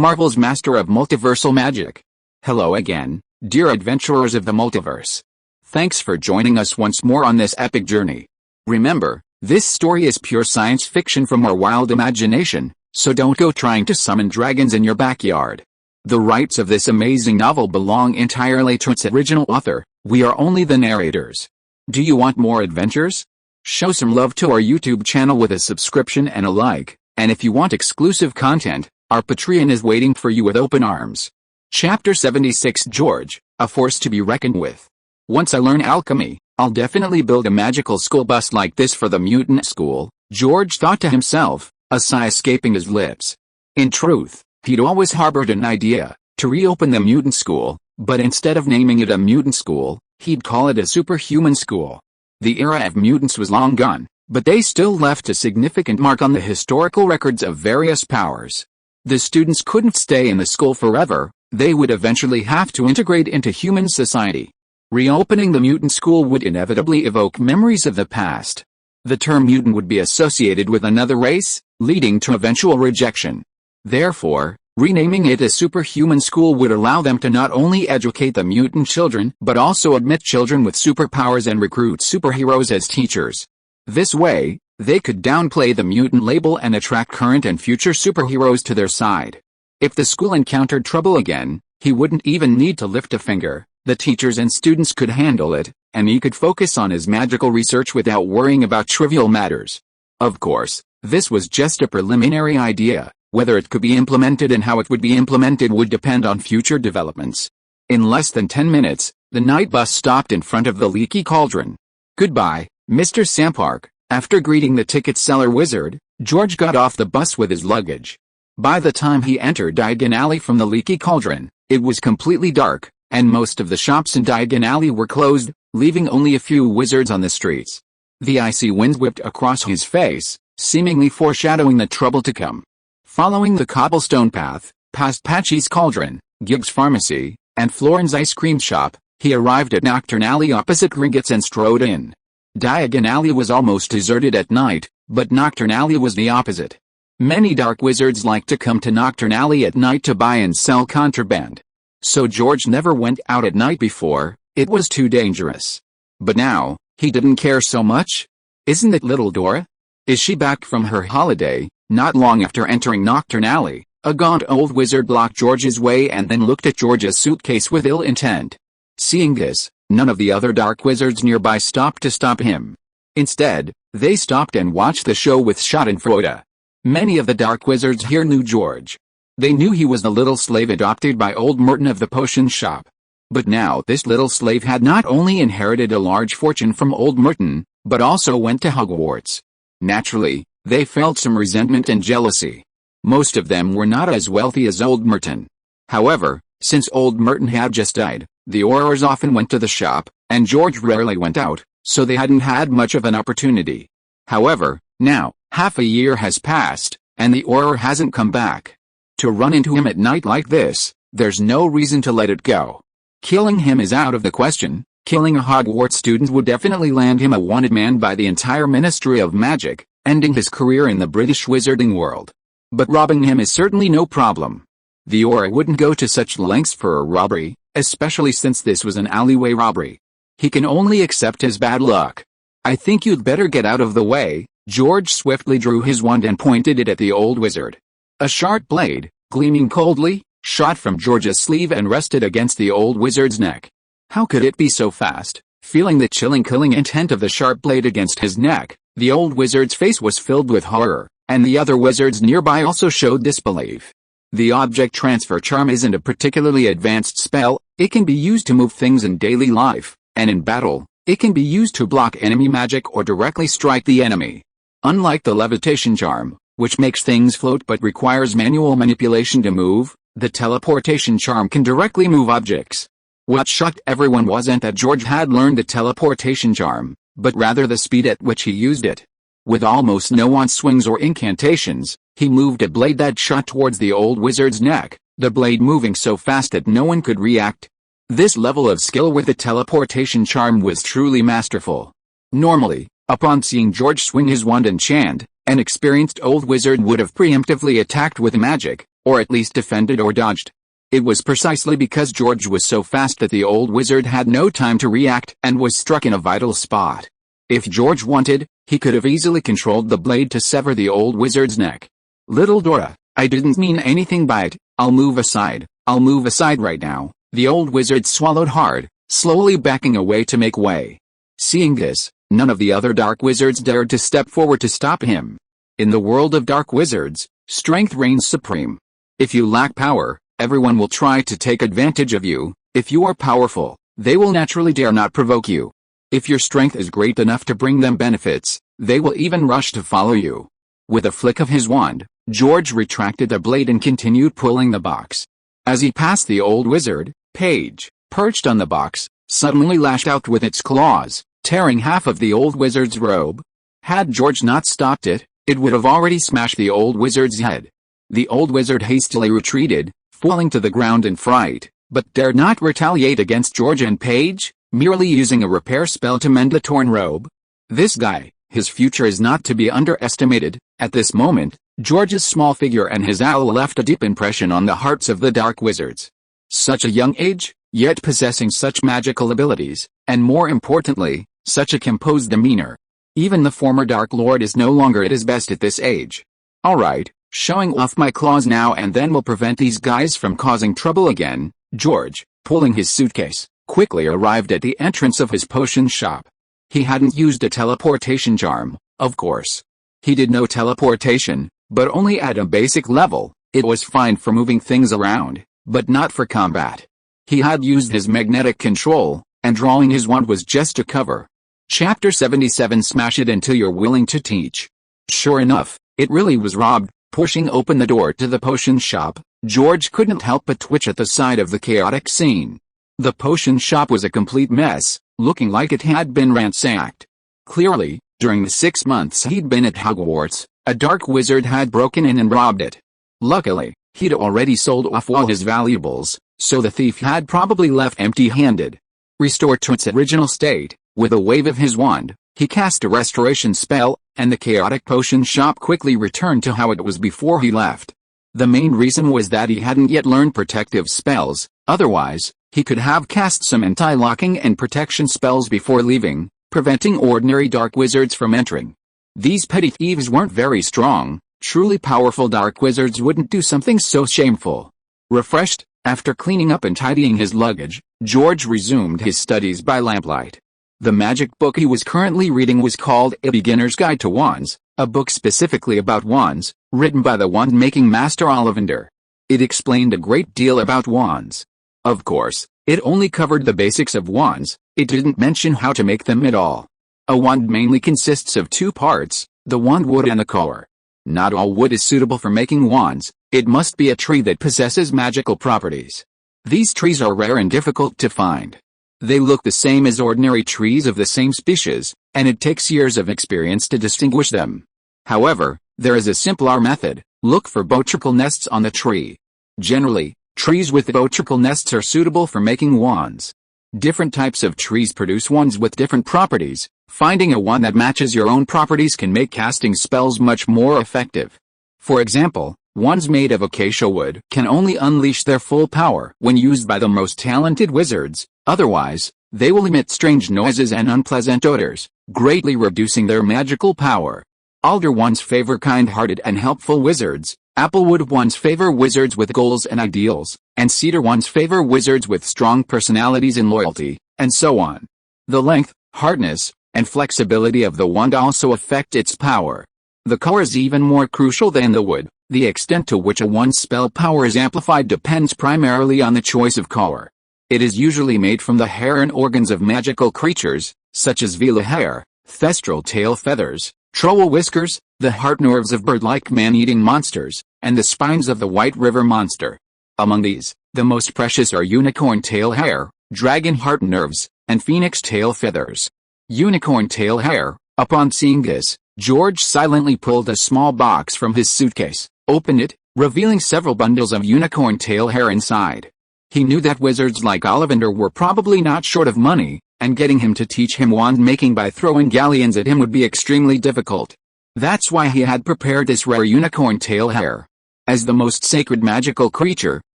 Marvel's master of multiversal magic. Hello again, dear adventurers of the multiverse. Thanks for joining us once more on this epic journey. Remember, this story is pure science fiction from our wild imagination, so don't go trying to summon dragons in your backyard. The rights of this amazing novel belong entirely to its original author. We are only the narrators. Do you want more adventures? Show some love to our YouTube channel with a subscription and a like, and if you want exclusive content, our Patreon is waiting for you with open arms. Chapter 76 George, a force to be reckoned with. Once I learn alchemy, I'll definitely build a magical school bus like this for the mutant school, George thought to himself, a sigh escaping his lips. In truth, he'd always harbored an idea to reopen the mutant school, but instead of naming it a mutant school, he'd call it a superhuman school. The era of mutants was long gone, but they still left a significant mark on the historical records of various powers. The students couldn't stay in the school forever, they would eventually have to integrate into human society. Reopening the mutant school would inevitably evoke memories of the past. The term mutant would be associated with another race, leading to eventual rejection. Therefore, renaming it a superhuman school would allow them to not only educate the mutant children but also admit children with superpowers and recruit superheroes as teachers. This way, they could downplay the mutant label and attract current and future superheroes to their side. If the school encountered trouble again, he wouldn't even need to lift a finger. The teachers and students could handle it, and he could focus on his magical research without worrying about trivial matters. Of course, this was just a preliminary idea. Whether it could be implemented and how it would be implemented would depend on future developments. In less than 10 minutes, the night bus stopped in front of the Leaky Cauldron. Goodbye, Mr. Sampark. After greeting the ticket seller wizard, George got off the bus with his luggage. By the time he entered Diagon Alley from the Leaky Cauldron, it was completely dark, and most of the shops in Diagon Alley were closed, leaving only a few wizards on the streets. The icy wind whipped across his face, seemingly foreshadowing the trouble to come. Following the cobblestone path, past Patchy's Cauldron, Gig's Pharmacy, and Florin's Ice Cream Shop, he arrived at Nocturne Alley opposite Gringotts and strode in. Diagon Alley was almost deserted at night, but Nocturne Alley was the opposite. Many dark wizards liked to come to Nocturne Alley at night to buy and sell contraband. So George never went out at night before, it was too dangerous. But now, he didn't care so much. Isn't it little Dora? Is she back from her holiday? Not long after entering Nocturne Alley, a gaunt old wizard blocked George's way and then looked at George's suitcase with ill intent. Seeing this, none of the other dark wizards nearby stopped to stop him. Instead, they stopped and watched the show with schadenfreude. Many of the dark wizards here knew George. They knew he was the little slave adopted by old Merton of the potion shop. But now this little slave had not only inherited a large fortune from old Merton, but also went to Hogwarts. Naturally, they felt some resentment and jealousy. Most of them were not as wealthy as old Merton. However, since old Merton had just died, the Aurors often went to the shop, and George rarely went out, so they hadn't had much of an opportunity. However, now, half a year has passed, and the Auror hasn't come back. To run into him at night like this, there's no reason to let it go. Killing him is out of the question. Killing a Hogwarts student would definitely land him a wanted man by the entire Ministry of Magic, ending his career in the British wizarding world. But robbing him is certainly no problem. The Auror wouldn't go to such lengths for a robbery, especially since this was an alleyway robbery. He can only accept his bad luck. I think you'd better get out of the way. George swiftly drew his wand and pointed it at the old wizard. A sharp blade, gleaming coldly, shot from George's sleeve and rested against the old wizard's neck. How could it be so fast? Feeling the chilling killing intent of the sharp blade against his neck, the old wizard's face was filled with horror, and the other wizards nearby also showed disbelief. The object transfer charm isn't a particularly advanced spell. It can be used to move things in daily life, and in battle, it can be used to block enemy magic or directly strike the enemy. Unlike the levitation charm, which makes things float but requires manual manipulation to move, the teleportation charm can directly move objects. What shocked everyone wasn't that George had learned the teleportation charm, but rather the speed at which he used it. With almost no on-swings or incantations, he moved a blade that shot towards the old wizard's neck, the blade moving so fast that no one could react. This level of skill with the teleportation charm was truly masterful. Normally, upon seeing George swing his wand and chant, an experienced old wizard would have preemptively attacked with magic, or at least defended or dodged. It was precisely because George was so fast that the old wizard had no time to react and was struck in a vital spot. If George wanted, he could have easily controlled the blade to sever the old wizard's neck. "Little Dora, I didn't mean anything by it. I'll move aside right now." The old wizard swallowed hard, slowly backing away to make way. Seeing this, none of the other dark wizards dared to step forward to stop him. In the world of dark wizards, strength reigns supreme. If you lack power, everyone will try to take advantage of you. If you are powerful, they will naturally dare not provoke you. If your strength is great enough to bring them benefits, they will even rush to follow you. With a flick of his wand, George retracted the blade and continued pulling the box. As he passed the old wizard, Paige, perched on the box, suddenly lashed out with its claws, tearing half of the old wizard's robe. Had George not stopped it, it would have already smashed the old wizard's head. The old wizard hastily retreated, falling to the ground in fright, but dared not retaliate against George and Paige, merely using a repair spell to mend the torn robe. This guy, his future is not to be underestimated. At this moment, George's small figure and his owl left a deep impression on the hearts of the dark wizards. Such a young age, yet possessing such magical abilities, and more importantly, such a composed demeanor. Even the former Dark Lord is no longer at his best at this age. "Alright, showing off my claws now and then will prevent these guys from causing trouble again." George, pulling his suitcase, quickly arrived at the entrance of his potion shop. He hadn't used a teleportation charm, of course. He did know teleportation, but only at a basic level. It was fine for moving things around, but not for combat. He had used his magnetic control, and drawing his wand was just a cover. Chapter 77. Smash it until you're willing to teach. Sure enough, it really was Rob. Pushing open the door to the potion shop, George couldn't help but twitch at the sight of the chaotic scene. The potion shop was a complete mess, looking like it had been ransacked. Clearly, during the 6 months he'd been at Hogwarts, a dark wizard had broken in and robbed it. Luckily, he'd already sold off all his valuables, so the thief had probably left empty-handed. Restored to its original state, with a wave of his wand, he cast a restoration spell, and the chaotic potion shop quickly returned to how it was before he left. The main reason was that he hadn't yet learned protective spells. Otherwise, he could have cast some anti-locking and protection spells before leaving, preventing ordinary dark wizards from entering. These petty thieves weren't very strong. Truly powerful dark wizards wouldn't do something so shameful. Refreshed, after cleaning up and tidying his luggage, George resumed his studies by lamplight. The magic book he was currently reading was called A Beginner's Guide to Wands, a book specifically about wands, written by the wand-making master Ollivander. It explained a great deal about wands. Of course, it only covered the basics of wands. It didn't mention how to make them at all. A wand mainly consists of 2 parts, the wand wood and the core. Not all wood is suitable for making wands. It must be a tree that possesses magical properties. These trees are rare and difficult to find. They look the same as ordinary trees of the same species, and it takes years of experience to distinguish them. However, there is a simpler method. Look for botrycal nests on the tree. Generally, trees with botrycal nests are suitable for making wands. Different types of trees produce wands with different properties. Finding a wand that matches your own properties can make casting spells much more effective. For example, wands made of acacia wood can only unleash their full power when used by the most talented wizards. Otherwise, they will emit strange noises and unpleasant odors, greatly reducing their magical power. Alder wands favor kind-hearted and helpful wizards, applewood wands favor wizards with goals and ideals, and cedar wands favor wizards with strong personalities and loyalty, and so on. The length, hardness, and flexibility of the wand also affect its power. The color is even more crucial than the wood. The extent to which a wand's spell power is amplified depends primarily on the choice of color. It is usually made from the hair and organs of magical creatures, such as Vela hair, thestral tail feathers, troll whiskers, the heart nerves of bird-like man-eating monsters, and the spines of the White River monster. Among these, the most precious are unicorn tail hair, dragon heart nerves, and phoenix tail feathers. Unicorn tail hair. Upon seeing this, George silently pulled a small box from his suitcase, opened it, revealing several bundles of unicorn tail hair inside. He knew that wizards like Ollivander were probably not short of money, and getting him to teach him wand making by throwing galleons at him would be extremely difficult. That's why he had prepared this rare unicorn tail hair. As the most sacred magical creature,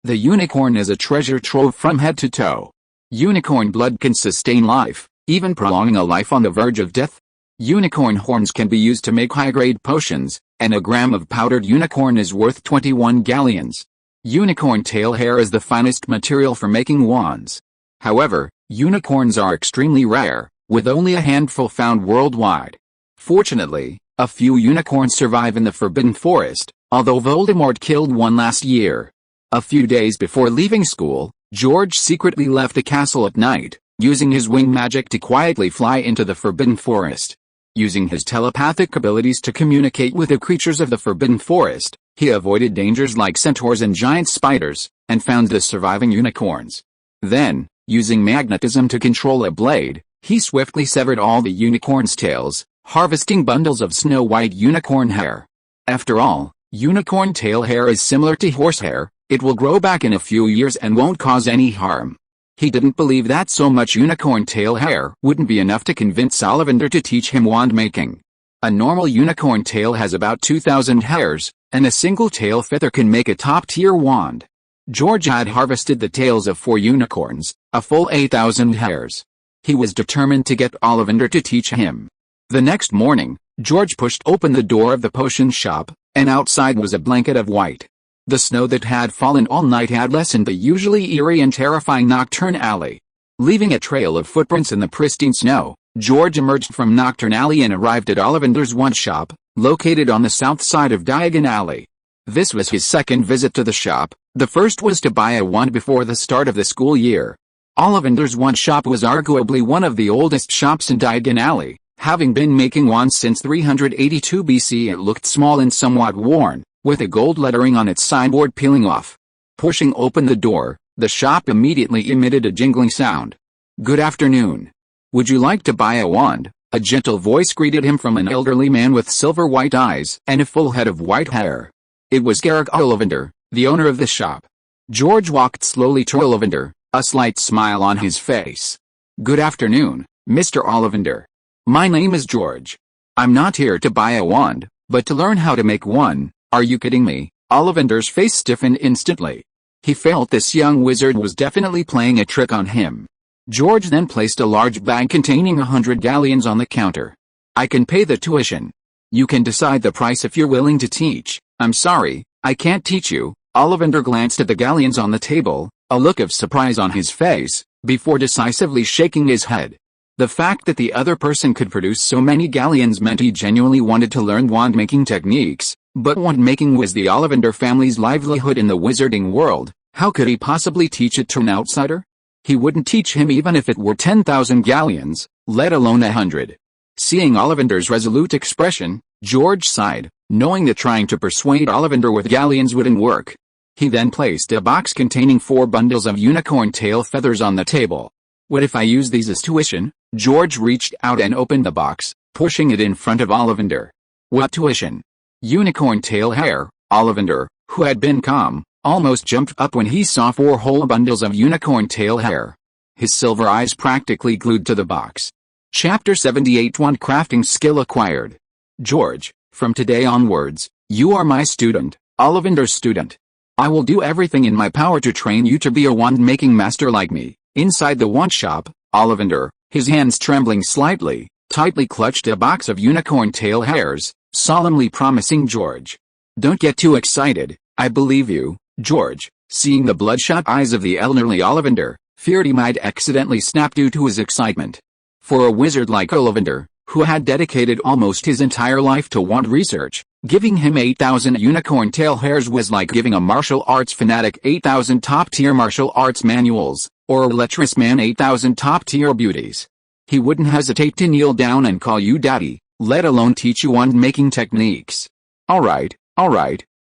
the unicorn is a treasure trove from head to toe. Unicorn blood can sustain life, even prolonging a life on the verge of death. Unicorn horns can be used to make high-grade potions, and a gram of powdered unicorn is worth 21 galleons. Unicorn tail hair is the finest material for making wands. However, unicorns are extremely rare, with only a handful found worldwide. Fortunately, a few unicorns survive in the Forbidden Forest, although Voldemort killed one last year. A few days before leaving school, George secretly left the castle at night, using his wing magic to quietly fly into the Forbidden Forest. Using his telepathic abilities to communicate with the creatures of the Forbidden Forest, he avoided dangers like centaurs and giant spiders, and found the surviving unicorns. Then, using magnetism to control a blade, he swiftly severed all the unicorns' tails, harvesting bundles of snow-white unicorn hair. After all, unicorn tail hair is similar to horsehair, it will grow back in a few years and won't cause any harm. He didn't believe that so much unicorn tail hair wouldn't be enough to convince Ollivander to teach him wand making. A normal unicorn tail has about 2,000 hairs, and a single tail feather can make a top-tier wand. George had harvested the tails of 4 unicorns, a full 8,000 hairs. He was determined to get Ollivander to teach him. The next morning, George pushed open the door of the potion shop, and outside was a blanket of white. The snow that had fallen all night had lessened the usually eerie and terrifying Nocturne Alley. Leaving a trail of footprints in the pristine snow, George emerged from Nocturne Alley and arrived at Ollivander's wand shop, located on the south side of Diagon Alley. This was his second visit to the shop. The first was to buy a wand before the start of the school year. Ollivander's wand shop was arguably one of the oldest shops in Diagon Alley. Having been making wands since 382 BC, it looked small and somewhat worn, with a gold lettering on its signboard peeling off. Pushing open the door, the shop immediately emitted a jingling sound. "Good afternoon. Would you like to buy a wand?" A gentle voice greeted him from an elderly man with silver white eyes and a full head of white hair. It was Garrick Ollivander, the owner of the shop. George walked slowly to Ollivander, a slight smile on his face. "Good afternoon, Mr. Ollivander. My name is George. I'm not here to buy a wand, but to learn how to make one." "Are you kidding me?" Ollivander's face stiffened instantly. He felt this young wizard was definitely playing a trick on him. George then placed a large bag containing 100 galleons on the counter. "I can pay the tuition. You can decide the price if you're willing to teach." "I'm sorry, I can't teach you." Ollivander glanced at the galleons on the table, a look of surprise on his face, before decisively shaking his head. The fact that the other person could produce so many galleons meant he genuinely wanted to learn wand-making techniques, but wand-making was the Ollivander family's livelihood in the wizarding world. How could he possibly teach it to an outsider? He wouldn't teach him even if it were 10,000 galleons, let alone 100. Seeing Ollivander's resolute expression, George sighed, knowing that trying to persuade Ollivander with galleons wouldn't work. He then placed a box containing 4 bundles of unicorn tail feathers on the table. "What if I use these as tuition?" George reached out and opened the box, pushing it in front of Ollivander. "What tuition?" "Unicorn tail hair." Ollivander, who had been calm, almost jumped up when he saw 4 whole bundles of unicorn tail hair. His silver eyes practically glued to the box. Chapter 78 Wand Crafting Skill Acquired. "George, from today onwards, you are my student, Ollivander's student. I will do everything in my power to train you to be a wand-making master like me." Inside the wand shop, Ollivander, his hands trembling slightly, tightly clutched a box of unicorn tail hairs, solemnly promising George. "Don't get too excited, I believe you." George, seeing the bloodshot eyes of the elderly Ollivander, feared he might accidentally snap due to his excitement. For a wizard like Ollivander, who had dedicated almost his entire life to wand research, giving him 8,000 unicorn tail hairs was like giving a martial arts fanatic 8,000 top-tier martial arts manuals, or a lecherous man 8,000 top-tier beauties. He wouldn't hesitate to kneel down and call you daddy, let alone teach you wand-making techniques. Alright,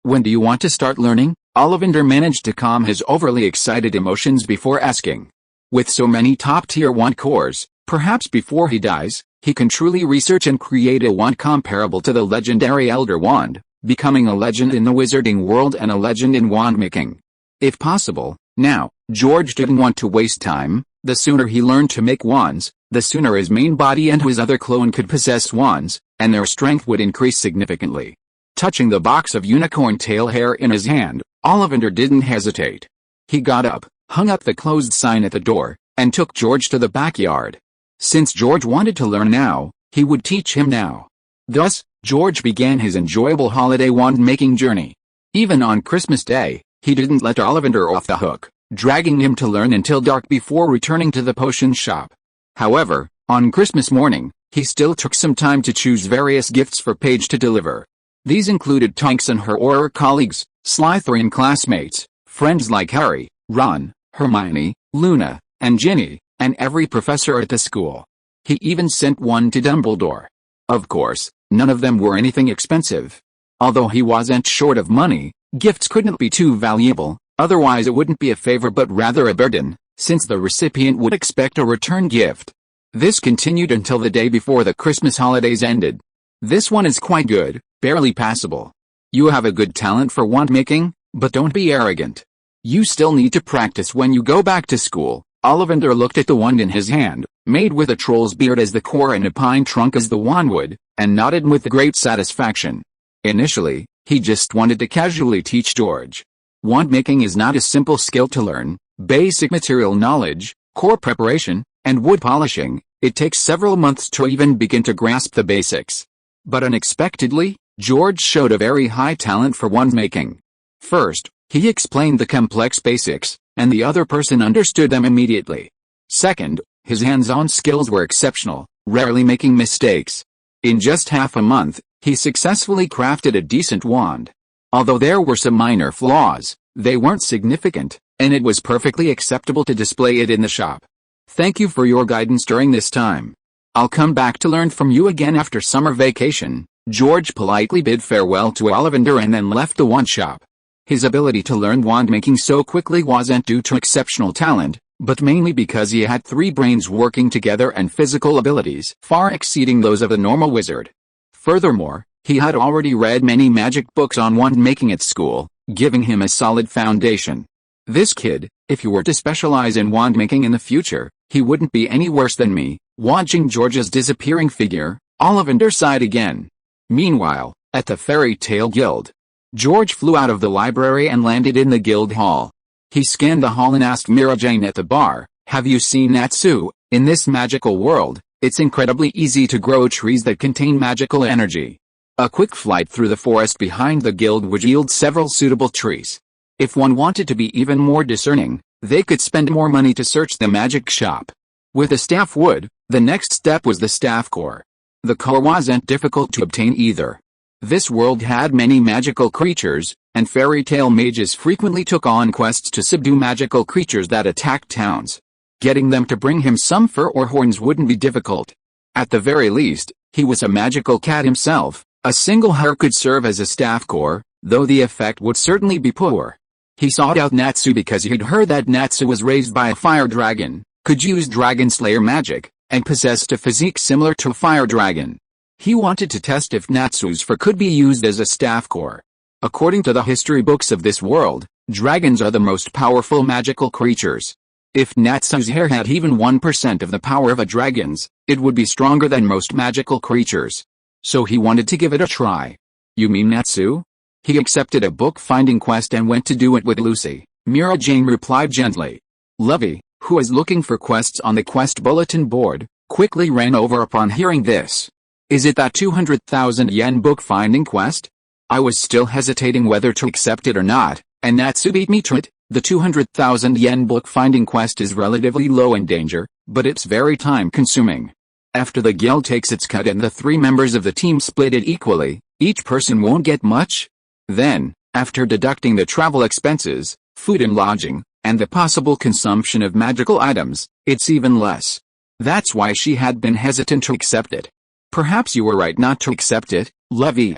when do you want to start learning?" Ollivander managed to calm his overly excited emotions before asking. With so many top-tier wand cores, perhaps before he dies, he can truly research and create a wand comparable to the legendary Elder Wand, becoming a legend in the wizarding world and a legend in wand making. If possible, now. George didn't want to waste time. The sooner he learned to make wands, the sooner his main body and his other clone could possess wands, and their strength would increase significantly. Touching the box of unicorn tail hair in his hand, Ollivander didn't hesitate. He got up, hung up the closed sign at the door, and took George to the backyard. Since George wanted to learn now, he would teach him now. Thus, George began his enjoyable holiday wand-making journey. Even on Christmas Day, he didn't let Ollivander off the hook, dragging him to learn until dark before returning to the potion shop. However, on Christmas morning, he still took some time to choose various gifts for Paige to deliver. These included Tonks and her Auror colleagues, Slytherin classmates, friends like Harry, Ron, Hermione, Luna, and Ginny, and every professor at the school. He even sent one to Dumbledore. Of course, none of them were anything expensive. Although he wasn't short of money, gifts couldn't be too valuable, otherwise it wouldn't be a favor but rather a burden, since the recipient would expect a return gift. This continued until the day before the Christmas holidays ended. This one is quite good, barely passable. You have a good talent for wand making, but don't be arrogant. You still need to practice when you go back to school. Ollivander looked at the wand in his hand, made with a troll's beard as the core and a pine trunk as the wand wood, and nodded with great satisfaction. Initially, he just wanted to casually teach George. Wand making is not a simple skill to learn. Basic material knowledge, core preparation, and wood polishing, it takes several months to even begin to grasp the basics. But unexpectedly, George showed a very high talent for wand making. First, he explained the complex basics, and the other person understood them immediately. Second, his hands-on skills were exceptional, rarely making mistakes. In just half a month, he successfully crafted a decent wand. Although there were some minor flaws, they weren't significant, and it was perfectly acceptable to display it in the shop. Thank you for your guidance during this time. I'll come back to learn from you again after summer vacation. George politely bid farewell to Ollivander and then left the wand shop. His ability to learn wand making so quickly wasn't due to exceptional talent, but mainly because he had 3 brains working together and physical abilities far exceeding those of a normal wizard. Furthermore, he had already read many magic books on wand making at school, giving him a solid foundation. This kid, if you were to specialize in wand making in the future, he wouldn't be any worse than me. Watching George's disappearing figure, Ollivander sighed again. Meanwhile, at the Fairy Tale Guild, George flew out of the library and landed in the guild hall. He scanned the hall and asked Mira Jane at the bar, "Have you seen Natsu? In this magical world, it's incredibly easy to grow trees that contain magical energy. A quick flight through the forest behind the guild would yield several suitable trees. If one wanted to be even more discerning, they could spend more money to search the magic shop." With the staff wood, the next step was the staff core. The core wasn't difficult to obtain either. This world had many magical creatures, and fairy tale mages frequently took on quests to subdue magical creatures that attacked towns. Getting them to bring him some fur or horns wouldn't be difficult. At the very least, he was a magical cat himself. A single hair could serve as a staff core, though the effect would certainly be poor. He sought out Natsu because he'd heard that Natsu was raised by a fire dragon, could use dragon slayer magic, and possessed a physique similar to a fire dragon. He wanted to test if Natsu's fur could be used as a staff core. According to the history books of this world, dragons are the most powerful magical creatures. If Natsu's hair had even 1% of the power of a dragon's, it would be stronger than most magical creatures. So he wanted to give it a try. "You mean Natsu?" He accepted a book-finding quest and went to do it with Lucy. Mira Jane replied gently. Lovey, who was looking for quests on the quest bulletin board, quickly ran over upon hearing this. "Is it that 200,000 yen book-finding quest?" I was still hesitating whether to accept it or not, and Natsu beat me to it. The 200,000 yen book-finding quest is relatively low in danger, but it's very time-consuming. After the guild takes its cut and the 3 members of the team split it equally, each person won't get much. Then, after deducting the travel expenses, food and lodging, and the possible consumption of magical items, it's even less. That's why she had been hesitant to accept it. Perhaps you were right not to accept it, Lovey.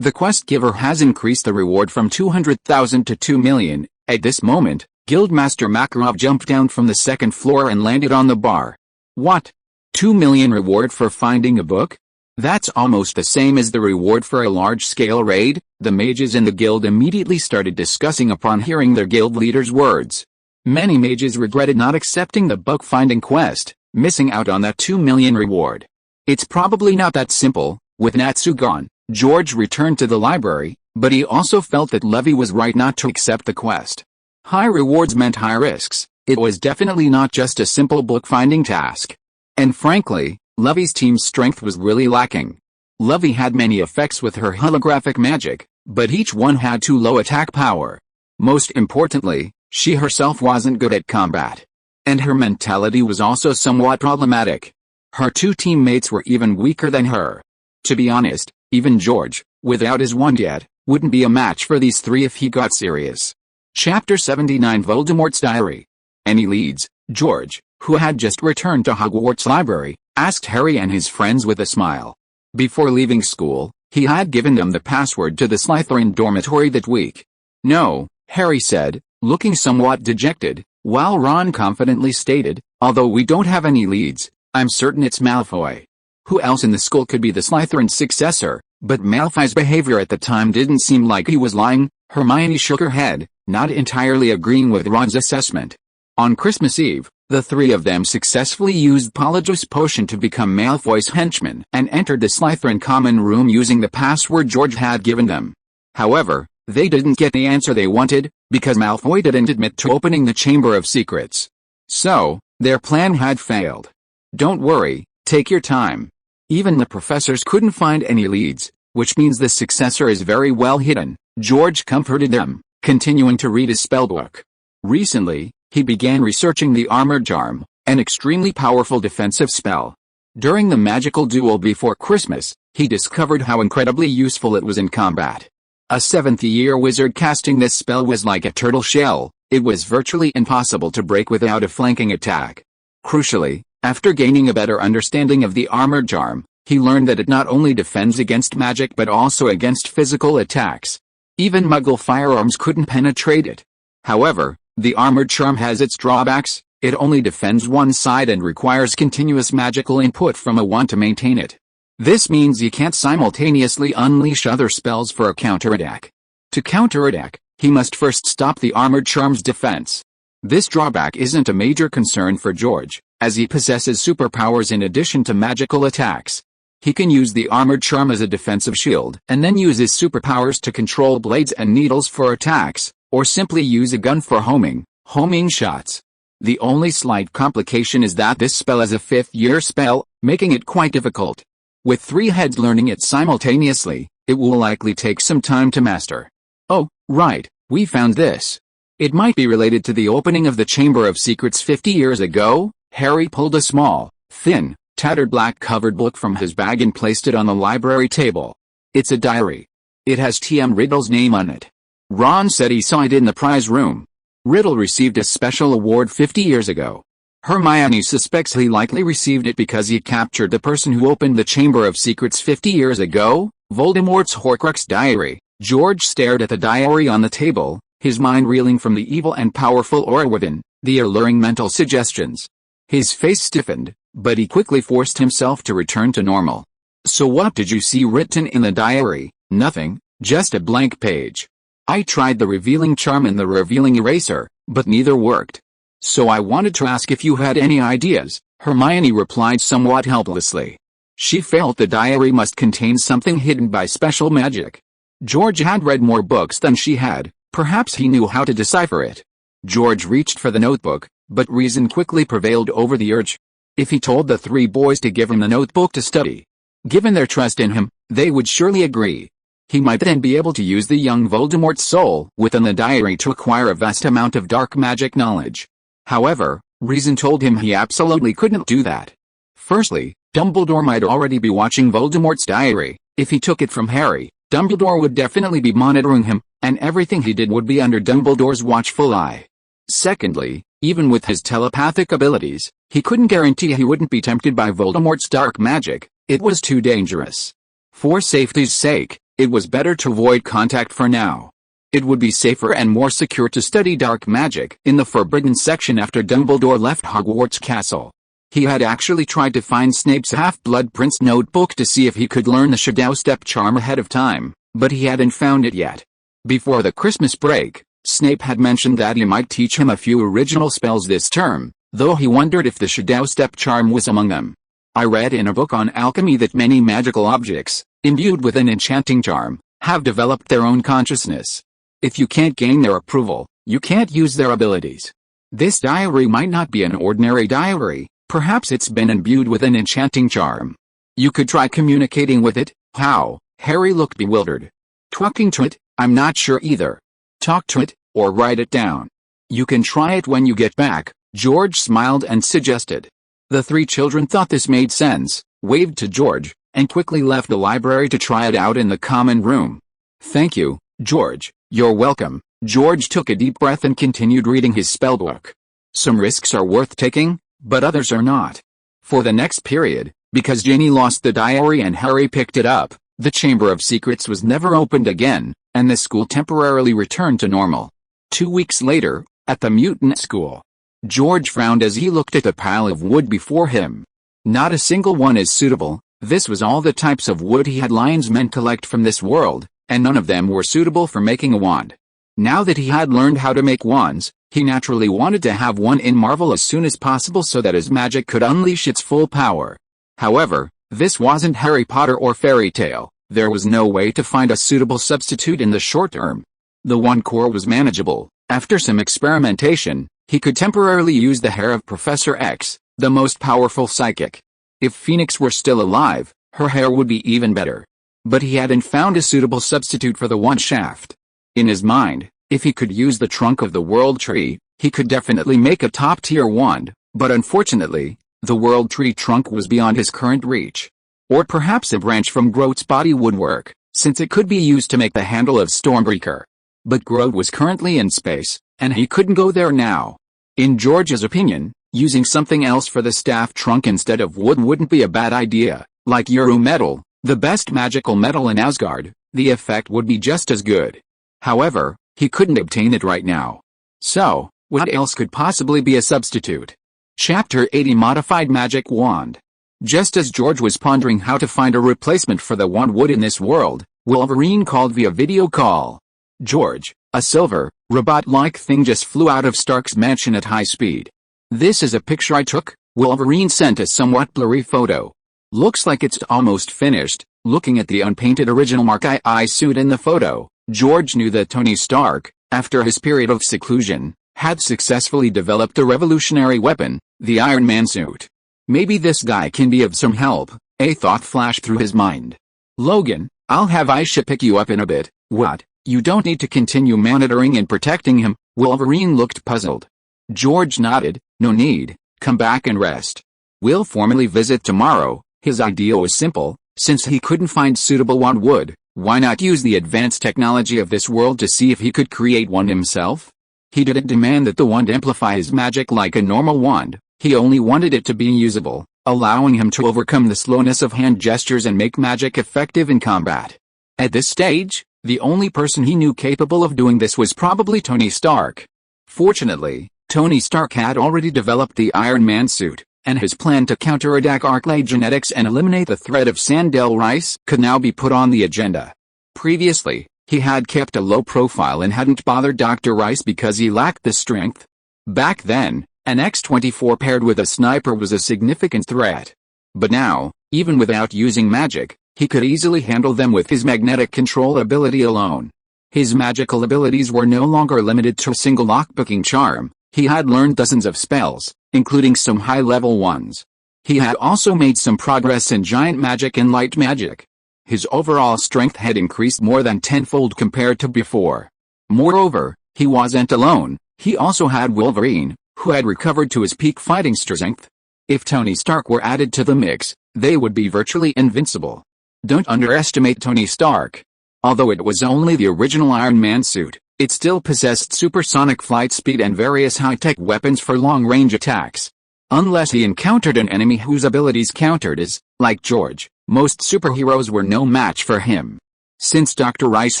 The quest giver has increased the reward from 200,000 to 2 million. At this moment, Guildmaster Makarov jumped down from the 2nd floor and landed on the bar. What? 2 million reward for finding a book? That's almost the same as the reward for a large-scale raid. The mages in the guild immediately started discussing upon hearing their guild leader's words. Many mages regretted not accepting the book-finding quest, missing out on that 2 million reward. It's probably not that simple. With Natsu gone, George returned to the library, but he also felt that Levy was right not to accept the quest. High rewards meant high risks. It was definitely not just a simple book-finding task. And frankly, Levy's team's strength was really lacking. Levy had many effects with her holographic magic, but each one had too low attack power. Most importantly, she herself wasn't good at combat. And her mentality was also somewhat problematic. Her two teammates were even weaker than her. To be honest, even George, without his wand yet, wouldn't be a match for these three if he got serious. Chapter 79 Voldemort's Diary. Any leads? George, who had just returned to Hogwarts Library, asked Harry and his friends with a smile. Before leaving school, he had given them the password to the Slytherin dormitory that week. No, Harry said, looking somewhat dejected, while Ron confidently stated, although we don't have any leads, I'm certain it's Malfoy. Who else in the school could be the Slytherin's successor? But Malfoy's behavior at the time didn't seem like he was lying. Hermione shook her head, not entirely agreeing with Ron's assessment. On Christmas Eve, the three of them successfully used Polyjuice Potion to become Malfoy's henchmen and entered the Slytherin common room using the password George had given them. However, they didn't get the answer they wanted, because Malfoy didn't admit to opening the Chamber of Secrets. So, their plan had failed. Don't worry, take your time. Even the professors couldn't find any leads, which means the successor is very well hidden, George comforted them, continuing to read his spellbook. Recently, he began researching the Armored Charm, an extremely powerful defensive spell. During the magical duel before Christmas, he discovered how incredibly useful it was in combat. A 7th-year wizard casting this spell was like a turtle shell. It was virtually impossible to break without a flanking attack. Crucially, after gaining a better understanding of the Armored Charm, he learned that it not only defends against magic but also against physical attacks. Even Muggle firearms couldn't penetrate it. However, the Armored Charm has its drawbacks. It only defends one side and requires continuous magical input from a wand to maintain it. This means you can't simultaneously unleash other spells for a counterattack. To counterattack, he must first stop the Armored Charm's defense. This drawback isn't a major concern for George, as he possesses superpowers in addition to magical attacks. He can use the Armored Charm as a defensive shield and then use his superpowers to control blades and needles for attacks, or simply use a gun for homing shots. The only slight complication is that this spell is a 5th-year spell, making it quite difficult. With 3 heads learning it simultaneously, it will likely take some time to master. Oh, right, we found this. It might be related to the opening of the Chamber of Secrets 50 years ago. Harry pulled a small, thin, tattered black-covered book from his bag and placed it on the library table. It's a diary. It has T.M. Riddle's name on it. Ron said he saw it in the prize room. Riddle received a special award 50 years ago. Hermione suspects he likely received it because he captured the person who opened the Chamber of Secrets 50 years ago. Voldemort's Horcrux diary. George stared at the diary on the table, his mind reeling from the evil and powerful aura within, the alluring mental suggestions. His face stiffened, but he quickly forced himself to return to normal. So what did you see written in the diary? Nothing, just a blank page. I tried the revealing charm and the revealing eraser, but neither worked. So I wanted to ask if you had any ideas, Hermione replied somewhat helplessly. She felt the diary must contain something hidden by special magic. George had read more books than she had, perhaps he knew how to decipher it. George reached for the notebook, but reason quickly prevailed over the urge. If he told the 3 boys to give him the notebook to study, given their trust in him, they would surely agree. He might then be able to use the young Voldemort's soul within the diary to acquire a vast amount of dark magic knowledge. However, reason told him he absolutely couldn't do that. Firstly, Dumbledore might already be watching Voldemort's diary. If he took it from Harry, Dumbledore would definitely be monitoring him, and everything he did would be under Dumbledore's watchful eye. Secondly, even with his telepathic abilities, he couldn't guarantee he wouldn't be tempted by Voldemort's dark magic. It was too dangerous. For safety's sake, it was better to avoid contact for now. It would be safer and more secure to study dark magic in the Forbidden Section after Dumbledore left Hogwarts Castle. He had actually tried to find Snape's Half-Blood Prince notebook to see if he could learn the Shadow Step charm ahead of time, but he hadn't found it yet. Before the Christmas break, Snape had mentioned that he might teach him a few original spells this term, though he wondered if the Shadow Step charm was among them. I read in a book on alchemy that many magical objects, imbued with an enchanting charm, have developed their own consciousness. If you can't gain their approval, you can't use their abilities. This diary might not be an ordinary diary, perhaps it's been imbued with an enchanting charm. You could try communicating with it. How? Harry looked bewildered. Talking to it? I'm not sure either. Talk to it, or write it down. You can try it when you get back, George smiled and suggested. The three children thought this made sense, waved to George, and quickly left the library to try it out in the common room. Thank you, George, you're welcome. George took a deep breath and continued reading his spellbook. Some risks are worth taking, but others are not. For the next period, because Ginny lost the diary and Harry picked it up, the Chamber of Secrets was never opened again, and the school temporarily returned to normal. 2 weeks later, at the mutant school, George frowned as he looked at the pile of wood before him. Not a single one is suitable. This was all the types of wood he had Lion's men collect from this world, and none of them were suitable for making a wand. Now that he had learned how to make wands, he naturally wanted to have one in Marvel as soon as possible so that his magic could unleash its full power. However, this wasn't Harry Potter or fairy tale. There was no way to find a suitable substitute in the short term. The wand core was manageable. After some experimentation, he could temporarily use the hair of Professor X, the most powerful psychic. If Phoenix were still alive, her hair would be even better. But he hadn't found a suitable substitute for the wand shaft. In his mind, if he could use the trunk of the World Tree, he could definitely make a top-tier wand, but unfortunately, the World Tree trunk was beyond his current reach. Or perhaps a branch from Groot's body would work, since it could be used to make the handle of Stormbreaker. But Groot was currently in space, and he couldn't go there now. In George's opinion, using something else for the staff trunk instead of wood wouldn't be a bad idea, like Uru metal, the best magical metal in Asgard. The effect would be just as good. However, he couldn't obtain it right now. So, what else could possibly be a substitute? Chapter 80 Modified Magic Wand. Just as George was pondering how to find a replacement for the wand wood in this world, Wolverine called via video call. George, a silver, robot-like thing just flew out of Stark's mansion at high speed. This is a picture I took. Wolverine sent a somewhat blurry photo. Looks like it's almost finished. Looking at the unpainted original Mark II suit in the photo, George knew that Tony Stark, after his period of seclusion, had successfully developed a revolutionary weapon, the Iron Man suit. Maybe this guy can be of some help, a thought flashed through his mind. Logan, I'll have Aisha pick you up in a bit. What? You don't need to continue monitoring and protecting him? Wolverine looked puzzled. George nodded. No need, come back and rest. We'll formally visit tomorrow. His idea was simple. Since he couldn't find suitable wand wood, why not use the advanced technology of this world to see if he could create one himself? He didn't demand that the wand amplify his magic like a normal wand. He only wanted it to be usable, allowing him to overcome the slowness of hand gestures and make magic effective in combat. At this stage, the only person he knew capable of doing this was probably Tony Stark. Fortunately, Tony Stark had already developed the Iron Man suit, and his plan to counterattack Arclay genetics and eliminate the threat of Sandel Rice could now be put on the agenda. Previously, he had kept a low profile and hadn't bothered Dr. Rice because he lacked the strength. Back then, an X-24 paired with a sniper was a significant threat. But now, even without using magic, he could easily handle them with his magnetic control ability alone. His magical abilities were no longer limited to a single lockpicking charm. He had learned dozens of spells, including some high-level ones. He had also made some progress in giant magic and light magic. His overall strength had increased more than tenfold compared to before. Moreover, he wasn't alone. He also had Wolverine, who had recovered to his peak fighting strength. If Tony Stark were added to the mix, they would be virtually invincible. Don't underestimate Tony Stark. Although it was only the original Iron Man suit, it still possessed supersonic flight speed and various high-tech weapons for long-range attacks. Unless he encountered an enemy whose abilities countered his, like George, most superheroes were no match for him. Since Dr. Rice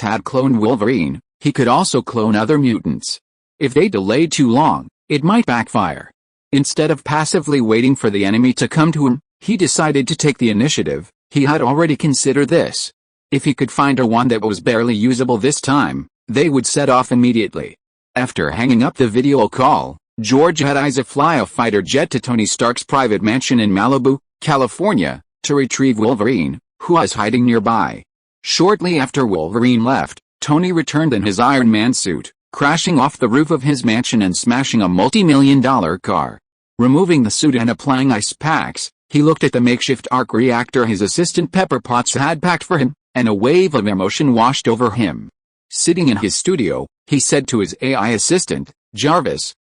had cloned Wolverine, he could also clone other mutants. If they delayed too long, it might backfire. Instead of passively waiting for the enemy to come to him, he decided to take the initiative. He had already considered this. If he could find a wand that was barely usable this time, they would set off immediately. After hanging up the video call, George had Isa fly a fighter jet to Tony Stark's private mansion in Malibu, California, to retrieve Wolverine, who was hiding nearby. Shortly after Wolverine left, Tony returned in his Iron Man suit, crashing off the roof of his mansion and smashing a multi-million-dollar car. Removing the suit and applying ice packs, he looked at the makeshift arc reactor his assistant Pepper Potts had packed for him, and a wave of emotion washed over him. Sitting in his studio, he said to his AI assistant, Jarvis,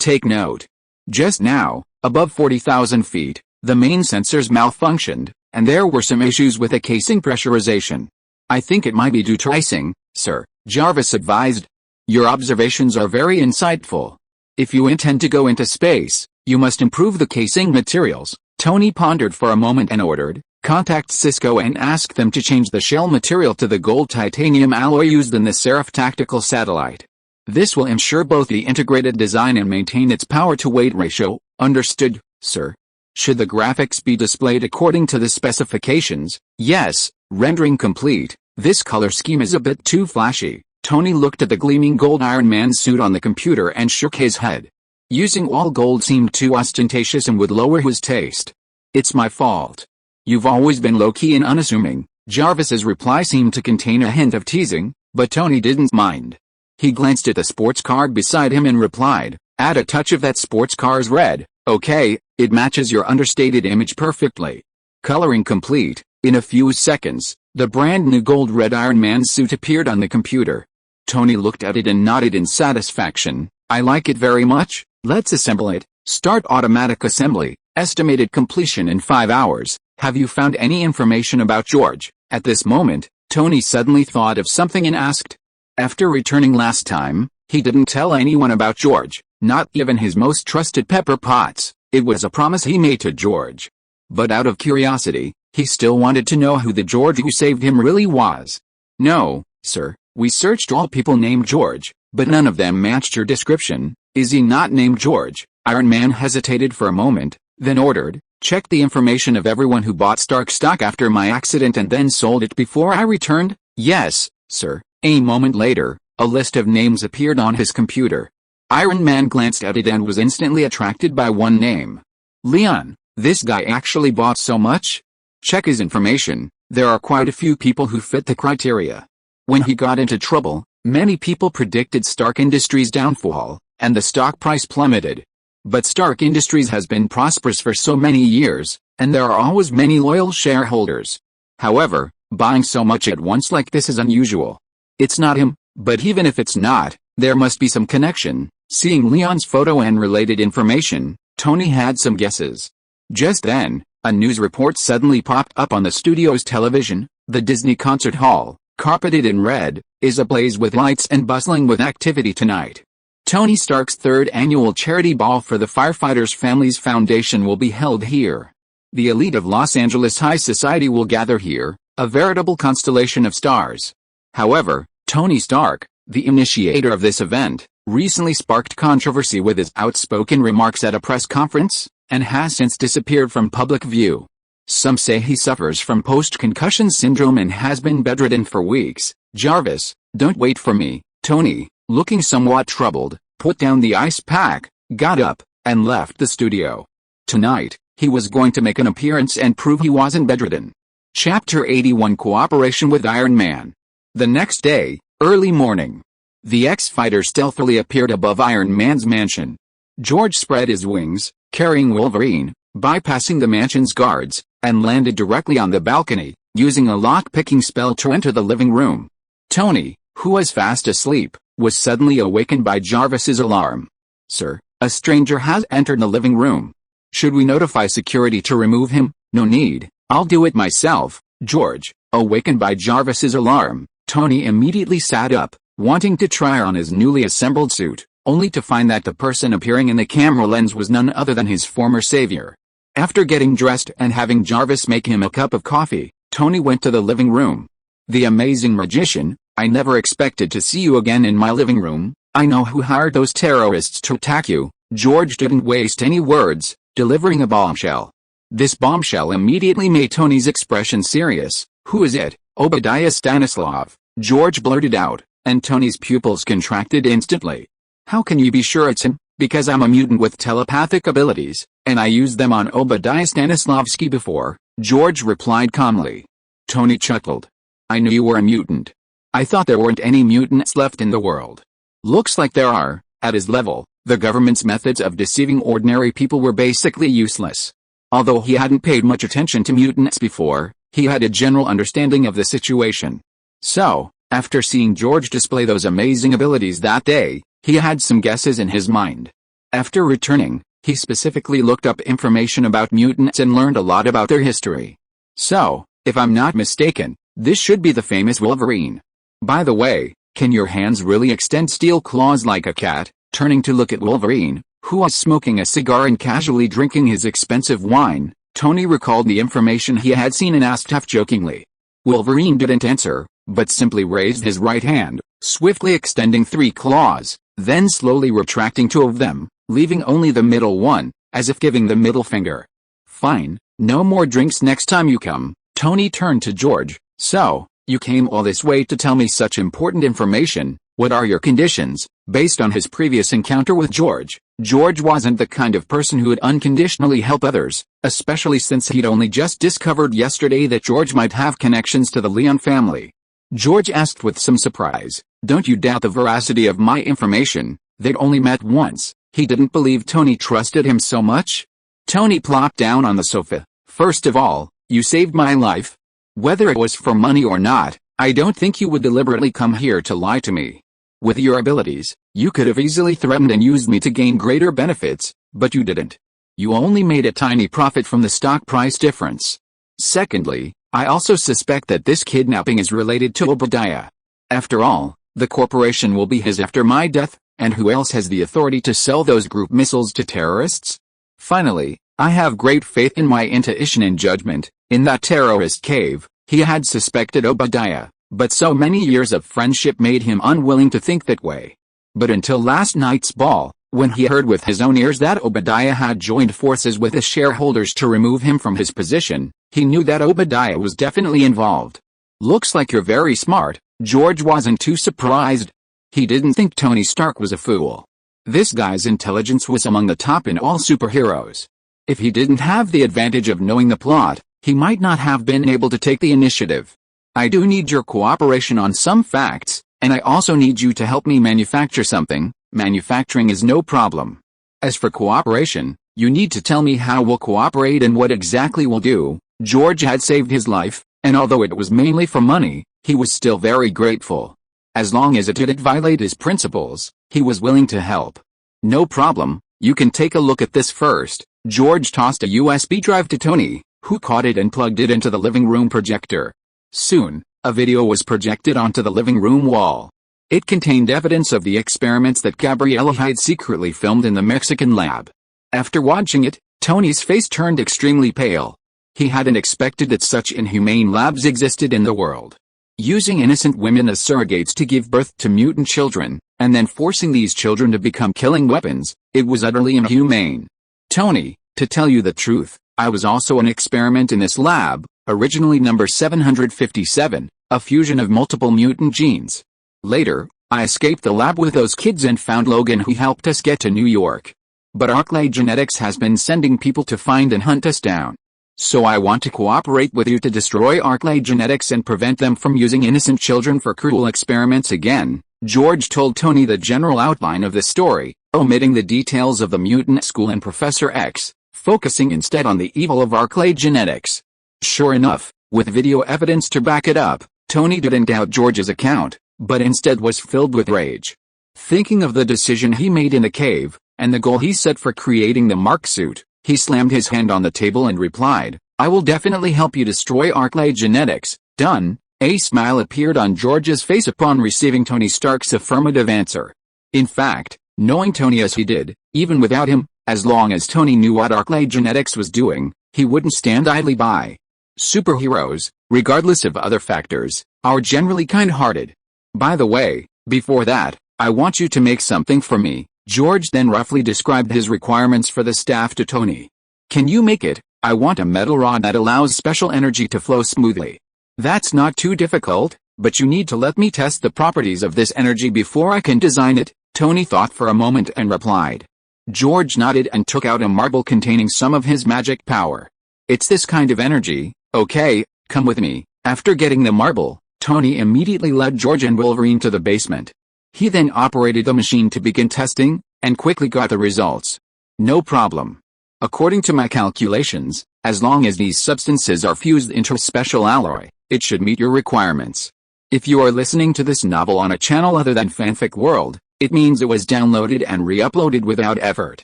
take note. Just now, above 40,000 feet, the main sensors malfunctioned, and there were some issues with the casing pressurization. I think it might be due to icing, sir, Jarvis advised. Your observations are very insightful. If you intend to go into space, you must improve the casing materials. Tony pondered for a moment and ordered, contact Cisco and ask them to change the shell material to the gold titanium alloy used in the Seraph tactical satellite. This will ensure both the integrated design and maintain its power-to-weight ratio. Understood, sir. Should the graphics be displayed according to the specifications? Yes, rendering complete. This color scheme is a bit too flashy. Tony looked at the gleaming gold Iron Man suit on the computer and shook his head. Using all gold seemed too ostentatious and would lower his taste. It's my fault. You've always been low-key and unassuming. Jarvis's reply seemed to contain a hint of teasing, but Tony didn't mind. He glanced at the sports car beside him and replied, add a touch of that sports car's red. Okay, it matches your understated image perfectly. Coloring complete. In a few seconds, the brand new gold red Iron Man suit appeared on the computer. Tony looked at it and nodded in satisfaction. I like it very much. Let's assemble it. Start automatic assembly. Estimated completion in 5 hours. Have you found any information about George? At this moment, Tony suddenly thought of something and asked. After returning last time, he didn't tell anyone about George, not even his most trusted Pepper Potts. It was a promise he made to George. But out of curiosity, he still wanted to know who the George who saved him really was. No, sir, we searched all people named George, but none of them matched your description. Is he not named George? Iron Man hesitated for a moment, then ordered, check the information of everyone who bought Stark stock after my accident and then sold it before I returned. Yes, sir. A moment later, a list of names appeared on his computer. Iron Man glanced at it and was instantly attracted by one name. Leon, this guy actually bought so much? Check his information. There are quite a few people who fit the criteria. When he got into trouble, many people predicted Stark Industries' downfall, and the stock price plummeted. But Stark Industries has been prosperous for so many years, and there are always many loyal shareholders. However, buying so much at once like this is unusual. It's not him, but even if it's not, there must be some connection. Seeing Leon's photo and related information, Tony had some guesses. Just then, a news report suddenly popped up on the studio's television. The Disney concert hall, carpeted in red, is ablaze with lights and bustling with activity tonight. Tony Stark's third annual charity ball for the Firefighters Families Foundation will be held here. The elite of Los Angeles high society will gather here, a veritable constellation of stars. However, Tony Stark, the initiator of this event, recently sparked controversy with his outspoken remarks at a press conference, and has since disappeared from public view. Some say he suffers from post-concussion syndrome and has been bedridden for weeks. Jarvis, don't wait for me. Tony, looking somewhat troubled, put down the ice pack, got up, and left the studio. Tonight, he was going to make an appearance and prove he wasn't bedridden. Chapter 81 Cooperation with Iron Man. The next day, early morning, the X-Fighter stealthily appeared above Iron Man's mansion. George spread his wings, carrying Wolverine, bypassing the mansion's guards, and landed directly on the balcony, using a lock-picking spell to enter the living room. Tony, who was fast asleep, was suddenly awakened by Jarvis's alarm. Sir, a stranger has entered the living room. Should we notify security to remove him? No need, I'll do it myself. George, awakened by Jarvis's alarm, Tony immediately sat up, wanting to try on his newly assembled suit, only to find that the person appearing in the camera lens was none other than his former savior. After getting dressed and having Jarvis make him a cup of coffee, Tony went to the living room. The amazing magician, I never expected to see you again in my living room. I know who hired those terrorists to attack you. George didn't waste any words, delivering a bombshell. This bombshell immediately made Tony's expression serious. Who is it? Obadiah Stanislav, George blurted out, and Tony's pupils contracted instantly. How can you be sure it's him? Because I'm a mutant with telepathic abilities. And I used them on Obadiah Stanislavski before, George replied calmly. Tony chuckled. I knew you were a mutant. I thought there weren't any mutants left in the world. Looks like there are. At his level, the government's methods of deceiving ordinary people were basically useless. Although he hadn't paid much attention to mutants before, he had a general understanding of the situation. So, after seeing George display those amazing abilities that day, he had some guesses in his mind. After returning, he specifically looked up information about mutants and learned a lot about their history. So, if I'm not mistaken, this should be the famous Wolverine. By the way, can your hands really extend steel claws like a cat? Turning to look at Wolverine, who was smoking a cigar and casually drinking his expensive wine, Tony recalled the information he had seen and asked half-jokingly. Wolverine didn't answer, but simply raised his right hand, swiftly extending 3 claws, then slowly retracting 2 of them, leaving only the middle one, as if giving the middle finger. Fine, no more drinks next time you come. Tony turned to George. So, you came all this way to tell me such important information. What are your conditions? Based on his previous encounter with George, George wasn't the kind of person who would unconditionally help others, especially since he'd only just discovered yesterday that George might have connections to the Leon family. George asked with some surprise, don't you doubt the veracity of my information? They'd only met once. He didn't believe Tony trusted him so much. Tony plopped down on the sofa. First of all, you saved my life. Whether it was for money or not, I don't think you would deliberately come here to lie to me. With your abilities, you could have easily threatened and used me to gain greater benefits, but you didn't. You only made a tiny profit from the stock price difference. Secondly, I also suspect that this kidnapping is related to Obadiah. After all, the corporation will be his after my death, and who else has the authority to sell those group missiles to terrorists? Finally, I have great faith in my intuition and judgment. In that terrorist cave, he had suspected Obadiah, but so many years of friendship made him unwilling to think that way. But until last night's ball, when he heard with his own ears that Obadiah had joined forces with the shareholders to remove him from his position, he knew that Obadiah was definitely involved. Looks like you're very smart. George wasn't too surprised. He didn't think Tony Stark was a fool. This guy's intelligence was among the top in all superheroes. If he didn't have the advantage of knowing the plot, he might not have been able to take the initiative. I do need your cooperation on some facts, and I also need you to help me manufacture something. Manufacturing is no problem. As for cooperation, you need to tell me how we'll cooperate and what exactly we'll do. George had saved his life, and although it was mainly for money, he was still very grateful. As long as it didn't violate his principles, he was willing to help. No problem, you can take a look at this first. George tossed a USB drive to Tony, who caught it and plugged it into the living room projector. Soon, a video was projected onto the living room wall. It contained evidence of the experiments that Gabriella had secretly filmed in the Mexican lab. After watching it, Tony's face turned extremely pale. He hadn't expected that such inhumane labs existed in the world. Using innocent women as surrogates to give birth to mutant children, and then forcing these children to become killing weapons, it was utterly inhumane. Tony, to tell you the truth, I was also an experiment in this lab, originally number 757, a fusion of multiple mutant genes. Later, I escaped the lab with those kids and found Logan, who helped us get to New York. But Arclay Genetics has been sending people to find and hunt us down. So I want to cooperate with you to destroy Arclay Genetics and prevent them from using innocent children for cruel experiments again. George told Tony the general outline of the story, omitting the details of the mutant school and Professor X, focusing instead on the evil of Arclay Genetics. Sure enough, with video evidence to back it up, Tony didn't doubt George's account, but instead was filled with rage. Thinking of the decision he made in the cave, and the goal he set for creating the Mark suit, he slammed his hand on the table and replied, I will definitely help you destroy Arclay Genetics. Done. A smile appeared on George's face upon receiving Tony Stark's affirmative answer. In fact, knowing Tony as he did, even without him, as long as Tony knew what Arclay Genetics was doing, he wouldn't stand idly by. Superheroes, regardless of other factors, are generally kind-hearted. By the way, before that, I want you to make something for me. George then roughly described his requirements for the staff to Tony. Can you make it? I want a metal rod that allows special energy to flow smoothly. That's not too difficult, but you need to let me test the properties of this energy before I can design it. Tony thought for a moment and replied. George nodded and took out a marble containing some of his magic power. It's this kind of energy, okay, come with me. After getting the marble, Tony immediately led George and Wolverine to the basement. He then operated the machine to begin testing, and quickly got the results. No problem. According to my calculations, as long as these substances are fused into a special alloy, it should meet your requirements. If you are listening to this novel on a channel other than Fanfic World, it means it was downloaded and re-uploaded without effort.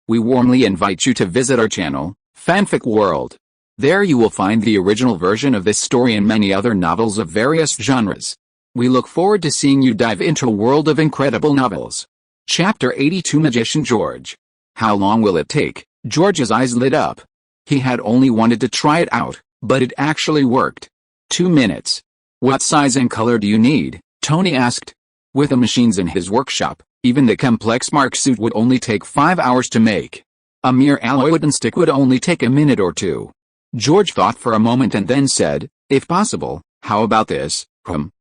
We warmly invite you to visit our channel, Fanfic World. There you will find the original version of this story and many other novels of various genres. We look forward to seeing you dive into a world of incredible novels. Chapter 82 Magician George. How long will it take? George's eyes lit up. He had only wanted to try it out, but it actually worked. 2 minutes. What size and color do you need? Tony asked. With the machines in his workshop, even the complex Mark suit would only take 5 hours to make. A mere alloy wooden stick would only take a minute or two. George thought for a moment and then said, if possible, how about this?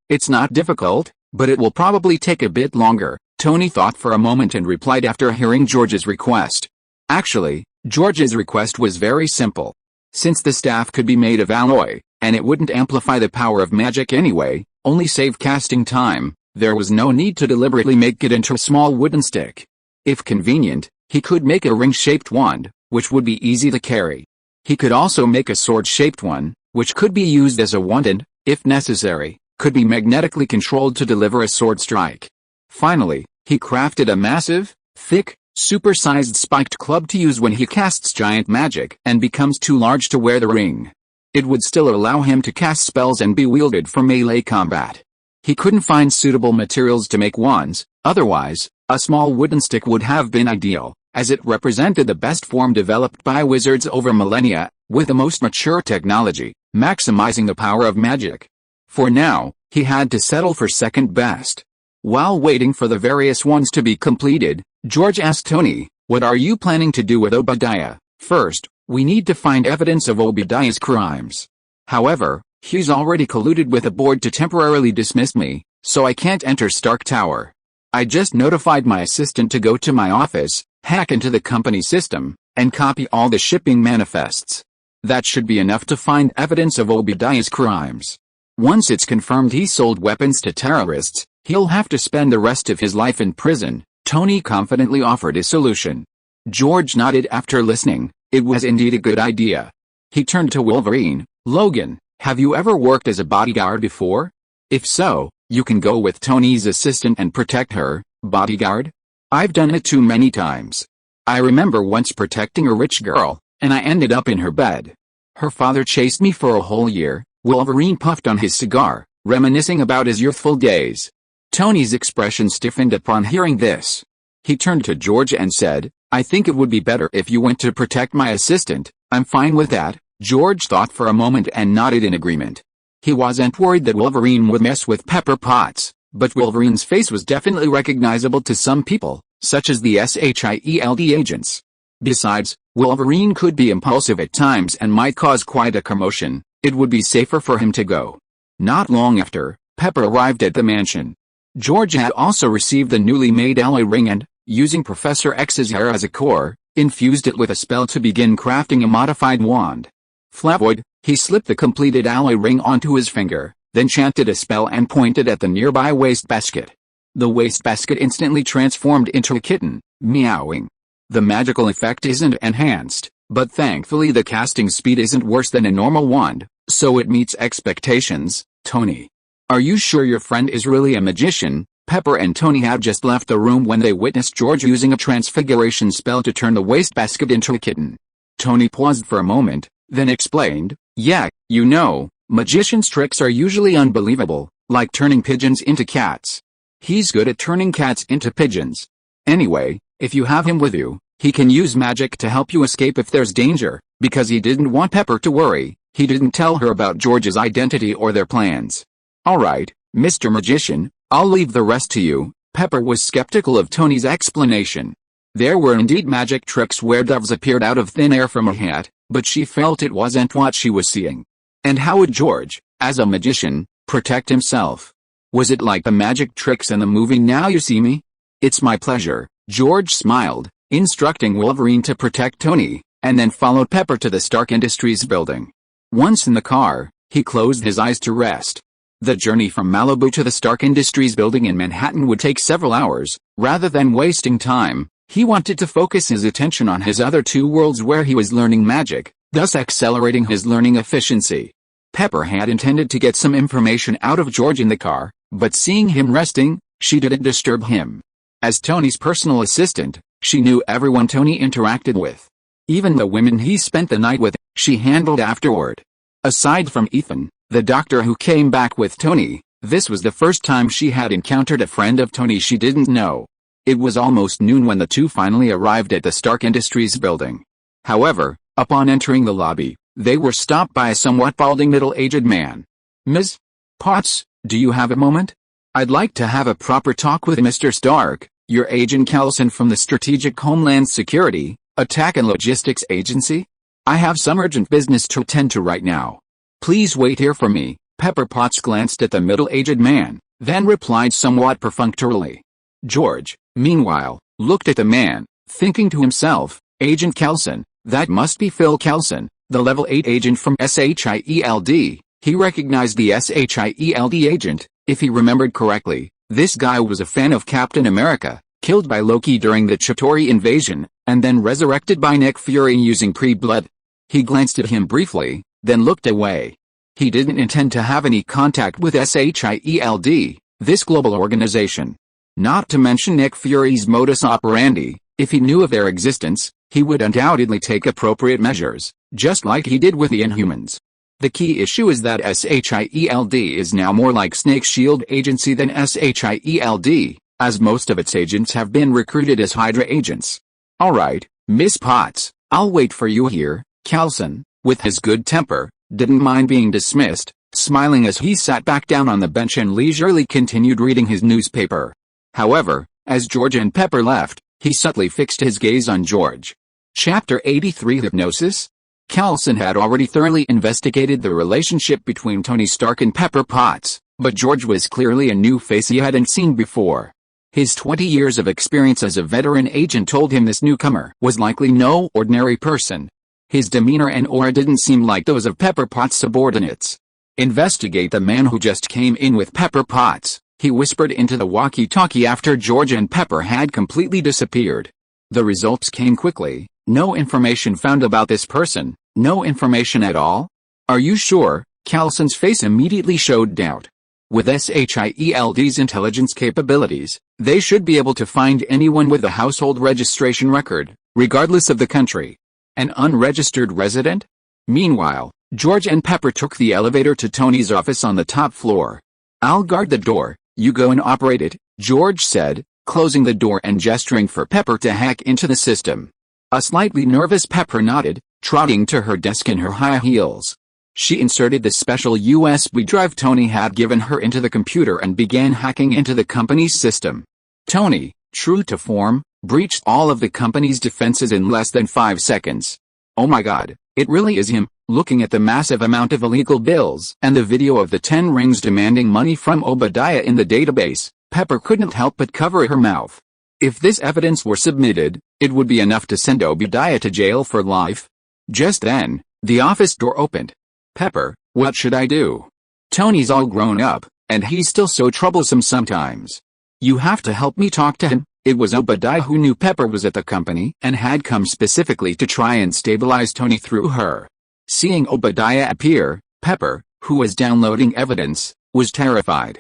It's not difficult, but it will probably take a bit longer. Tony thought for a moment and replied after hearing George's request. Actually, George's request was very simple. Since the staff could be made of alloy, and it wouldn't amplify the power of magic anyway, only save casting time, there was no need to deliberately make it into a small wooden stick. If convenient, he could make a ring-shaped wand, which would be easy to carry. He could also make a sword-shaped one, which could be used as a wand and, if necessary, could be magnetically controlled to deliver a sword strike. Finally, he crafted a massive, thick, super-sized spiked club to use when he casts giant magic and becomes too large to wear the ring. It would still allow him to cast spells and be wielded for melee combat. He couldn't find suitable materials to make wands, otherwise, a small wooden stick would have been ideal, as it represented the best form developed by wizards over millennia, with the most mature technology, maximizing the power of magic. For now, he had to settle for second best. While waiting for the various ones to be completed, George asked Tony, what are you planning to do with Obadiah? First, we need to find evidence of Obadiah's crimes. However, he's already colluded with the board to temporarily dismiss me, so I can't enter Stark Tower. I just notified my assistant to go to my office, hack into the company system, and copy all the shipping manifests. That should be enough to find evidence of Obadiah's crimes. Once it's confirmed he sold weapons to terrorists, he'll have to spend the rest of his life in prison. Tony confidently offered a solution. George nodded after listening. It was indeed a good idea. He turned to Wolverine. Logan, have you ever worked as a bodyguard before? If so, you can go with Tony's assistant and protect her. Bodyguard? I've done it too many times. I remember once protecting a rich girl, and I ended up in her bed. Her father chased me for a whole year. Wolverine puffed on his cigar, reminiscing about his youthful days. Tony's expression stiffened upon hearing this. He turned to George and said, I think it would be better if you went to protect my assistant. I'm fine with that. George thought for a moment and nodded in agreement. He wasn't worried that Wolverine would mess with Pepper Potts, but Wolverine's face was definitely recognizable to some people, such as the SHIELD agents. Besides, Wolverine could be impulsive at times and might cause quite a commotion. It would be safer for him to go. Not long after, Pepper arrived at the mansion. George had also received the newly made alloy ring and, using Professor X's hair as a core, infused it with a spell to begin crafting a modified wand. Flavoid, he slipped the completed alloy ring onto his finger, then chanted a spell and pointed at the nearby wastebasket. The wastebasket instantly transformed into a kitten, meowing. The magical effect isn't enhanced, but thankfully the casting speed isn't worse than a normal wand, so it meets expectations. Tony. Are you sure your friend is really a magician? Pepper and Tony had just left the room when they witnessed George using a transfiguration spell to turn the wastebasket into a kitten. Tony paused for a moment, then explained, yeah, you know, magicians' tricks are usually unbelievable, like turning pigeons into cats. He's good at turning cats into pigeons. Anyway, if you have him with you, he can use magic to help you escape if there's danger. Because he didn't want Pepper to worry, he didn't tell her about George's identity or their plans. Alright, Mr. Magician, I'll leave the rest to you. Pepper was skeptical of Tony's explanation. There were indeed magic tricks where doves appeared out of thin air from a hat, but she felt it wasn't what she was seeing. And how would George, as a magician, protect himself? Was it like the magic tricks in the movie Now You See Me? It's my pleasure. George smiled, instructing Wolverine to protect Tony, and then followed Pepper to the Stark Industries building. Once in the car, he closed his eyes to rest. The journey from Malibu to the Stark Industries building in Manhattan would take several hours. Rather than wasting time, he wanted to focus his attention on his other two worlds where he was learning magic, thus accelerating his learning efficiency. Pepper had intended to get some information out of George in the car, but seeing him resting, she didn't disturb him. As Tony's personal assistant, she knew everyone Tony interacted with. Even the women he spent the night with, she handled afterward. Aside from Ethan, the doctor who came back with Tony, this was the first time she had encountered a friend of Tony she didn't know. It was almost noon when the two finally arrived at the Stark Industries building. However, upon entering the lobby, they were stopped by a somewhat balding middle-aged man. "Ms. Potts, do you have a moment? I'd like to have a proper talk with Mr. Stark, your Agent Coulson from the Strategic Homeland Security, Attack and Logistics Agency. I have some urgent business to attend to right now. Please wait here for me." Pepper Potts glanced at the middle-aged man, then replied somewhat perfunctorily. George, meanwhile, looked at the man, thinking to himself, "Agent Coulson, that must be Phil Coulson, the Level 8 agent from SHIELD. He recognized the SHIELD agent. If he remembered correctly, this guy was a fan of Captain America, killed by Loki during the Chitauri invasion, and then resurrected by Nick Fury using pre-blood." He glanced at him briefly, then looked away. He didn't intend to have any contact with SHIELD, this global organization. Not to mention Nick Fury's modus operandi. If he knew of their existence, he would undoubtedly take appropriate measures, just like he did with the Inhumans. The key issue is that SHIELD is now more like Snake Shield Agency than SHIELD, as most of its agents have been recruited as Hydra agents. "Alright, Miss Potts, I'll wait for you here." Coulson, with his good temper, didn't mind being dismissed, smiling as he sat back down on the bench and leisurely continued reading his newspaper. However, as George and Pepper left, he subtly fixed his gaze on George. Chapter 83 Hypnosis? Coulson had already thoroughly investigated the relationship between Tony Stark and Pepper Potts, but George was clearly a new face he hadn't seen before. His 20 years of experience as a veteran agent told him this newcomer was likely no ordinary person. His demeanor and aura didn't seem like those of Pepper Potts' subordinates. "Investigate the man who just came in with Pepper Potts," he whispered into the walkie-talkie after George and Pepper had completely disappeared. The results came quickly. No information found about this person. No information at all? "Are you sure?" Coulson's face immediately showed doubt. With SHIELD's intelligence capabilities, they should be able to find anyone with a household registration record, regardless of the country. An unregistered resident? Meanwhile, George and Pepper took the elevator to Tony's office on the top floor. "I'll guard the door, you go and operate it," George said, closing the door and gesturing for Pepper to hack into the system. A slightly nervous Pepper nodded, trotting to her desk in her high heels. She inserted the special USB drive Tony had given her into the computer and began hacking into the company's system. Tony, true to form, breached all of the company's defenses in less than 5 seconds. "Oh my god, it really is him." Looking at the massive amount of illegal bills and the video of the 10 rings demanding money from Obadiah in the database, Pepper couldn't help but cover her mouth. If this evidence were submitted, it would be enough to send Obadiah to jail for life. Just then, the office door opened. "Pepper, what should I do? Tony's all grown up, and he's still so troublesome sometimes. You have to help me talk to him." It was Obadiah who knew Pepper was at the company and had come specifically to try and stabilize Tony through her. Seeing Obadiah appear, Pepper, who was downloading evidence, was terrified.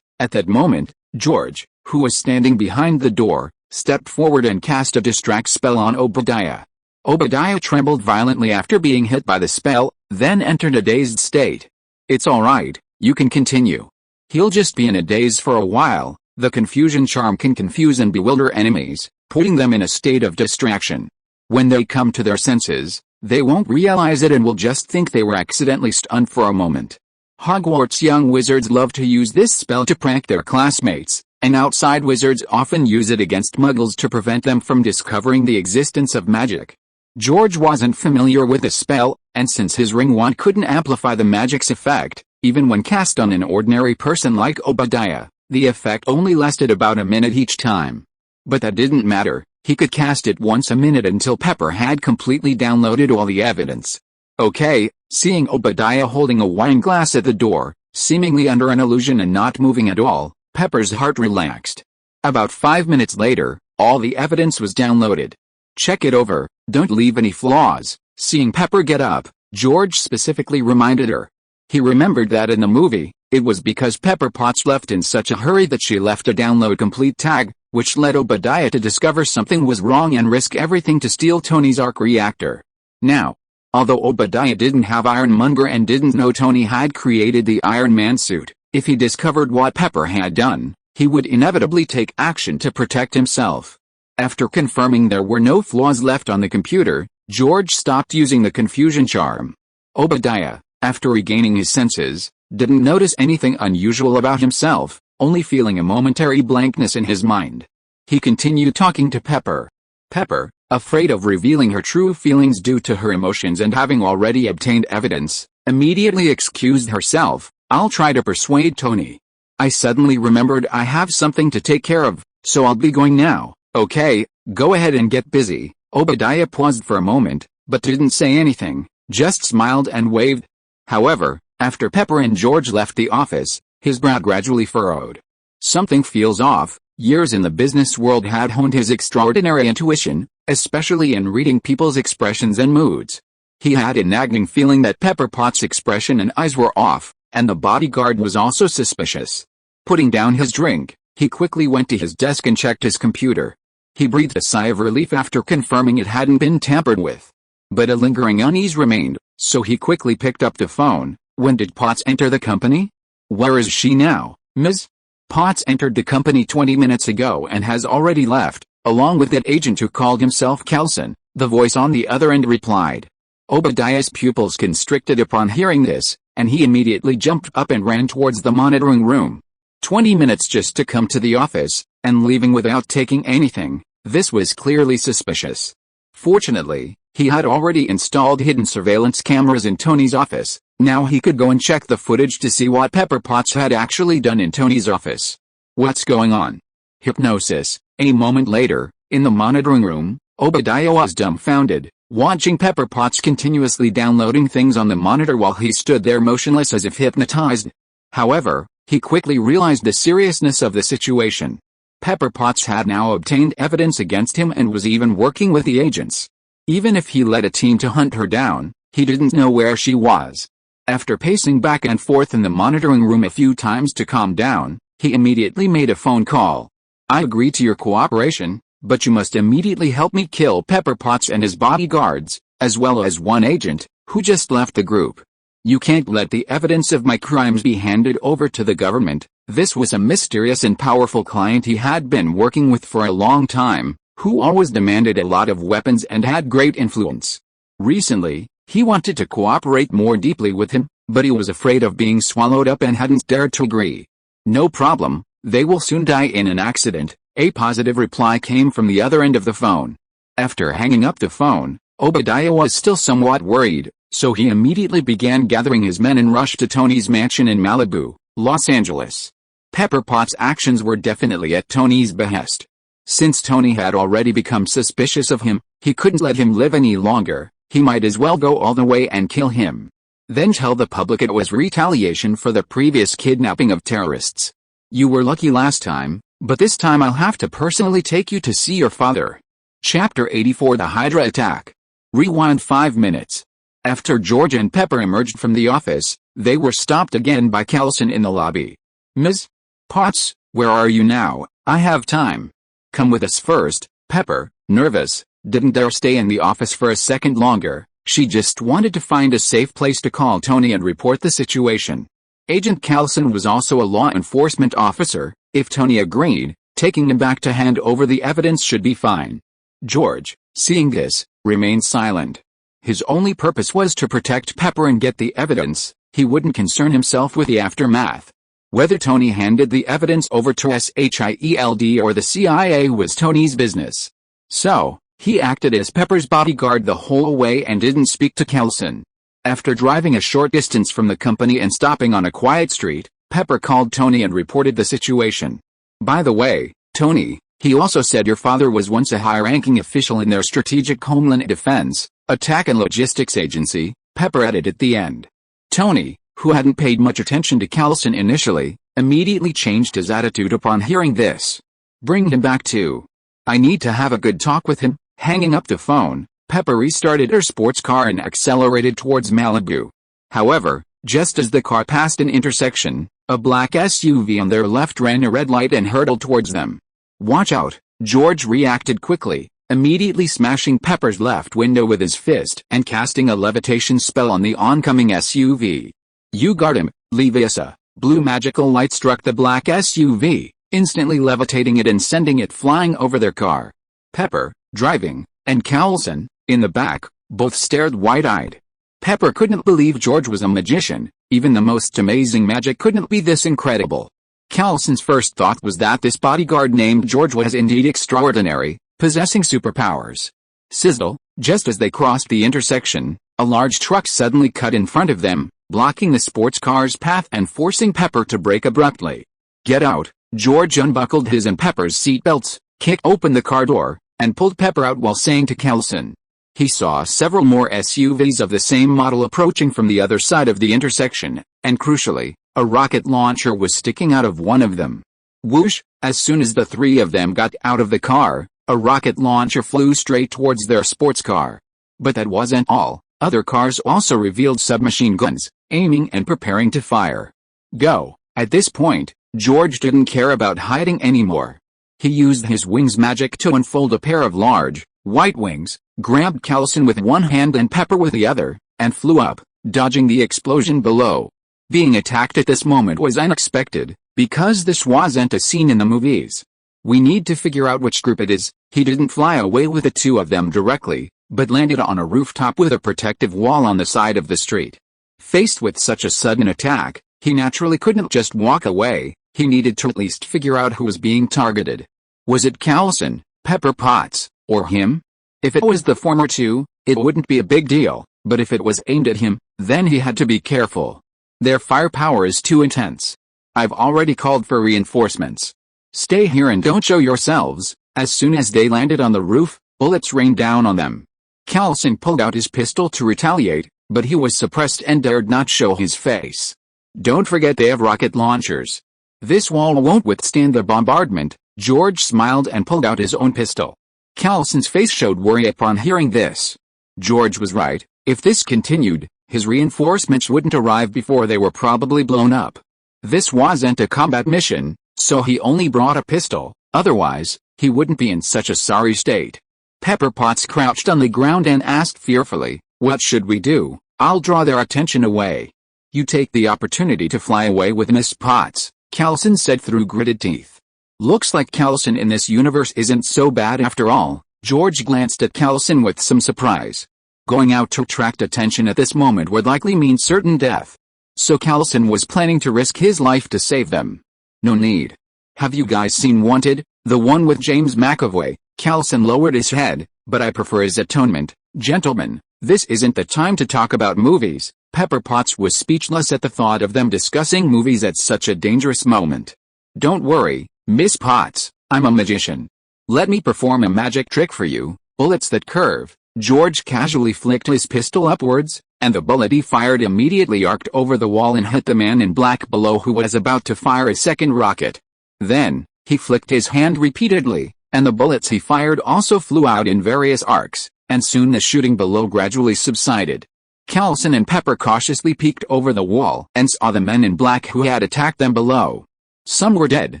At that moment, George, who was standing behind the door, stepped forward and cast a distract spell on Obadiah. Obadiah trembled violently after being hit by the spell, then entered a dazed state. "It's alright, you can continue. He'll just be in a daze for a while." The confusion charm can confuse and bewilder enemies, putting them in a state of distraction. When they come to their senses, they won't realize it and will just think they were accidentally stunned for a moment. Hogwarts young wizards love to use this spell to prank their classmates, and outside wizards often use it against muggles to prevent them from discovering the existence of magic. George wasn't familiar with the spell, and since his ring wand couldn't amplify the magic's effect, even when cast on an ordinary person like Obadiah, the effect only lasted about a minute each time. But that didn't matter. He could cast it once a minute until Pepper had completely downloaded all the evidence. Okay, seeing Obadiah holding a wine glass at the door, seemingly under an illusion and not moving at all, Pepper's heart relaxed. About 5 minutes later, all the evidence was downloaded. Check it over, don't leave any flaws. Seeing Pepper get up, George specifically reminded her. He remembered that in the movie, it was because Pepper Potts left in such a hurry that she left a download complete tag, which led Obadiah to discover something was wrong and risk everything to steal Tony's arc reactor. Now, although Obadiah didn't have Ironmonger and didn't know Tony had created the Iron Man suit, if he discovered what Pepper had done, he would inevitably take action to protect himself. After confirming there were no flaws left on the computer, George stopped using the confusion charm. Obadiah, after regaining his senses, didn't notice anything unusual about himself, only feeling a momentary blankness in his mind. He continued talking to Pepper. Pepper, afraid of revealing her true feelings due to her emotions and having already obtained evidence, immediately excused herself. I'll try to persuade Tony. I suddenly remembered I have something to take care of, so I'll be going now. Okay, go ahead and get busy. Obadiah paused for a moment, but didn't say anything, just smiled and waved. However, after Pepper and George left the office, his brow gradually furrowed. Something feels off. Years in the business world had honed his extraordinary intuition, especially in reading people's expressions and moods. He had a nagging feeling that Pepper Potts' expression and eyes were off, and the bodyguard was also suspicious. Putting down his drink, he quickly went to his desk and checked his computer. He breathed a sigh of relief after confirming it hadn't been tampered with. But a lingering unease remained, so he quickly picked up the phone. When did Potts enter the company? Where is she now, Ms.? Potts entered the company 20 minutes ago and has already left, along with that agent who called himself Kelson, the voice on the other end replied. Obadiah's pupils constricted upon hearing this, and he immediately jumped up and ran towards the monitoring room. 20 minutes just to come to the office, and leaving without taking anything, this was clearly suspicious. Fortunately, he had already installed hidden surveillance cameras in Tony's office. Now he could go and check the footage to see what Pepper Potts had actually done in Tony's office. What's going on? Hypnosis. A moment later, in the monitoring room, Obadiah was dumbfounded, watching Pepper Potts continuously downloading things on the monitor while he stood there motionless as if hypnotized. However, he quickly realized the seriousness of the situation. Pepper Potts had now obtained evidence against him and was even working with the agents. Even if he led a team to hunt her down, he didn't know where she was. After pacing back and forth in the monitoring room a few times to calm down, he immediately made a phone call. I agree to your cooperation, but you must immediately help me kill Pepper Potts and his bodyguards, as well as one agent, who just left the group. You can't let the evidence of my crimes be handed over to the government. This was a mysterious and powerful client he had been working with for a long time, who always demanded a lot of weapons and had great influence. Recently, he wanted to cooperate more deeply with him, but he was afraid of being swallowed up and hadn't dared to agree. No problem, they will soon die in an accident. A positive reply came from the other end of the phone. After hanging up the phone, Obadiah was still somewhat worried, so he immediately began gathering his men and rushed to Tony's mansion in Malibu, Los Angeles. Pepper Potts' actions were definitely at Tony's behest. Since Tony had already become suspicious of him, he couldn't let him live any longer. He might as well go all the way and kill him. Then tell the public it was retaliation for the previous kidnapping of terrorists. You were lucky last time, but this time I'll have to personally take you to see your father. Chapter 84 The Hydra Attack. Rewind 5 minutes. After George and Pepper emerged from the office, they were stopped again by Kelson in the lobby. Ms. Potts, where are you now? I have time. Come with us first. Pepper, nervous, didn't dare stay in the office for a second longer. She just wanted to find a safe place to call Tony and report the situation. Agent Kelson was also a law enforcement officer. If Tony agreed, taking him back to hand over the evidence should be fine. George, seeing this, remained silent. His only purpose was to protect Pepper and get the evidence. He wouldn't concern himself with the aftermath. Whether Tony handed the evidence over to SHIELD or the CIA was Tony's business. So, he acted as Pepper's bodyguard the whole way and didn't speak to Kelson. After driving a short distance from the company and stopping on a quiet street, Pepper called Tony and reported the situation. By the way, Tony, He also said your father was once a high-ranking official in their strategic Homeland Defense, Attack and Logistics Agency, Pepper added at the end. Tony, who hadn't paid much attention to Callison initially, immediately changed his attitude upon hearing this. Bring him back too. I need to have a good talk with him. Hanging up the phone, Pepper restarted her sports car and accelerated towards Malibu. However, just as the car passed an intersection, a black SUV on their left ran a red light and hurtled towards them. Watch out, George reacted quickly, immediately smashing Pepper's left window with his fist and casting a levitation spell on the oncoming SUV. You guard him, Leviosa. Blue magical light struck the black SUV, instantly levitating it and sending it flying over their car. Pepper, driving, and Callison, in the back, both stared wide-eyed. Pepper couldn't believe George was a magician. Even the most amazing magic couldn't be this incredible. Callison's first thought was that this bodyguard named George was indeed extraordinary, possessing superpowers. Sizzle, just as they crossed the intersection, a large truck suddenly cut in front of them, blocking the sports car's path and forcing Pepper to brake abruptly. Get out! George unbuckled his and Pepper's seatbelts, kicked open the car door, and pulled Pepper out while saying to Callison. He saw several more SUVs of the same model approaching from the other side of the intersection, and crucially, a rocket launcher was sticking out of one of them. Whoosh! As soon as the three of them got out of the car, a rocket launcher flew straight towards their sports car. But that wasn't all. Other cars also revealed submachine guns, aiming and preparing to fire. Go! At this point, George didn't care about hiding anymore. He used his wings magic to unfold a pair of large, white wings, grabbed Callison with one hand and Pepper with the other, and flew up, dodging the explosion below. Being attacked at this moment was unexpected, because this wasn't a scene in the movies. We need to figure out which group it is. He didn't fly away with the two of them directly, but landed on a rooftop with a protective wall on the side of the street. Faced with such a sudden attack, he naturally couldn't just walk away. He needed to at least figure out who was being targeted. Was it Callison, Pepper Potts, or him? If it was the former two, it wouldn't be a big deal, but if it was aimed at him, then he had to be careful. Their firepower is too intense. I've already called for reinforcements. Stay here and don't show yourselves. As soon as they landed on the roof, bullets rained down on them. Callison pulled out his pistol to retaliate, but he was suppressed and dared not show his face. Don't forget they have rocket launchers. This wall won't withstand the bombardment. George smiled and pulled out his own pistol. Callison's face showed worry upon hearing this. George was right. If this continued, his reinforcements wouldn't arrive before they were probably blown up. This wasn't a combat mission, so he only brought a pistol. Otherwise, he wouldn't be in such a sorry state. Pepper Potts crouched on the ground and asked fearfully, "What should we do?" "I'll draw their attention away." "You take the opportunity to fly away with Miss Potts," Callison said through gritted teeth. Looks like Callison in this universe isn't so bad after all. George glanced at Callison with some surprise. Going out to attract attention at this moment would likely mean certain death. So Callison was planning to risk his life to save them. No need. Have you guys seen Wanted, the one with James McAvoy? Callison lowered his head, but I prefer his atonement. Gentlemen, this isn't the time to talk about movies. Pepper Potts was speechless at the thought of them discussing movies at such a dangerous moment. Don't worry, Miss Potts, I'm a magician. Let me perform a magic trick for you. Bullets that curve. George casually flicked his pistol upwards, and the bullet he fired immediately arced over the wall and hit the man in black below who was about to fire a second rocket. Then, he flicked his hand repeatedly, and the bullets he fired also flew out in various arcs, and soon the shooting below gradually subsided. Callison and Pepper cautiously peeked over the wall and saw the men in black who had attacked them below. Some were dead,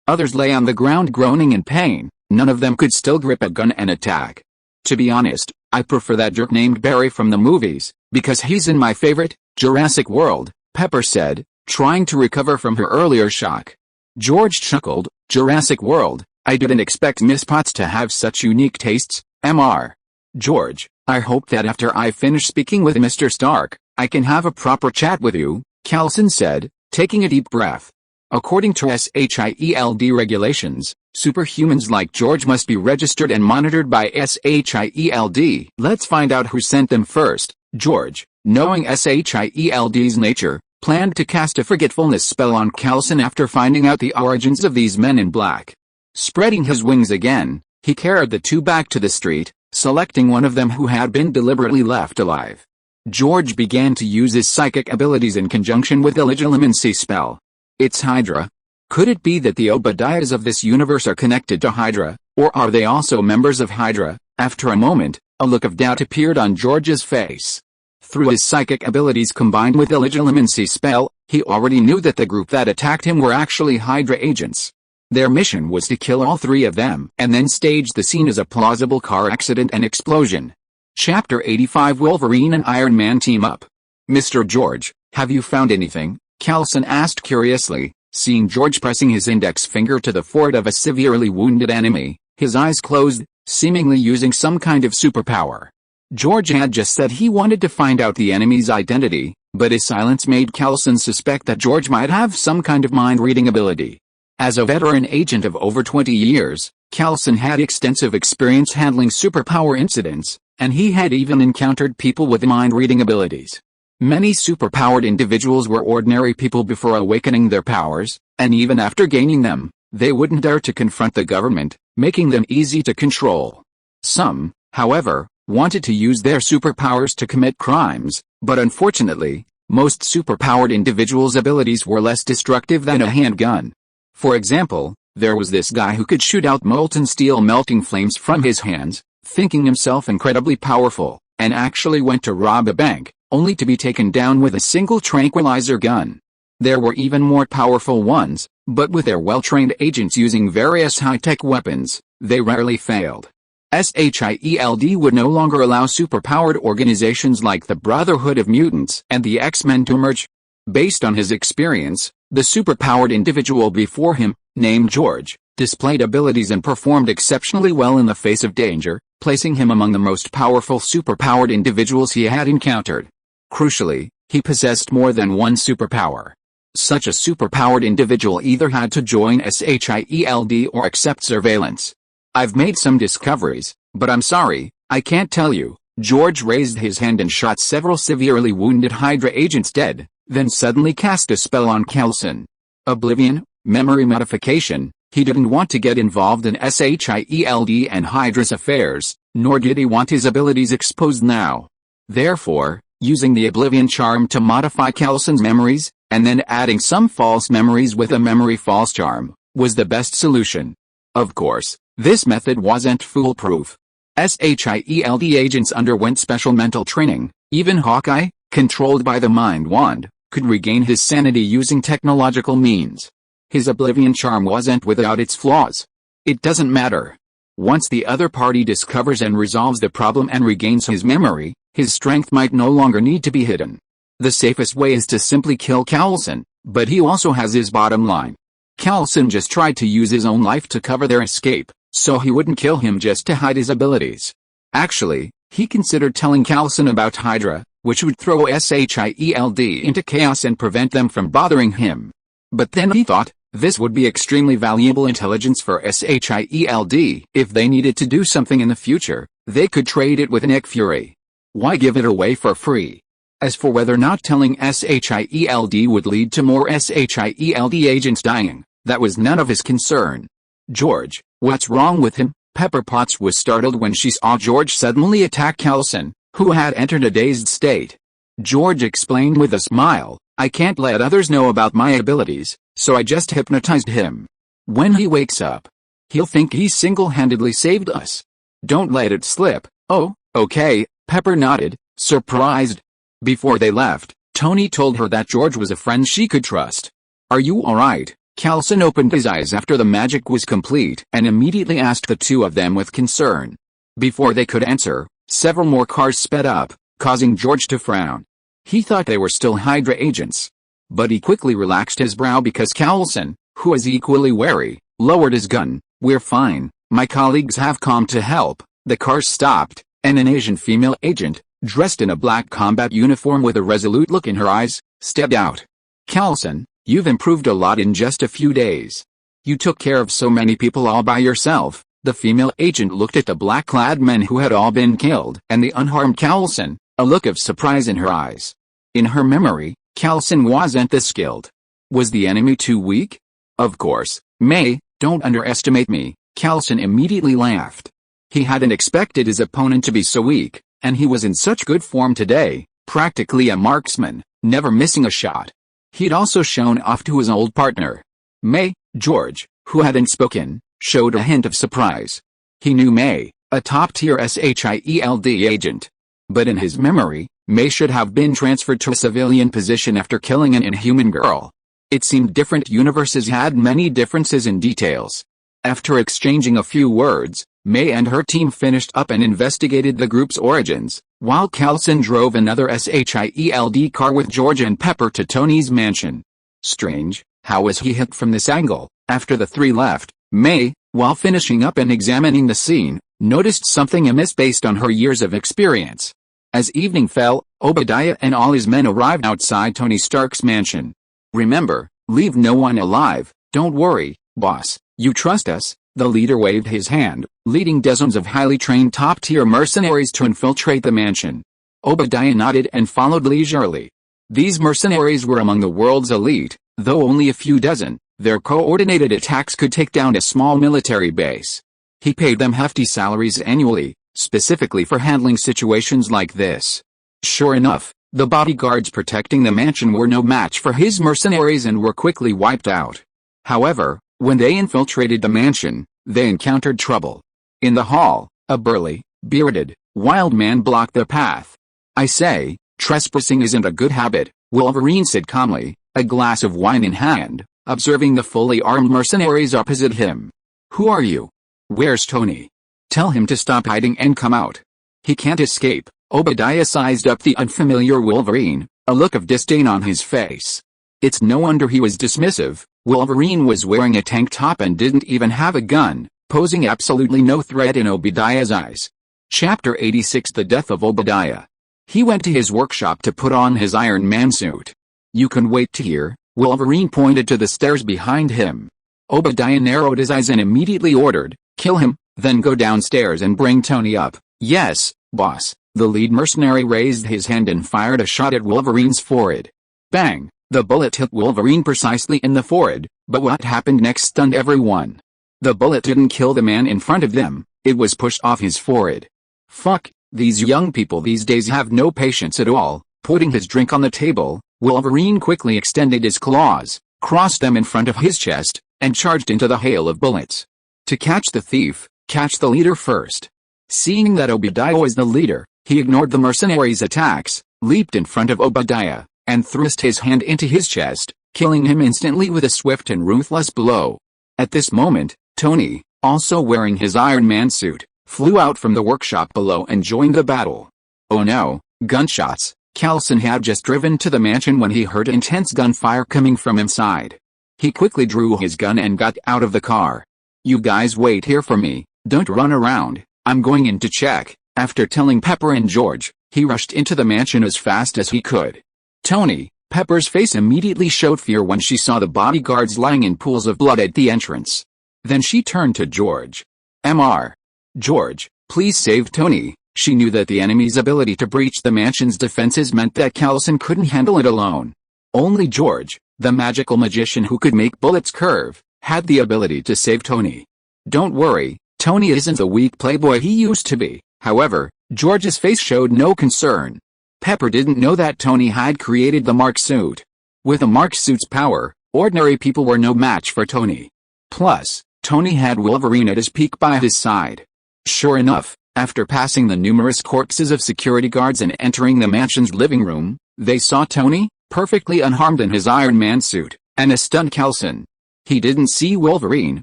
others lay on the ground groaning in pain. None of them could still grip a gun and attack. To be honest, I prefer that jerk named Barry from the movies, because he's in my favorite, Jurassic World, Pepper said, trying to recover from her earlier shock. George chuckled. Jurassic World, I didn't expect Miss Potts to have such unique tastes, Mr. George, I hope that after I finish speaking with Mr. Stark, I can have a proper chat with you, Callison said, taking a deep breath. According to SHIELD regulations, superhumans like George must be registered and monitored by SHIELD. Let's find out who sent them first. George, knowing SHIELD's nature, planned to cast a forgetfulness spell on Callison after finding out the origins of these men in black. Spreading his wings again, he carried the two back to the street, selecting one of them who had been deliberately left alive. George began to use his psychic abilities in conjunction with the legilimency spell. It's Hydra. Could it be that the Obadiahs of this universe are connected to Hydra, or are they also members of Hydra? After a moment, a look of doubt appeared on George's face. Through his psychic abilities combined with the legilimency spell, he already knew that the group that attacked him were actually Hydra agents. Their mission was to kill all three of them and then stage the scene as a plausible car accident and explosion. Chapter 85 Wolverine and Iron Man team up. Mr. George, have you found anything? Coulson asked curiously, seeing George pressing his index finger to the forehead of a severely wounded enemy, his eyes closed, seemingly using some kind of superpower. George had just said he wanted to find out the enemy's identity, but his silence made Coulson suspect that George might have some kind of mind-reading ability. As a veteran agent of over 20 years, Coulson had extensive experience handling superpower incidents, and he had even encountered people with mind-reading abilities. Many superpowered individuals were ordinary people before awakening their powers, and even after gaining them, they wouldn't dare to confront the government, making them easy to control. Some, however, wanted to use their superpowers to commit crimes, but unfortunately, most superpowered individuals' abilities were less destructive than a handgun. For example, there was this guy who could shoot out molten steel melting flames from his hands, thinking himself incredibly powerful, and actually went to rob a bank, only to be taken down with a single tranquilizer gun. There were even more powerful ones, but with their well-trained agents using various high-tech weapons, they rarely failed. SHIELD would no longer allow superpowered organizations like the Brotherhood of Mutants and the X-Men to emerge. Based on his experience, the superpowered individual before him, named George, displayed abilities and performed exceptionally well in the face of danger, placing him among the most powerful superpowered individuals he had encountered. Crucially, he possessed more than one superpower. Such a superpowered individual either had to join SHIELD or accept surveillance. I've made some discoveries, but I'm sorry, I can't tell you. George raised his hand and shot several severely wounded Hydra agents dead, then suddenly cast a spell on Coulson. Oblivion, memory modification. He didn't want to get involved in SHIELD and Hydra's affairs, nor did he want his abilities exposed now. Therefore, using the Oblivion charm to modify Coulson's memories, and then adding some false memories with a memory false charm, was the best solution. Of course, this method wasn't foolproof. SHIELD agents underwent special mental training. Even Hawkeye, controlled by the Mind Wand, could regain his sanity using technological means. His Oblivion charm wasn't without its flaws. It doesn't matter. Once the other party discovers and resolves the problem and regains his memory, his strength might no longer need to be hidden. The safest way is to simply kill Coulson, but he also has his bottom line. Coulson just tried to use his own life to cover their escape, so he wouldn't kill him just to hide his abilities. Actually, he considered telling Coulson about Hydra, which would throw SHIELD into chaos and prevent them from bothering him. But then he thought, this would be extremely valuable intelligence for SHIELD. If they needed to do something in the future, they could trade it with Nick Fury. Why give it away for free? As for whether or not telling SHIELD would lead to more SHIELD agents dying, that was none of his concern. George, what's wrong with him? Pepper Potts was startled when she saw George suddenly attack Coulson, who had entered a dazed state. George explained with a smile, I can't let others know about my abilities, so I just hypnotized him. When he wakes up, he'll think he single-handedly saved us. Don't let it slip. Oh, okay, Pepper nodded, surprised. Before they left, Tony told her that George was a friend she could trust. Are you alright? Coulson opened his eyes after the magic was complete and immediately asked the two of them with concern. Before they could answer, several more cars sped up, causing George to frown. He thought they were still Hydra agents. But he quickly relaxed his brow because Coulson, who was equally wary, lowered his gun. We're fine, my colleagues have come to help. The cars stopped, and an Asian female agent, dressed in a black combat uniform with a resolute look in her eyes, stepped out. Coulson, you've improved a lot in just a few days. You took care of so many people all by yourself. The female agent looked at the black-clad men who had all been killed and the unharmed Coulson, a look of surprise in her eyes. In her memory, Coulson wasn't this skilled. Was the enemy too weak? Of course, May, Don't underestimate me, Coulson immediately laughed. He hadn't expected his opponent to be so weak, and he was in such good form today, practically a marksman, never missing a shot. He'd also shown off to his old partner. May. George, who hadn't spoken, showed a hint of surprise. He knew May, a top-tier SHIELD agent. But in his memory, May should have been transferred to a civilian position after killing an inhuman girl. It seemed different universes had many differences in details. After exchanging a few words, May and her team finished up and investigated the group's origins, while Coulson drove another SHIELD car with George and Pepper to Tony's mansion. Strange, how was he hit from this angle? After the three left, May, while finishing up and examining the scene, noticed something amiss based on her years of experience. As evening fell, Obadiah and all his men arrived outside Tony Stark's mansion. Remember, leave no one alive, don't worry, boss, you trust us. The leader waved his hand, leading dozens of highly trained top-tier mercenaries to infiltrate the mansion. Obadiah nodded and followed leisurely. These mercenaries were among the world's elite, though only a few dozen. Their coordinated attacks could take down a small military base. He paid them hefty salaries annually, specifically for handling situations like this. Sure enough, the bodyguards protecting the mansion were no match for his mercenaries and were quickly wiped out. However, when they infiltrated the mansion, they encountered trouble. In the hall, a burly, bearded, wild man blocked their path. I say, trespassing isn't a good habit, Wolverine said calmly, a glass of wine in hand, observing the fully armed mercenaries opposite him. Who are you? Where's Tony? Tell him to stop hiding and come out. He can't escape. Obadiah sized up the unfamiliar Wolverine, a look of disdain on his face. It's no wonder he was dismissive. Wolverine was wearing a tank top and didn't even have a gun, posing absolutely no threat in Obadiah's eyes. Chapter 86 The Death of Obadiah. He went to his workshop to put on his Iron Man suit. You can wait here, Wolverine pointed to the stairs behind him. Obadiah narrowed his eyes and immediately ordered, kill him, then go downstairs and bring Tony up. Yes, boss. The lead mercenary raised his hand and fired a shot at Wolverine's forehead. Bang! The bullet hit Wolverine precisely in the forehead, but what happened next stunned everyone. The bullet didn't kill the man in front of them, it was pushed off his forehead. Fuck, these young people these days have no patience at all. Putting his drink on the table, Wolverine quickly extended his claws, crossed them in front of his chest, and charged into the hail of bullets. To catch the thief, catch the leader first. Seeing that Obadiah was the leader, he ignored the mercenaries' attacks, leaped in front of Obadiah, and thrust his hand into his chest, killing him instantly with a swift and ruthless blow. At this moment, Tony, also wearing his Iron Man suit, flew out from the workshop below and joined the battle. Oh no, gunshots! Coulson had just driven to the mansion when he heard intense gunfire coming from inside. He quickly drew his gun and got out of the car. You guys wait here for me, don't run around, I'm going in to check. After telling Pepper and George, he rushed into the mansion as fast as he could. Tony, Pepper's face immediately showed fear when she saw the bodyguards lying in pools of blood at the entrance. Then she turned to George. Mr. George, please save Tony. She knew that the enemy's ability to breach the mansion's defenses meant that Coulson couldn't handle it alone. Only George, the magical magician who could make bullets curve, had the ability to save Tony. Don't worry, Tony isn't the weak playboy he used to be. However, George's face showed no concern. Pepper didn't know that Tony had created the Mark suit. With the Mark suit's power, ordinary people were no match for Tony. Plus, Tony had Wolverine at his peak by his side. Sure enough, after passing the numerous corpses of security guards and entering the mansion's living room, they saw Tony, perfectly unharmed in his Iron Man suit, and a stunned Coulson. He didn't see Wolverine,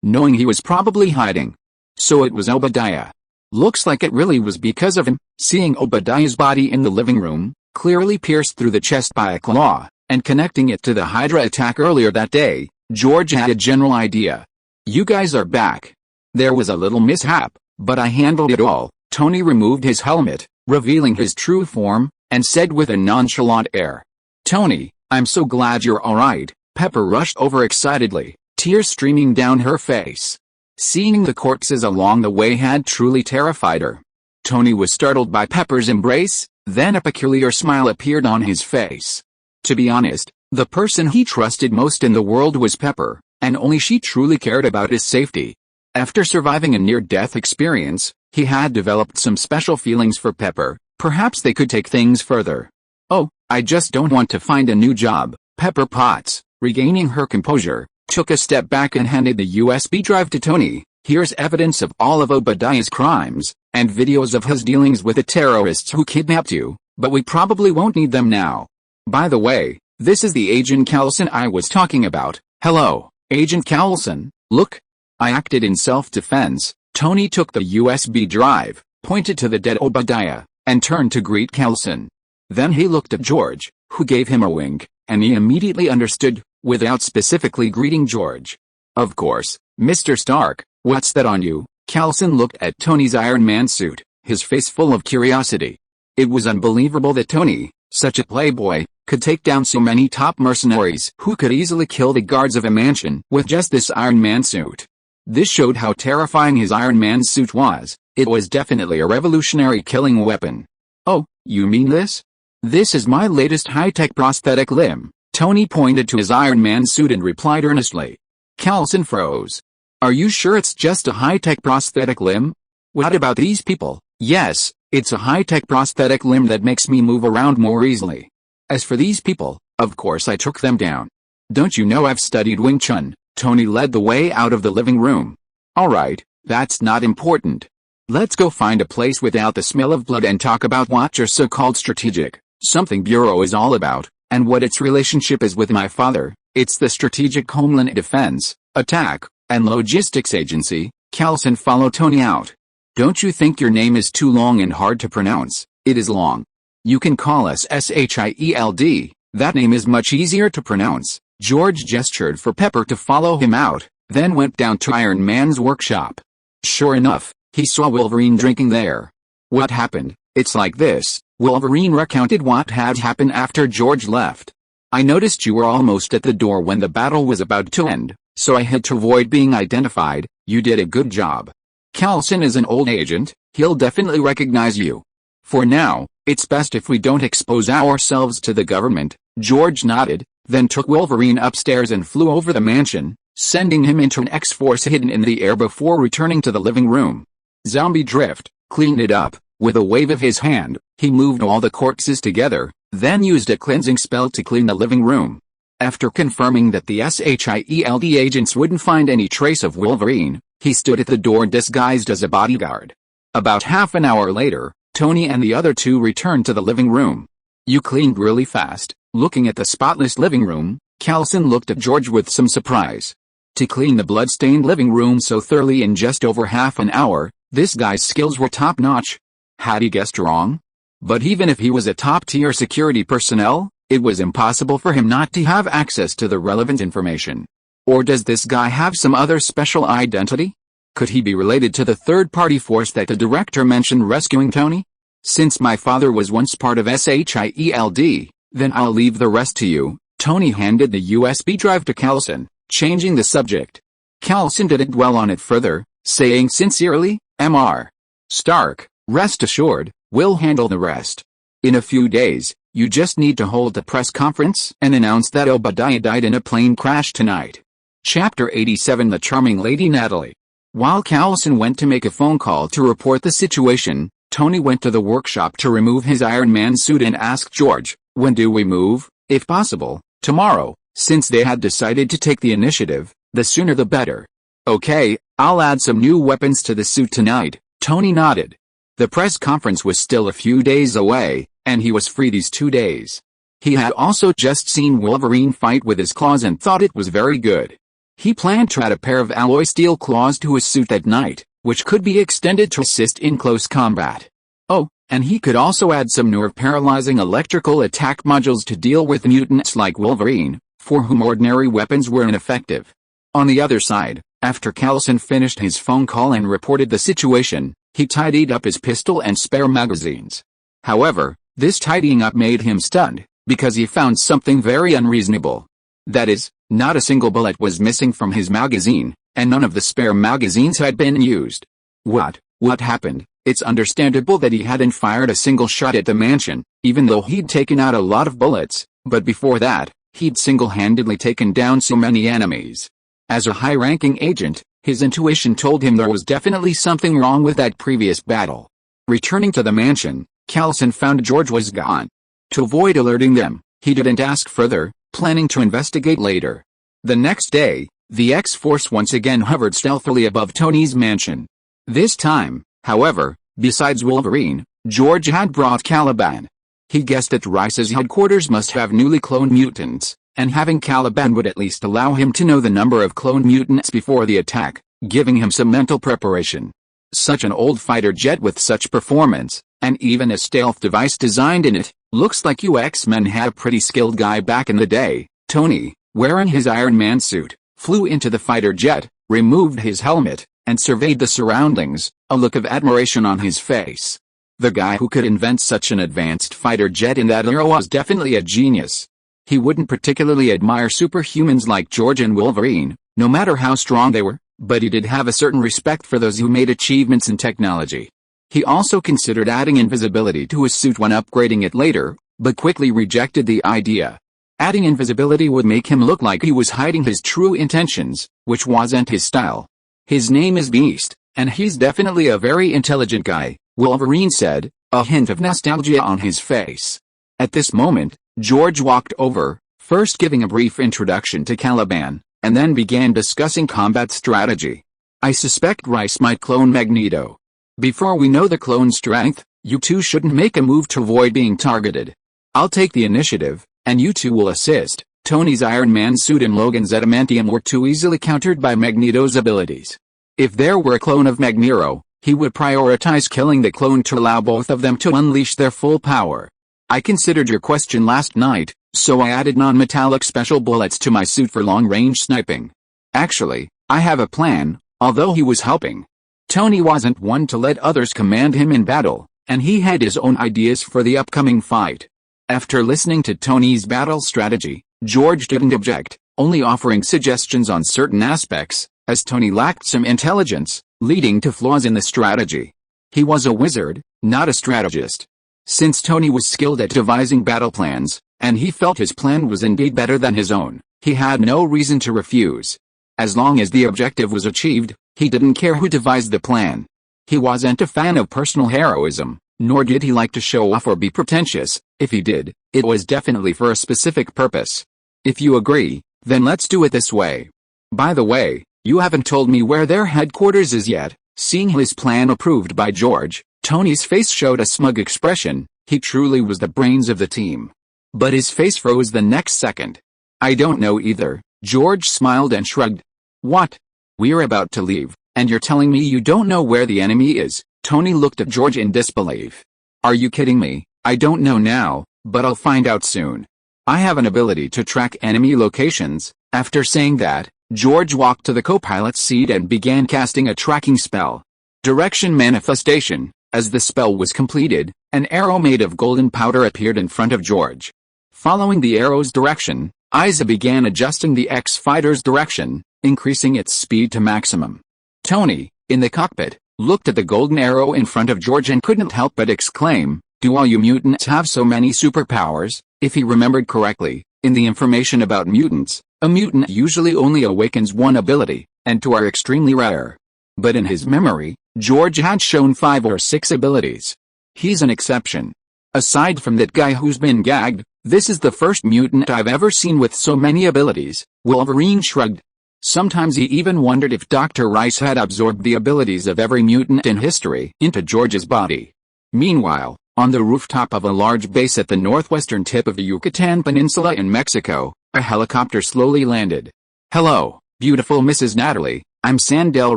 knowing he was probably hiding. So it was Obadiah. Looks like it really was because of him. Seeing Obadiah's body in the living room, clearly pierced through the chest by a claw, and connecting it to the Hydra attack earlier that day, George had a general idea. You guys are back. There was a little mishap, but I handled it all. Tony removed his helmet, revealing his true form, and said with a nonchalant air. Tony, I'm so glad you're alright. Pepper rushed over excitedly, tears streaming down her face. Seeing the corpses along the way had truly terrified her. Tony was startled by Pepper's embrace, then a peculiar smile appeared on his face. To be honest, the person he trusted most in the world was Pepper, and only she truly cared about his safety. After surviving a near-death experience, he had developed some special feelings for Pepper. Perhaps they could take things further. "Oh, I just don't want to find a new job." Pepper Potts, regaining her composure, took a step back and handed the USB drive to Tony. "Here's evidence of all of Obadiah's crimes, and videos of his dealings with the terrorists who kidnapped you, but we probably won't need them now. By the way, this is the Agent Callison I was talking about." "Hello, Agent Callison, look." I acted in self-defense. Tony took the USB drive, pointed to the dead Obadiah, and turned to greet Callison. Then he looked at George, who gave him a wink, and he immediately understood, without specifically greeting George. "Of course, Mr. Stark, what's that on you?" Callison looked at Tony's Iron Man suit, his face full of curiosity. It was unbelievable that Tony, such a playboy, could take down so many top mercenaries who could easily kill the guards of a mansion with just this Iron Man suit. This showed how terrifying his Iron Man suit was. It was definitely a revolutionary killing weapon. "Oh, you mean this? This is my latest high-tech prosthetic limb." Tony pointed to his Iron Man suit and replied earnestly. Callison froze. "Are you sure it's just a high-tech prosthetic limb? What about these people?" "Yes, it's a high-tech prosthetic limb that makes me move around more easily. As for these people, of course I took them down. Don't you know I've studied Wing Chun?" Tony led the way out of the living room. "Alright, that's not important. Let's go find a place without the smell of blood and talk about what your so-called strategic something bureau is all about, and what its relationship is with my father. It's the Strategic Homeland Defense, Attack, and Logistics Agency." Callison followed Tony out. "Don't you think your name is too long and hard to pronounce?" "It is long. You can call us SHIELD, that name is much easier to pronounce." George gestured for Pepper to follow him out, then went down to Iron Man's workshop. Sure enough, he saw Wolverine drinking there. "What happened?" "It's like this." Wolverine recounted what had happened after George left. "I noticed you were almost at the door when the battle was about to end, so I had to avoid being identified. You did a good job. Callison is an old agent, he'll definitely recognize you. For now, it's best if we don't expose ourselves to the government." George nodded, then took Wolverine upstairs and flew over the mansion, sending him into an X-Force hidden in the air before returning to the living room. Zombie Drift cleaned it up. With a wave of his hand, he moved all the corpses together, then used a cleansing spell to clean the living room. After confirming that the SHIELD agents wouldn't find any trace of Wolverine, he stood at the door disguised as a bodyguard. About half an hour later, Tony and the other two returned to the living room. "You cleaned really fast." Looking at the spotless living room, Callison looked at George with some surprise. To clean the blood-stained living room so thoroughly in just over half an hour, this guy's skills were top-notch. Had he guessed wrong? But even if he was a top-tier security personnel, it was impossible for him not to have access to the relevant information. Or does this guy have some other special identity? Could he be related to the third-party force that the director mentioned rescuing Tony? "Since my father was once part of SHIELD, then I'll leave the rest to you." Tony handed the USB drive to Callison, changing the subject. Callison didn't dwell on it further, saying sincerely, "Mr. Stark, rest assured, we'll handle the rest. In a few days, you just need to hold a press conference and announce that Obadiah died in a plane crash tonight." Chapter 87 The Charming Lady Natalie. While Callison went to make a phone call to report the situation, Tony went to the workshop to remove his Iron Man suit and asked George, "When do we move?" "If possible, tomorrow." Since they had decided to take the initiative, the sooner the better. "Okay, I'll add some new weapons to the suit tonight." Tony nodded. The press conference was still a few days away, and he was free these 2 days. He had also just seen Wolverine fight with his claws and thought it was very good. He planned to add a pair of alloy steel claws to his suit that night, which could be extended to assist in close combat. Oh, and he could also add some nerve-paralyzing electrical attack modules to deal with mutants like Wolverine, for whom ordinary weapons were ineffective. On the other side, after Callison finished his phone call and reported the situation, he tidied up his pistol and spare magazines. However, this tidying up made him stunned, because he found something very unreasonable. That is, not a single bullet was missing from his magazine, and none of the spare magazines had been used. What happened? It's understandable that he hadn't fired a single shot at the mansion, even though he'd taken out a lot of bullets, but before that, he'd single-handedly taken down so many enemies. As a high-ranking agent, his intuition told him there was definitely something wrong with that previous battle. Returning to the mansion, Callison found George was gone. To avoid alerting them, he didn't ask further, planning to investigate later. The next day, the X-Force once again hovered stealthily above Tony's mansion. This time, however, besides Wolverine, George had brought Caliban. He guessed that Rice's headquarters must have newly cloned mutants, and having Caliban would at least allow him to know the number of cloned mutants before the attack, giving him some mental preparation. Such an old fighter jet with such performance, and even a stealth device designed in it, looks like you X-Men had a pretty skilled guy back in the day. Tony, wearing his Iron Man suit, flew into the fighter jet, removed his helmet, and surveyed the surroundings, a look of admiration on his face. The guy who could invent such an advanced fighter jet in that era was definitely a genius. He wouldn't particularly admire superhumans like George and Wolverine, no matter how strong they were, but he did have a certain respect for those who made achievements in technology. He also considered adding invisibility to his suit when upgrading it later, but quickly rejected the idea. Adding invisibility would make him look like he was hiding his true intentions, which wasn't his style. His name is Beast, and he's definitely a very intelligent guy, Wolverine said, a hint of nostalgia on his face. At this moment, George walked over, first giving a brief introduction to Caliban, and then began discussing combat strategy. I suspect Rice might clone Magneto. Before we know the clone strength, you two shouldn't make a move to avoid being targeted. I'll take the initiative, and you two will assist. Tony's Iron Man suit and Logan's adamantium were too easily countered by Magneto's abilities. If there were a clone of Magneto, he would prioritize killing the clone to allow both of them to unleash their full power. I considered your question last night, so I added non-metallic special bullets to my suit for long-range sniping. Actually, I have a plan, although he was helping. Tony wasn't one to let others command him in battle, and he had his own ideas for the upcoming fight. After listening to Tony's battle strategy, George didn't object, only offering suggestions on certain aspects, as Tony lacked some intelligence, leading to flaws in the strategy. He was a wizard, not a strategist. Since Tony was skilled at devising battle plans, and he felt his plan was indeed better than his own, he had no reason to refuse. As long as the objective was achieved, he didn't care who devised the plan. He wasn't a fan of personal heroism, nor did he like to show off or be pretentious. If he did, it was definitely for a specific purpose. If you agree, then let's do it this way. By the way, you haven't told me where their headquarters is yet. Seeing his plan approved by George, Tony's face showed a smug expression. He truly was the brains of the team. But his face froze the next second. I don't know either. George smiled and shrugged. What? We're about to leave, and you're telling me you don't know where the enemy is? Tony looked at George in disbelief. Are you kidding me? I don't know now, but I'll find out soon. I have an ability to track enemy locations. After saying that, George walked to the co-pilot's seat and began casting a tracking spell. Direction manifestation. As the spell was completed, an arrow made of golden powder appeared in front of George. Following the arrow's direction, Isa began adjusting the X-Fighter's direction, increasing its speed to maximum. Tony, in the cockpit, looked at the golden arrow in front of George and couldn't help but exclaim, "Do all you mutants have so many superpowers?" If he remembered correctly, in the information about mutants, a mutant usually only awakens one ability, and two are extremely rare. But in his memory, George had shown 5 or 6 abilities. He's an exception. Aside from that guy who's been gagged, this is the first mutant I've ever seen with so many abilities. Wolverine shrugged. Sometimes he even wondered if Dr. Rice had absorbed the abilities of every mutant in history into George's body. Meanwhile, on the rooftop of a large base at the northwestern tip of the Yucatan Peninsula in Mexico, a helicopter slowly landed. "Hello, beautiful Mrs. Natalie, I'm Sandel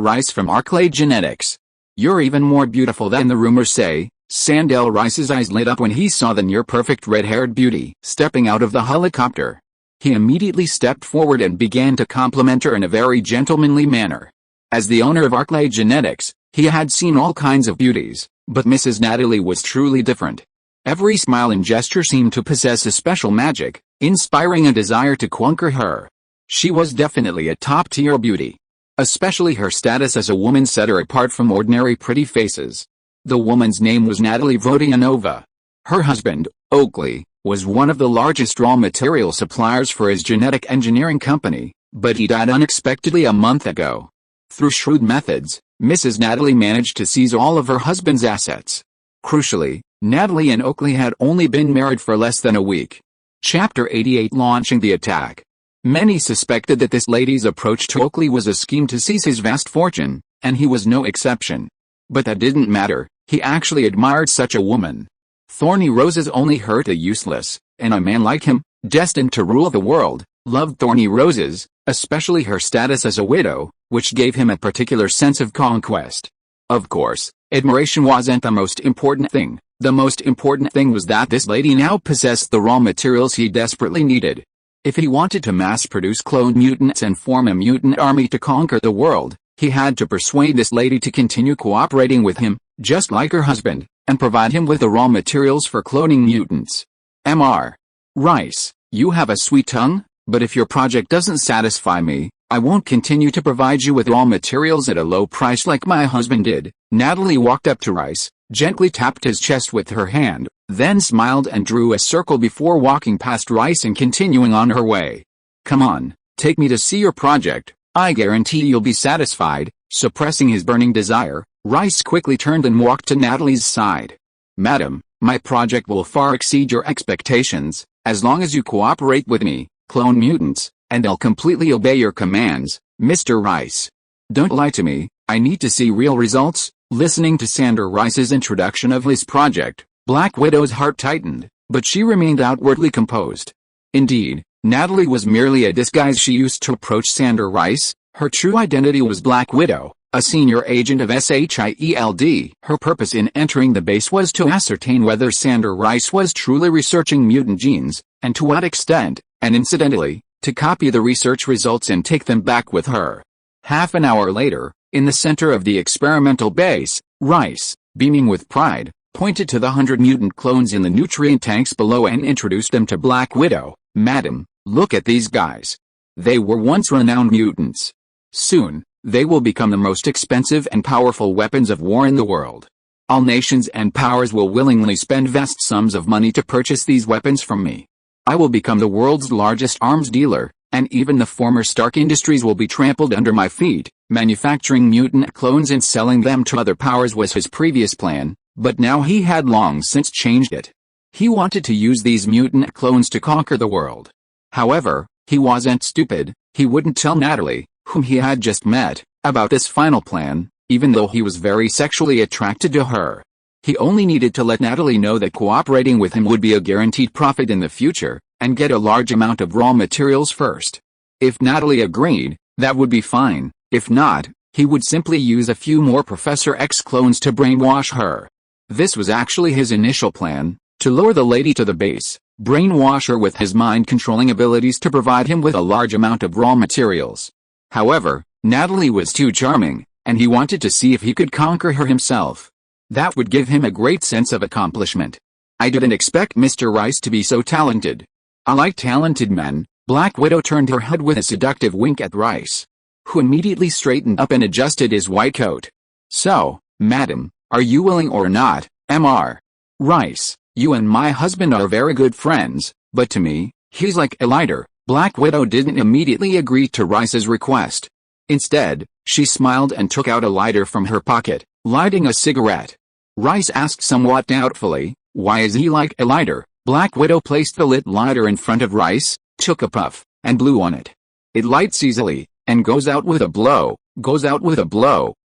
Rice from Arclay Genetics. You're even more beautiful than the rumors say." Sandel Rice's eyes lit up when he saw the near-perfect red-haired beauty stepping out of the helicopter. He immediately stepped forward and began to compliment her in a very gentlemanly manner. As the owner of Arclay Genetics, he had seen all kinds of beauties, but Mrs. Natalie was truly different. Every smile and gesture seemed to possess a special magic, inspiring a desire to conquer her. She was definitely a top-tier beauty. Especially her status as a woman set her apart from ordinary pretty faces. The woman's name was Natalie Vodianova. Her husband, Oakley, was one of the largest raw material suppliers for his genetic engineering company, but he died unexpectedly a month ago. Through shrewd methods, Mrs. Natalie managed to seize all of her husband's assets. Crucially, Natalie and Oakley had only been married for less than a week. Chapter 88 Launching the Attack. Many suspected that this lady's approach to Oakley was a scheme to seize his vast fortune, and he was no exception. But that didn't matter, he actually admired such a woman. Thorny roses only hurt the useless, and a man like him, destined to rule the world, loved thorny roses, especially her status as a widow, which gave him a particular sense of conquest. Of course, admiration wasn't the most important thing. The most important thing was that this lady now possessed the raw materials he desperately needed. If he wanted to mass-produce clone mutants and form a mutant army to conquer the world, he had to persuade this lady to continue cooperating with him, just like her husband, and provide him with the raw materials for cloning mutants. Mr. Rice, you have a sweet tongue, but if your project doesn't satisfy me, I won't continue to provide you with raw materials at a low price like my husband did. Natalie walked up to Rice, gently tapped his chest with her hand, then smiled and drew a circle before walking past Rice and continuing on her way. Come on, take me to see your project, I guarantee you'll be satisfied. Suppressing his burning desire, Rice quickly turned and walked to Natalie's side. Madam, my project will far exceed your expectations, as long as you cooperate with me, clone mutants, and I'll completely obey your commands, Mr. Rice. Don't lie to me, I need to see real results. Listening to Sander Rice's introduction of his project, Black Widow's heart tightened, but she remained outwardly composed. Indeed, Natalie was merely a disguise she used to approach Sander Rice. Her true identity was Black Widow, a senior agent of SHIELD. Her purpose in entering the base was to ascertain whether Sander Rice was truly researching mutant genes, and to what extent, and incidentally, to copy the research results and take them back with her. Half an hour later, in the center of the experimental base, Rice, beaming with pride, pointed to the 100 mutant clones in the nutrient tanks below and introduced them to Black Widow. Madam, look at these guys. They were once renowned mutants. Soon, they will become the most expensive and powerful weapons of war in the world. All nations and powers will willingly spend vast sums of money to purchase these weapons from me. I will become the world's largest arms dealer, and even the former Stark Industries will be trampled under my feet. Manufacturing mutant clones and selling them to other powers was his previous plan, but now he had long since changed it. He wanted to use these mutant clones to conquer the world. However, he wasn't stupid. He wouldn't tell Natalie, whom he had just met, about this final plan, even though he was very sexually attracted to her. He only needed to let Natalie know that cooperating with him would be a guaranteed profit in the future, and get a large amount of raw materials first. If Natalie agreed, that would be fine. If not, he would simply use a few more Professor X clones to brainwash her. This was actually his initial plan, to lure the lady to the base, brainwash her with his mind-controlling abilities to provide him with a large amount of raw materials. However, Natalie was too charming, and he wanted to see if he could conquer her himself. That would give him a great sense of accomplishment. I didn't expect Mr. Rice to be so talented. I like talented men. Black Widow turned her head with a seductive wink at Rice, who immediately straightened up and adjusted his white coat. So, madam, are you willing or not? Mr. Rice, you and my husband are very good friends, but to me, he's like a lighter. Black Widow didn't immediately agree to Rice's request. Instead, she smiled and took out a lighter from her pocket, lighting a cigarette. Rice asked somewhat doubtfully, why is he like a lighter? Black Widow placed the lit lighter in front of Rice, took a puff, and blew on it. It lights easily, and goes out with a blow.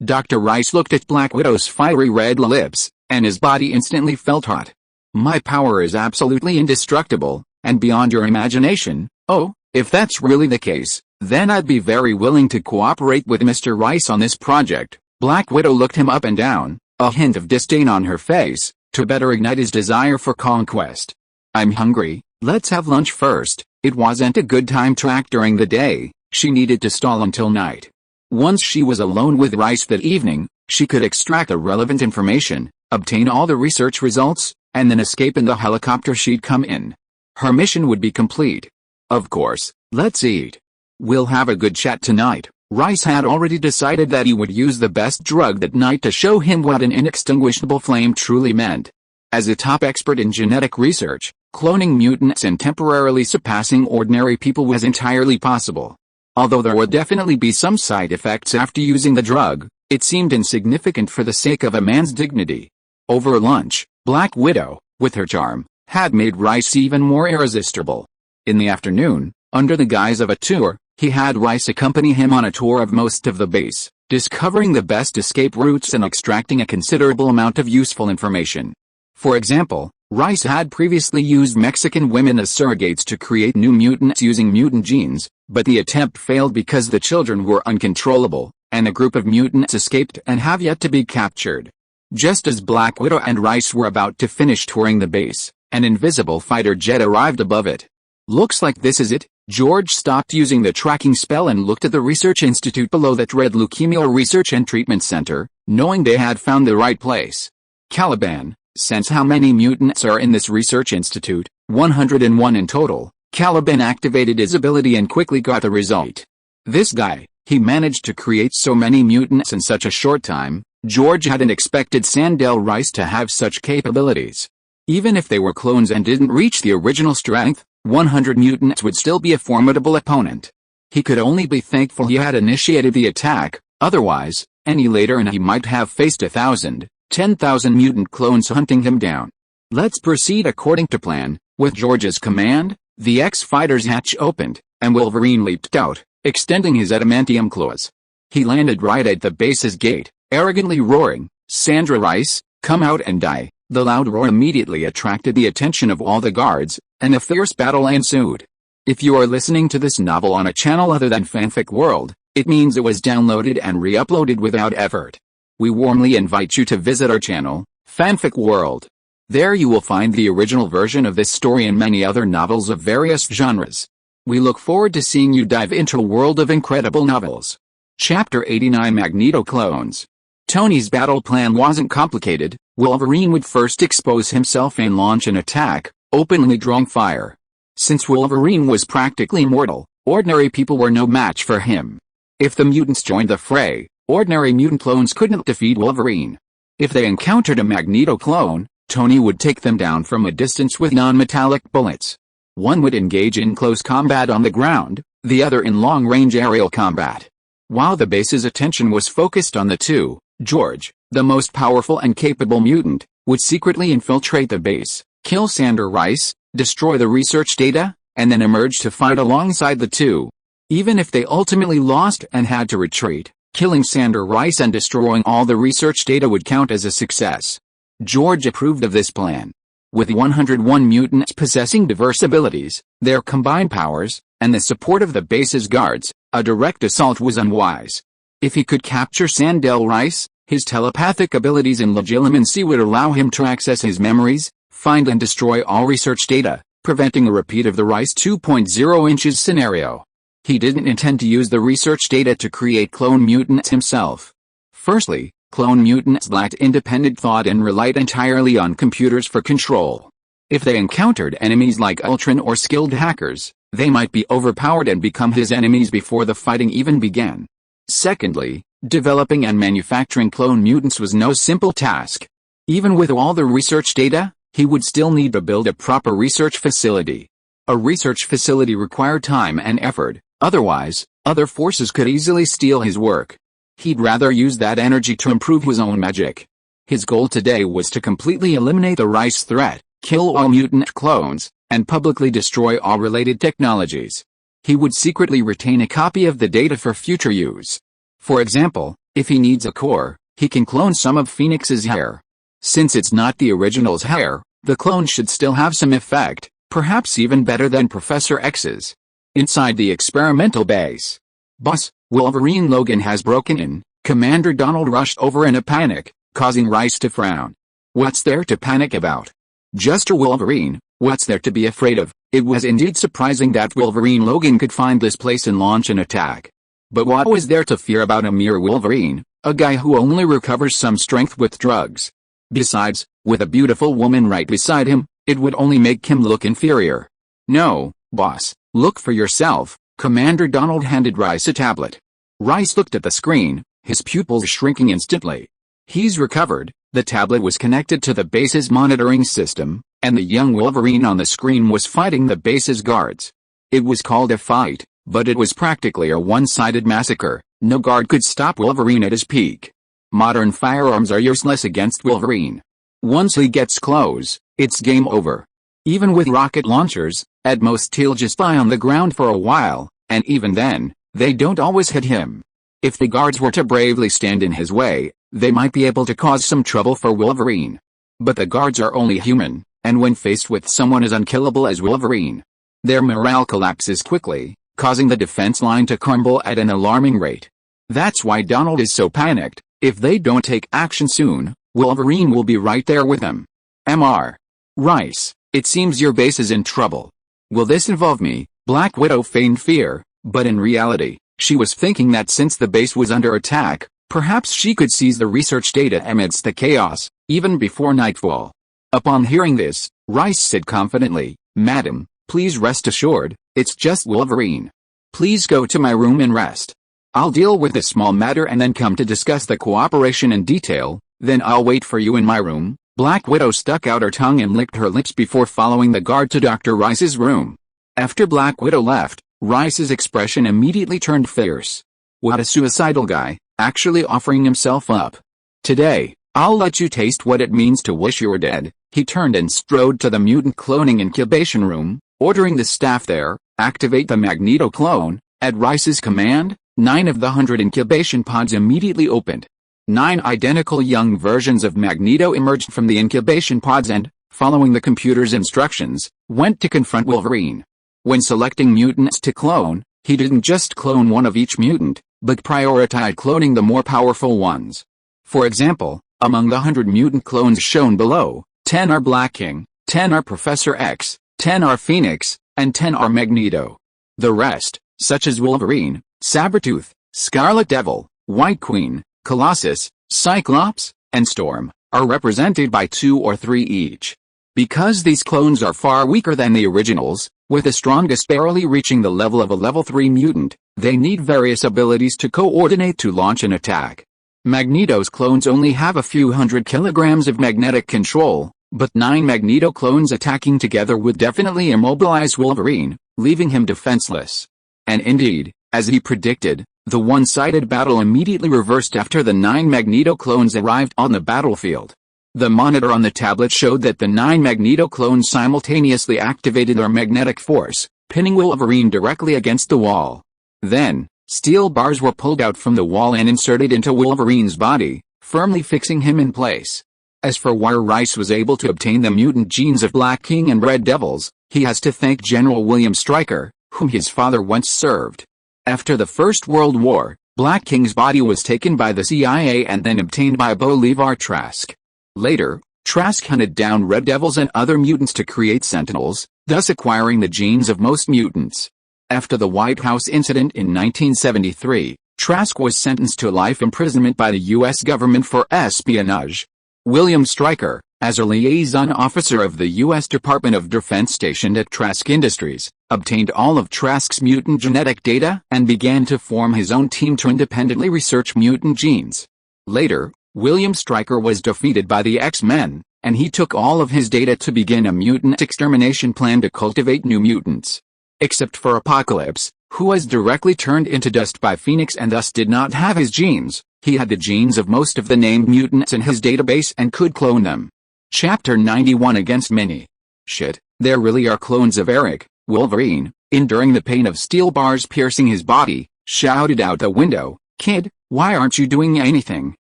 Dr. Rice looked at Black Widow's fiery red lips, and his body instantly felt hot. My power is absolutely indestructible, and beyond your imagination. Oh, if that's really the case, then I'd be very willing to cooperate with Mr. Rice on this project. Black Widow looked him up and down, a hint of disdain on her face, to better ignite his desire for conquest. I'm hungry, let's have lunch first. It wasn't a good time to act during the day. She needed to stall until night. Once she was alone with Rice that evening, she could extract the relevant information, obtain all the research results, and then escape in the helicopter she'd come in. Her mission would be complete. Of course, let's eat. We'll have a good chat tonight. Rice had already decided that he would use the best drug that night to show him what an inextinguishable flame truly meant. As a top expert in genetic research, cloning mutants and temporarily surpassing ordinary people was entirely possible. Although there would definitely be some side effects after using the drug, it seemed insignificant for the sake of a man's dignity. Over lunch, Black Widow, with her charm, had made Rice even more irresistible. In the afternoon, under the guise of a tour, he had Rice accompany him on a tour of most of the base, discovering the best escape routes and extracting a considerable amount of useful information. For example, Rice had previously used Mexican women as surrogates to create new mutants using mutant genes, but the attempt failed because the children were uncontrollable, and a group of mutants escaped and have yet to be captured. Just as Black Widow and Rice were about to finish touring the base, an invisible fighter jet arrived above it. "Looks like this is it." George stopped using the tracking spell and looked at the research institute below that read Leukemia Research and Treatment Center, knowing they had found the right place. Caliban, sense how many mutants are in this research institute, 101 in total. Caliban activated his ability and quickly got the result. This guy, he managed to create so many mutants in such a short time. George hadn't expected Sandel Rice to have such capabilities. Even if they were clones and didn't reach the original strength, 100 mutants would still be a formidable opponent. He could only be thankful he had initiated the attack, otherwise, any later and he might have faced 1,000, 10,000 mutant clones hunting him down. Let's proceed according to plan. With George's command, the X-Fighter's hatch opened, and Wolverine leaped out, extending his adamantium claws. He landed right at the base's gate, arrogantly roaring, "Sandra Rice, come out and die." The loud roar immediately attracted the attention of all the guards, and a fierce battle ensued. If you are listening to this novel on a channel other than Fanfic World, it means it was downloaded and re-uploaded without effort. We warmly invite you to visit our channel, Fanfic World. There you will find the original version of this story and many other novels of various genres. We look forward to seeing you dive into a world of incredible novels. Chapter 89: Magneto Clones. Tony's battle plan wasn't complicated. Wolverine would first expose himself and launch an attack, openly drawing fire. Since Wolverine was practically mortal, ordinary people were no match for him. If the mutants joined the fray, ordinary mutant clones couldn't defeat Wolverine. If they encountered a Magneto clone, Tony would take them down from a distance with non-metallic bullets. One would engage in close combat on the ground, the other in long-range aerial combat. While the base's attention was focused on the two, George, the most powerful and capable mutant, would secretly infiltrate the base, kill Sandra Rice, destroy the research data, and then emerge to fight alongside the two. Even if they ultimately lost and had to retreat, killing Sandra Rice and destroying all the research data would count as a success. George approved of this plan. With 101 mutants possessing diverse abilities, their combined powers, and the support of the base's guards, a direct assault was unwise. If he could capture Sandel Rice, his telepathic abilities and legilimency would allow him to access his memories, find and destroy all research data, preventing a repeat of the Rice 2.0 inches scenario. He didn't intend to use the research data to create clone mutants himself. Firstly, clone mutants lacked independent thought and relied entirely on computers for control. If they encountered enemies like Ultron or skilled hackers, they might be overpowered and become his enemies before the fighting even began. Secondly, developing and manufacturing clone mutants was no simple task. Even with all the research data, he would still need to build a proper research facility. A research facility required time and effort, otherwise, other forces could easily steal his work. He'd rather use that energy to improve his own magic. His goal today was to completely eliminate the Rice threat, kill all mutant clones, and publicly destroy all related technologies. He would secretly retain a copy of the data for future use. For example, if he needs a core, he can clone some of Phoenix's hair. Since it's not the original's hair, the clone should still have some effect, perhaps even better than Professor X's. Inside the experimental base. "Boss, Wolverine Logan has broken in." Commander Donald rushed over in a panic, causing Rice to frown. "What's there to panic about? Just a Wolverine, what's there to be afraid of?" It was indeed surprising that Wolverine Logan could find this place and launch an attack. But what was there to fear about a mere Wolverine, a guy who only recovers some strength with drugs? Besides, with a beautiful woman right beside him, it would only make him look inferior. "No, boss, look for yourself." Commander Donald handed Rice a tablet. Rice looked at the screen, his pupils shrinking instantly. "He's recovered." The tablet was connected to the base's monitoring system, and the young Wolverine on the screen was fighting the base's guards. It was called a fight, But it was practically a one-sided massacre. No guard could stop Wolverine at his peak. Modern firearms are useless against Wolverine. Once he gets close, it's game over. Even with rocket launchers, at most he'll just lie on the ground for a while, and even then, they don't always hit him. If the guards were to bravely stand in his way, they might be able to cause some trouble for Wolverine. But the guards are only human, and when faced with someone as unkillable as Wolverine, their morale collapses quickly, causing the defense line to crumble at an alarming rate. That's why Donald is so panicked. If they don't take action soon, Wolverine will be right there with them. Mr. Rice, it seems your base is in trouble. Will this involve me? Black Widow feigned fear, but in reality, she was thinking that since the base was under attack, perhaps she could seize the research data amidst the chaos, even before nightfall. Upon hearing this, Rice said confidently, "Madam, please rest assured, it's just Wolverine. Please go to my room and rest. I'll deal with this small matter and then come to discuss the cooperation in detail, then I'll wait for you in my room." Black Widow stuck out her tongue and licked her lips before following the guard to Dr. Rice's room. After Black Widow left, Rice's expression immediately turned fierce. What a suicidal guy, actually offering himself up. "Today, I'll let you taste what it means to wish you were dead." He turned and strode to the mutant cloning incubation room, ordering the staff there, activate the Magneto clone. At Rice's command, 9 of the 100 incubation pods immediately opened. 9 identical young versions of Magneto emerged from the incubation pods and, following the computer's instructions, went to confront Wolverine. When selecting mutants to clone, he didn't just clone one of each mutant, but prioritized cloning the more powerful ones. For example, among the 100 mutant clones shown below, 10 are Black King, 10 are Professor X, 10 are Phoenix, and 10 are Magneto. The rest, such as Wolverine, Sabretooth, Scarlet Devil, White Queen, Colossus, Cyclops, and Storm, are represented by 2 or 3 each. Because these clones are far weaker than the originals, with the strongest barely reaching the level of a level 3 mutant, they need various abilities to coordinate to launch an attack. Magneto's clones only have a few hundred kilograms of magnetic control, but 9 Magneto clones attacking together would definitely immobilize Wolverine, leaving him defenseless. And indeed, as he predicted, the one-sided battle immediately reversed after the 9 Magneto clones arrived on the battlefield. The monitor on the tablet showed that the 9 Magneto clones simultaneously activated their magnetic force, pinning Wolverine directly against the wall. Then, steel bars were pulled out from the wall and inserted into Wolverine's body, firmly fixing him in place. As for why Rice was able to obtain the mutant genes of Black King and Red Devils, he has to thank General William Stryker, whom his father once served. After the First World War, Black King's body was taken by the CIA and then obtained by Bolivar Trask. Later, Trask hunted down Red Devils and other mutants to create Sentinels, thus acquiring the genes of most mutants. After the White House incident in 1973, Trask was sentenced to life imprisonment by the U.S. government for espionage. William Stryker, as a liaison officer of the U.S. Department of Defense stationed at Trask Industries, obtained all of Trask's mutant genetic data and began to form his own team to independently research mutant genes. Later, William Stryker was defeated by the X-Men, and he took all of his data to begin a mutant extermination plan to cultivate new mutants. Except for Apocalypse, who was directly turned into dust by Phoenix and thus did not have his genes, he had the genes of most of the named mutants in his database and could clone them. Chapter 91 Against Many. Shit, there really are clones of Eric. Wolverine, enduring the pain of steel bars piercing his body, shouted out the window, "Kid, why aren't you doing anything?"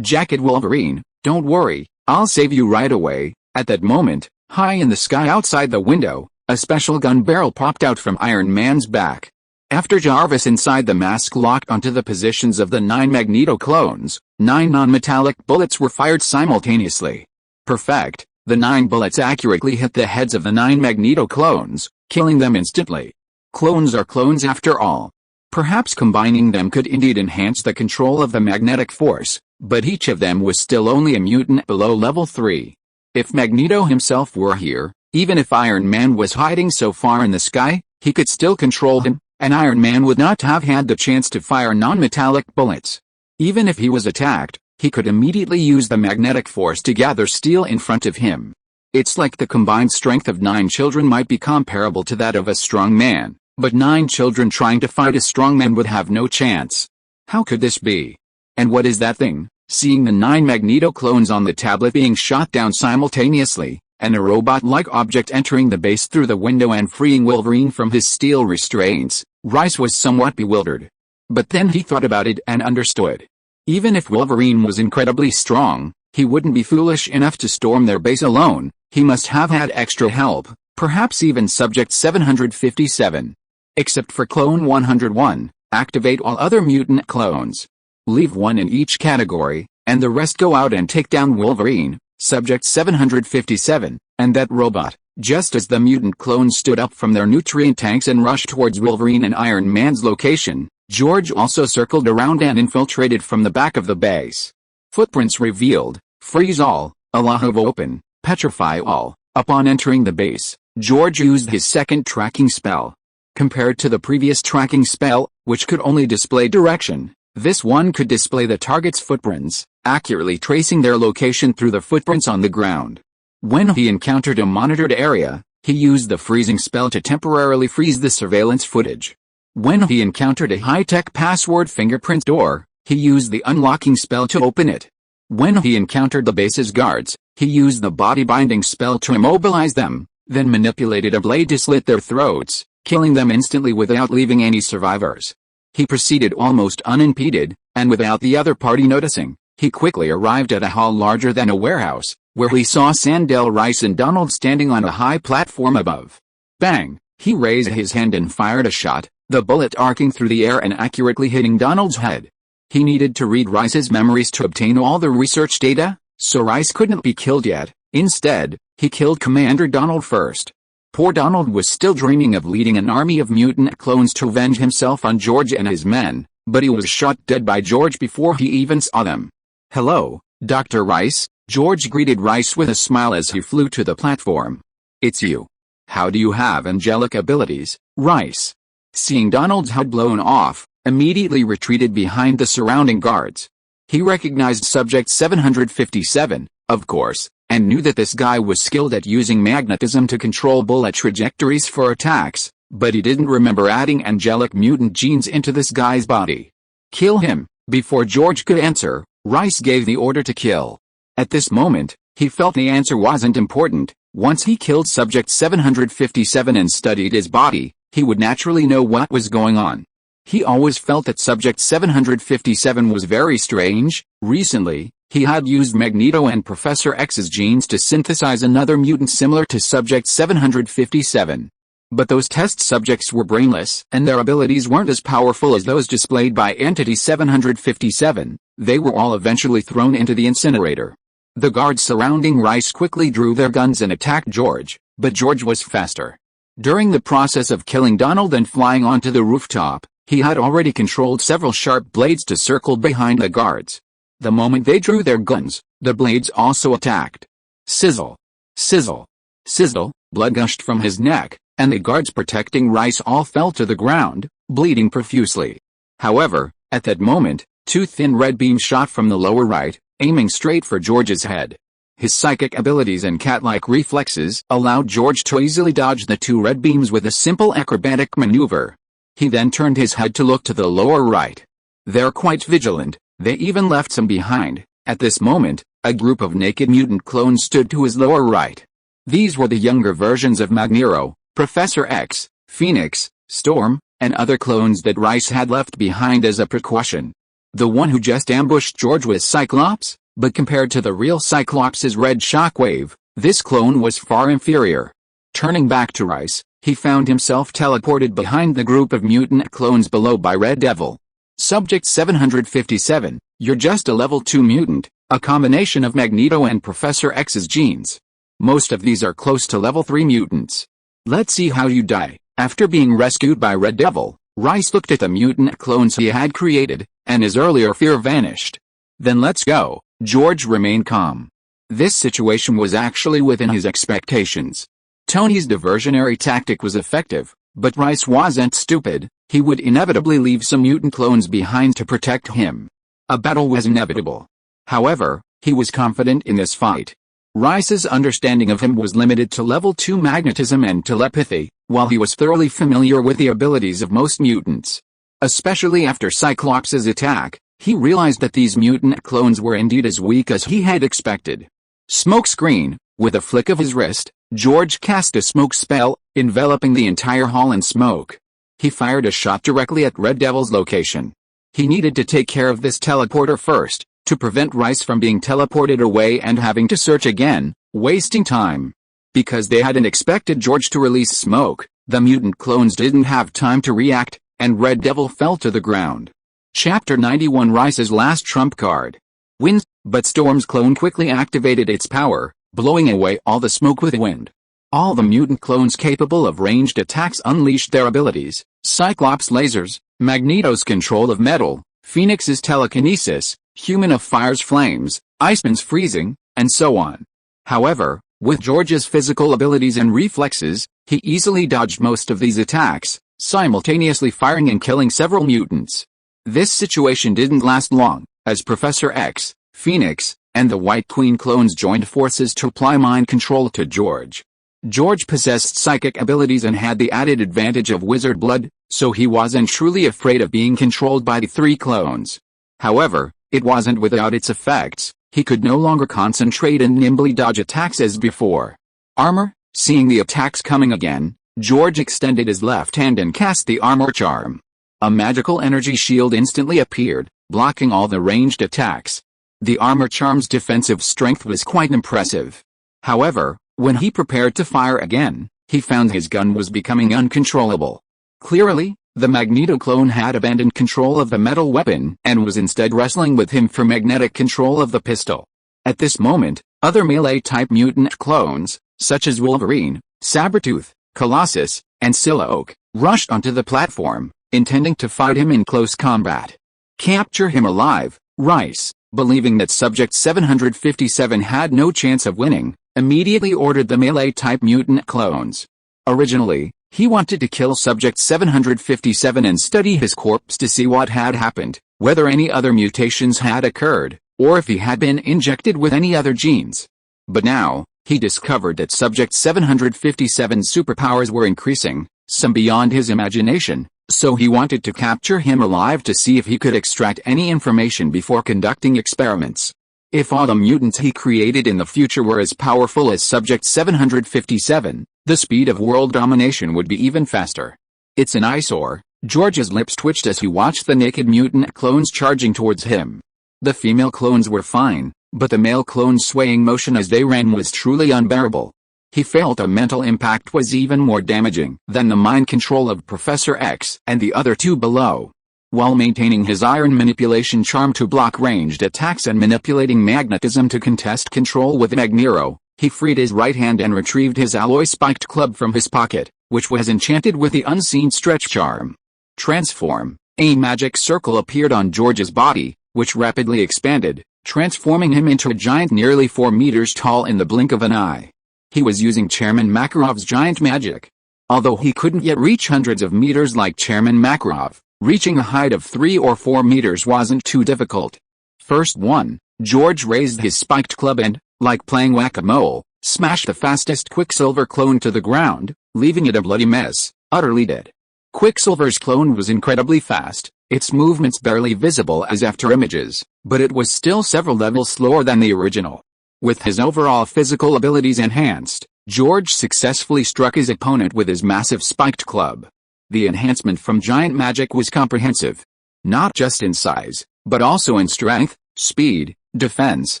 "Jacket Wolverine, don't worry, I'll save you right away." At that moment, high in the sky outside the window, a special gun barrel popped out from Iron Man's back. After Jarvis inside the mask locked onto the positions of the 9 Magneto clones, 9 non-metallic bullets were fired simultaneously. Perfect, the 9 bullets accurately hit the heads of the 9 Magneto clones, killing them instantly. Clones are clones after all. Perhaps combining them could indeed enhance the control of the magnetic force, but each of them was still only a mutant below level 3. If Magneto himself were here, even if Iron Man was hiding so far in the sky, he could still control him, and Iron Man would not have had the chance to fire non-metallic bullets. Even if he was attacked, he could immediately use the magnetic force to gather steel in front of him. It's like the combined strength of 9 children might be comparable to that of a strong man, But 9 children trying to fight a strong man would have no chance. How could this be? And what is that thing? Seeing the 9 Magneto clones on the tablet being shot down simultaneously, and a robot-like object entering the base through the window and freeing Wolverine from his steel restraints, Rice was somewhat bewildered. But then he thought about it and understood. Even if Wolverine was incredibly strong, he wouldn't be foolish enough to storm their base alone. He must have had extra help, perhaps even Subject 757. Except for Clone 101, activate all other mutant clones. Leave 1 in each category, and the rest go out and take down Wolverine, Subject 757, and that robot. Just as the mutant clones stood up from their nutrient tanks and rushed towards Wolverine and Iron Man's location, George also circled around and infiltrated from the back of the base. Footprints revealed, freeze all, alive open, petrify all. Upon entering the base, George used his second tracking spell. Compared to the previous tracking spell, which could only display direction, this one could display the target's footprints, accurately tracing their location through the footprints on the ground. When he encountered a monitored area, he used the freezing spell to temporarily freeze the surveillance footage. When he encountered a high-tech password fingerprint door, he used the unlocking spell to open it. When he encountered the base's guards, he used the body-binding spell to immobilize them, then manipulated a blade to slit their throats, killing them instantly without leaving any survivors. He proceeded almost unimpeded, and without the other party noticing, he quickly arrived at a hall larger than a warehouse, where he saw Sandel, Rice and Donald standing on a high platform above. Bang! He raised his hand and fired a shot, the bullet arcing through the air and accurately hitting Donald's head. He needed to read Rice's memories to obtain all the research data, so Rice couldn't be killed yet. Instead, he killed Commander Donald first. Poor Donald was still dreaming of leading an army of mutant clones to avenge himself on George and his men, but he was shot dead by George before he even saw them. "Hello, Dr. Rice," George greeted Rice with a smile as he flew to the platform. "It's you. How do you have angelic abilities, Rice?" Seeing Donald's head blown off, immediately retreated behind the surrounding guards. He recognized Subject 757, of course, and knew that this guy was skilled at using magnetism to control bullet trajectories for attacks, but he didn't remember adding angelic mutant genes into this guy's body. "Kill him." Before George could answer, Rice gave the order to kill. At this moment, he felt the answer wasn't important. Once he killed Subject 757 and studied his body, he would naturally know what was going on. He always felt that Subject 757 was very strange. Recently, he had used Magneto and Professor X's genes to synthesize another mutant similar to Subject 757. But those test subjects were brainless, and their abilities weren't as powerful as those displayed by Entity 757. They were all eventually thrown into the incinerator. The guards surrounding Rice quickly drew their guns and attacked George, but George was faster. During the process of killing Donald and flying onto the rooftop, he had already controlled several sharp blades to circle behind the guards. The moment they drew their guns, the blades also attacked. Sizzle! Sizzle! Sizzle! Blood gushed from his neck, and the guards protecting Rice all fell to the ground, bleeding profusely. However, at that moment, 2 thin red beams shot from the lower right, aiming straight for George's head. His psychic abilities and cat-like reflexes allowed George to easily dodge the 2 red beams with a simple acrobatic maneuver. He then turned his head to look to the lower right. They're quite vigilant, they even left some behind. At this moment, a group of naked mutant clones stood to his lower right. These were the younger versions of Magneto, Professor X, Phoenix, Storm, and other clones that Rice had left behind as a precaution. The one who just ambushed George was Cyclops, but compared to the real Cyclops' red shockwave, this clone was far inferior. Turning back to Rice, he found himself teleported behind the group of mutant clones below by Red Devil. Subject 757, you're just a level 2 mutant, a combination of Magneto and Professor X's genes. Most of these are close to level 3 mutants. Let's see how you die. After being rescued by Red Devil, Rice looked at the mutant clones he had created, and his earlier fear vanished. Then let's go. George remained calm. This situation was actually within his expectations. Tony's diversionary tactic was effective, but Rice wasn't stupid. He would inevitably leave some mutant clones behind to protect him. A battle was inevitable. However, he was confident in this fight. Rice's understanding of him was limited to level 2 magnetism and telepathy, while he was thoroughly familiar with the abilities of most mutants. Especially after Cyclops' attack, he realized that these mutant clones were indeed as weak as he had expected. Smokescreen. With a flick of his wrist, George cast a smoke spell, enveloping the entire hall in smoke. He fired a shot directly at Red Devil's location. He needed to take care of this teleporter first, to prevent Rice from being teleported away and having to search again, wasting time. Because they hadn't expected George to release smoke, the mutant clones didn't have time to react, and Red Devil fell to the ground. Chapter 91 Rice's last trump card. Winds, but Storm's clone quickly activated its power, blowing away all the smoke with wind. All the mutant clones capable of ranged attacks unleashed their abilities: Cyclops' lasers, Magneto's control of metal, Phoenix's telekinesis, Human of Fire's flames, Iceman's freezing, and so on. However, with George's physical abilities and reflexes, he easily dodged most of these attacks, simultaneously firing and killing several mutants. This situation didn't last long, as Professor X, Phoenix, and the White Queen clones joined forces to apply mind control to George. George possessed psychic abilities and had the added advantage of wizard blood, so he wasn't truly afraid of being controlled by the three clones. However, it wasn't without its effects. He could no longer concentrate and nimbly dodge attacks as before. Armor. Seeing the attacks coming again, George extended his left hand and cast the armor charm. A magical energy shield instantly appeared, blocking all the ranged attacks. The armor charm's defensive strength was quite impressive. However, when he prepared to fire again, he found his gun was becoming uncontrollable. Clearly, the Magneto clone had abandoned control of the metal weapon and was instead wrestling with him for magnetic control of the pistol. At this moment, other melee-type mutant clones, such as Wolverine, Sabretooth, Colossus, and Silhouette, rushed onto the platform, intending to fight him in close combat. Capture him alive. Rice, believing that Subject 757 had no chance of winning, immediately ordered the melee-type mutant clones. Originally, he wanted to kill Subject 757 and study his corpse to see what had happened, whether any other mutations had occurred, or if he had been injected with any other genes. But now, he discovered that Subject 757's superpowers were increasing, some beyond his imagination, so he wanted to capture him alive to see if he could extract any information before conducting experiments. If all the mutants he created in the future were as powerful as Subject 757, the speed of world domination would be even faster. It's an eyesore. George's lips twitched as he watched the naked mutant clones charging towards him. The female clones were fine, but the male clones' swaying motion as they ran was truly unbearable. He felt a mental impact was even more damaging than the mind control of Professor X and the other two below. While maintaining his iron manipulation charm to block ranged attacks and manipulating magnetism to contest control with Magneto, he freed his right hand and retrieved his alloy-spiked club from his pocket, which was enchanted with the unseen stretch charm. Transform. A magic circle appeared on George's body, which rapidly expanded, transforming him into a giant nearly 4 meters tall in the blink of an eye. He was using Chairman Makarov's giant magic. Although he couldn't yet reach hundreds of meters like Chairman Makarov, reaching a height of 3 or 4 meters wasn't too difficult. First one, George raised his spiked club and, like playing whack-a-mole, smashed the fastest Quicksilver clone to the ground, leaving it a bloody mess, utterly dead. Quicksilver's clone was incredibly fast, its movements barely visible as after images, but it was still several levels slower than the original. With his overall physical abilities enhanced, George successfully struck his opponent with his massive spiked club. The enhancement from giant magic was comprehensive. Not just in size, but also in strength, speed, defense,